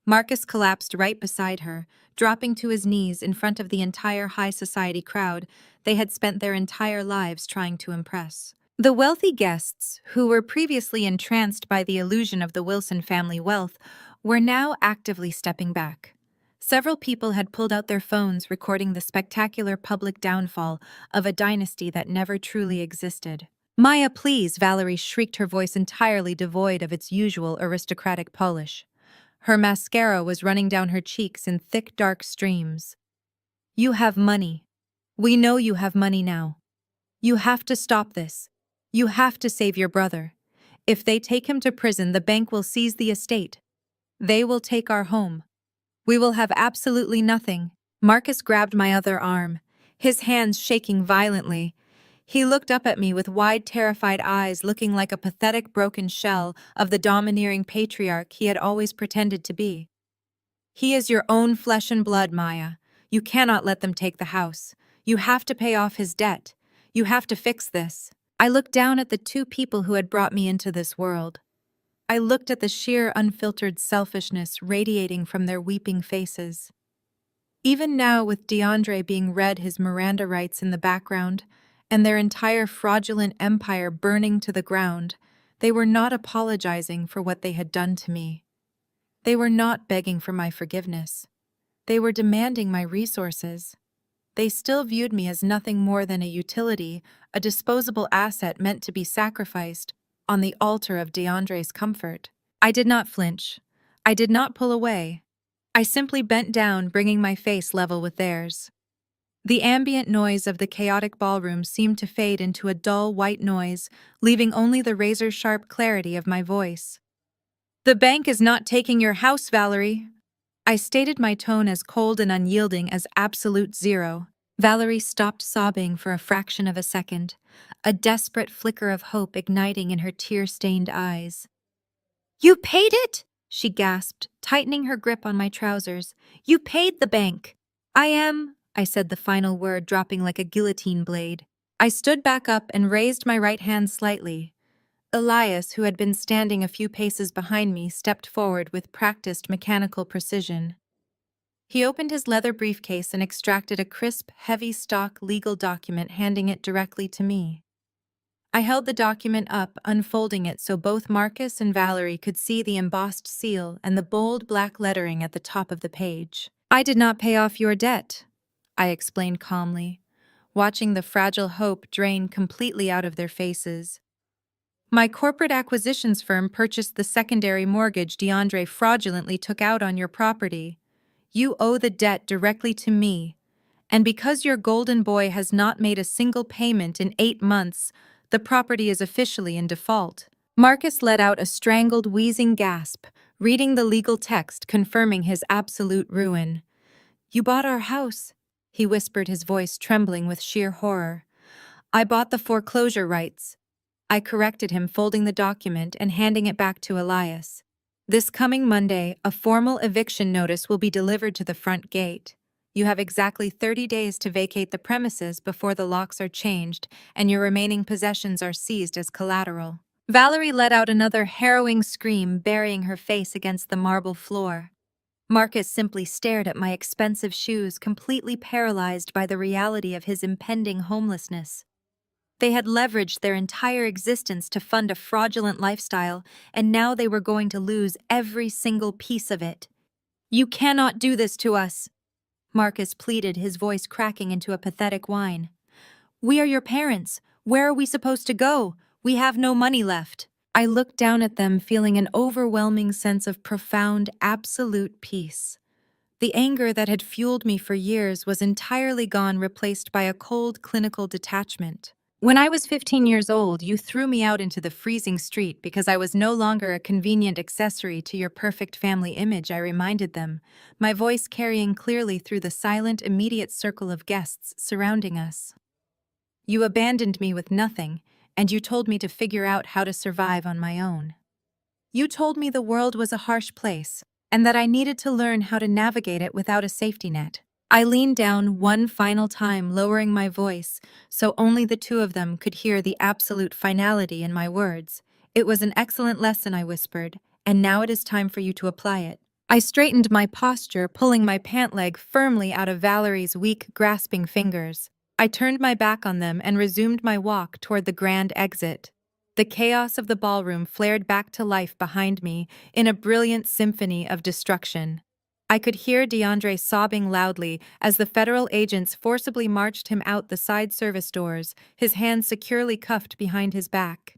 Marcus collapsed right beside her, dropping to his knees in front of the entire high society crowd they had spent their entire lives trying to impress. The wealthy guests, who were previously entranced by the illusion of the Wilson family wealth, were now actively stepping back. Several people had pulled out their phones, recording the spectacular public downfall of a dynasty that never truly existed. "Maya, please," Valerie shrieked, her voice entirely devoid of its usual aristocratic polish. Her mascara was running down her cheeks in thick, dark streams. "You have money. We know you have money now. You have to stop this. You have to save your brother. If they take him to prison, the bank will seize the estate. They will take our home. We will have absolutely nothing." Marcus grabbed my other arm, his hands shaking violently. He looked up at me with wide, terrified eyes, looking like a pathetic, broken shell of the domineering patriarch he had always pretended to be. "He is your own flesh and blood, Maya. You cannot let them take the house. You have to pay off his debt. You have to fix this." I looked down at the 2 people who had brought me into this world. I looked at the sheer, unfiltered selfishness radiating from their weeping faces. Even now, with DeAndre being read his Miranda rights in the background, and their entire fraudulent empire burning to the ground, they were not apologizing for what they had done to me. They were not begging for my forgiveness. They were demanding my resources. They still viewed me as nothing more than a utility, a disposable asset meant to be sacrificed on the altar of DeAndre's comfort. I did not flinch. I did not pull away. I simply bent down, bringing my face level with theirs. The ambient noise of the chaotic ballroom seemed to fade into a dull white noise, leaving only the razor-sharp clarity of my voice. "The bank is not taking your house, Valerie." I stated, my tone as cold and unyielding as absolute zero. Valerie stopped sobbing for a fraction of a second, a desperate flicker of hope igniting in her tear-stained eyes. "You paid it?" she gasped, tightening her grip on my trousers. "You paid the bank." I said the final word, dropping like a guillotine blade. I stood back up and raised my right hand slightly. Elias, who had been standing a few paces behind me, stepped forward with practiced mechanical precision. He opened his leather briefcase and extracted a crisp, heavy-stock legal document, handing it directly to me. I held the document up, unfolding it so both Marcus and Valerie could see the embossed seal and the bold black lettering at the top of the page. "I did not pay off your debt," I explained calmly, watching the fragile hope drain completely out of their faces. "My corporate acquisitions firm purchased the secondary mortgage DeAndre fraudulently took out on your property. You owe the debt directly to me, and because your golden boy has not made a single payment in 8 months, the property is officially in default." Marcus let out a strangled, wheezing gasp, reading the legal text confirming his absolute ruin. "You bought our house," he whispered, his voice trembling with sheer horror. "I bought the foreclosure rights." I corrected him, folding the document and handing it back to Elias. "This coming Monday, a formal eviction notice will be delivered to the front gate. You have exactly 30 days to vacate the premises before the locks are changed and your remaining possessions are seized as collateral." Valerie let out another harrowing scream, burying her face against the marble floor. Marcus simply stared at my expensive shoes, completely paralyzed by the reality of his impending homelessness. They had leveraged their entire existence to fund a fraudulent lifestyle, and now they were going to lose every single piece of it. "You cannot do this to us," Marcus pleaded, his voice cracking into a pathetic whine. "We are your parents. Where are we supposed to go? We have no money left." I looked down at them, feeling an overwhelming sense of profound, absolute peace. The anger that had fueled me for years was entirely gone, replaced by a cold, clinical detachment. "When I was 15 years old, you threw me out into the freezing street because I was no longer a convenient accessory to your perfect family image," I reminded them, my voice carrying clearly through the silent, immediate circle of guests surrounding us. "You abandoned me with nothing, and you told me to figure out how to survive on my own. You told me the world was a harsh place, and that I needed to learn how to navigate it without a safety net." I leaned down one final time, lowering my voice, so only the two of them could hear the absolute finality in my words. "It was an excellent lesson," I whispered, "and now it is time for you to apply it." I straightened my posture, pulling my pant leg firmly out of Valerie's weak, grasping fingers. I turned my back on them and resumed my walk toward the grand exit. The chaos of the ballroom flared back to life behind me in a brilliant symphony of destruction. I could hear DeAndre sobbing loudly as the federal agents forcibly marched him out the side service doors, his hands securely cuffed behind his back.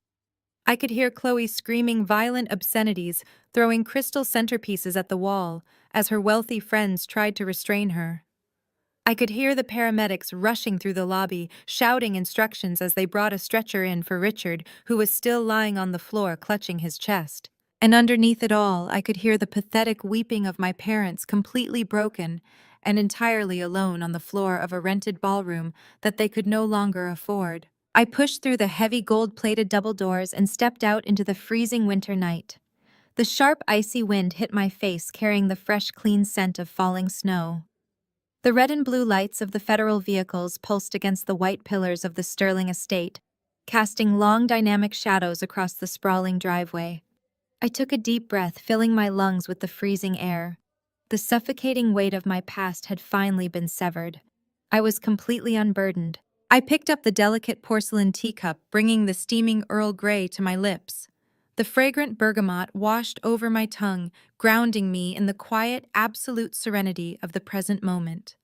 I could hear Chloe screaming violent obscenities, throwing crystal centerpieces at the wall as her wealthy friends tried to restrain her. I could hear the paramedics rushing through the lobby, shouting instructions as they brought a stretcher in for Richard, who was still lying on the floor clutching his chest. And underneath it all, I could hear the pathetic weeping of my parents, completely broken and entirely alone on the floor of a rented ballroom that they could no longer afford. I pushed through the heavy gold-plated double doors and stepped out into the freezing winter night. The sharp, icy wind hit my face, carrying the fresh, clean scent of falling snow. The red and blue lights of the federal vehicles pulsed against the white pillars of the Sterling estate, casting long, dynamic shadows across the sprawling driveway. I took a deep breath, filling my lungs with the freezing air. The suffocating weight of my past had finally been severed. I was completely unburdened. I picked up the delicate porcelain teacup, bringing the steaming Earl Grey to my lips. The fragrant bergamot washed over my tongue, grounding me in the quiet, absolute serenity of the present moment.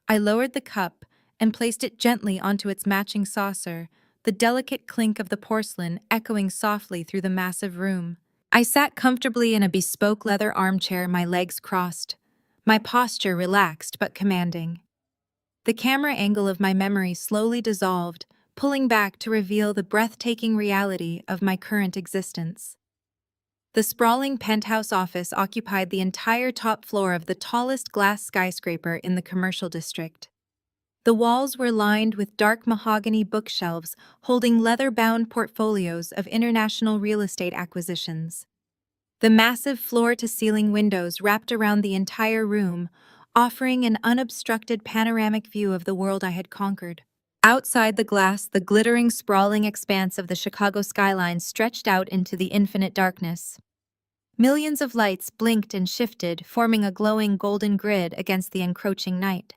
I lowered the cup and placed it gently onto its matching saucer, the delicate clink of the porcelain echoing softly through the massive room. I sat comfortably in a bespoke leather armchair, my legs crossed, my posture relaxed but commanding. The camera angle of my memory slowly dissolved, pulling back to reveal the breathtaking reality of my current existence. The sprawling penthouse office occupied the entire top floor of the tallest glass skyscraper in the commercial district. The walls were lined with dark mahogany bookshelves holding leather-bound portfolios of international real estate acquisitions. The massive floor-to-ceiling windows wrapped around the entire room, offering an unobstructed panoramic view of the world I had conquered. Outside the glass, the glittering, sprawling expanse of the Chicago skyline stretched out into the infinite darkness. Millions of lights blinked and shifted, forming a glowing golden grid against the encroaching night.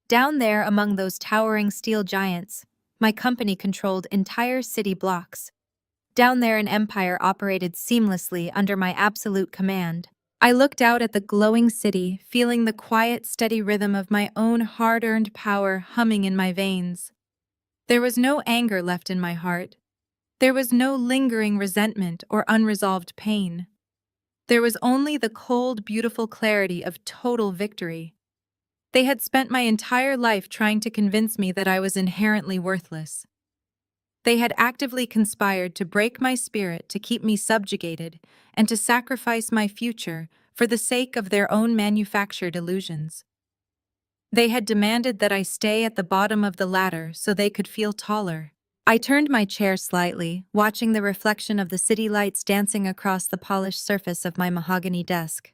Down there, among those towering steel giants, my company controlled entire city blocks. Down there, an empire operated seamlessly under my absolute command. I looked out at the glowing city, feeling the quiet, steady rhythm of my own hard-earned power humming in my veins. There was no anger left in my heart. There was no lingering resentment or unresolved pain. There was only the cold, beautiful clarity of total victory. They had spent my entire life trying to convince me that I was inherently worthless. They had actively conspired to break my spirit, to keep me subjugated, and to sacrifice my future for the sake of their own manufactured illusions. They had demanded that I stay at the bottom of the ladder so they could feel taller. I turned my chair slightly, watching the reflection of the city lights dancing across the polished surface of my mahogany desk.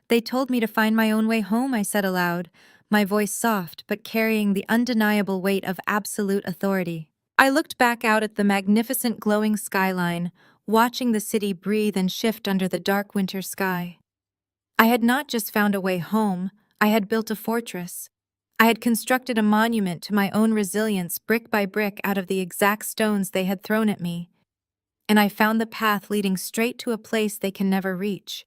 They told me to find my own way home, I said aloud, my voice soft but carrying the undeniable weight of absolute authority. I looked back out at the magnificent glowing skyline, watching the city breathe and shift under the dark winter sky. I had not just found a way home, I had built a fortress. I had constructed a monument to my own resilience brick by brick out of the exact stones they had thrown at me. And I found the path leading straight to a place they can never reach.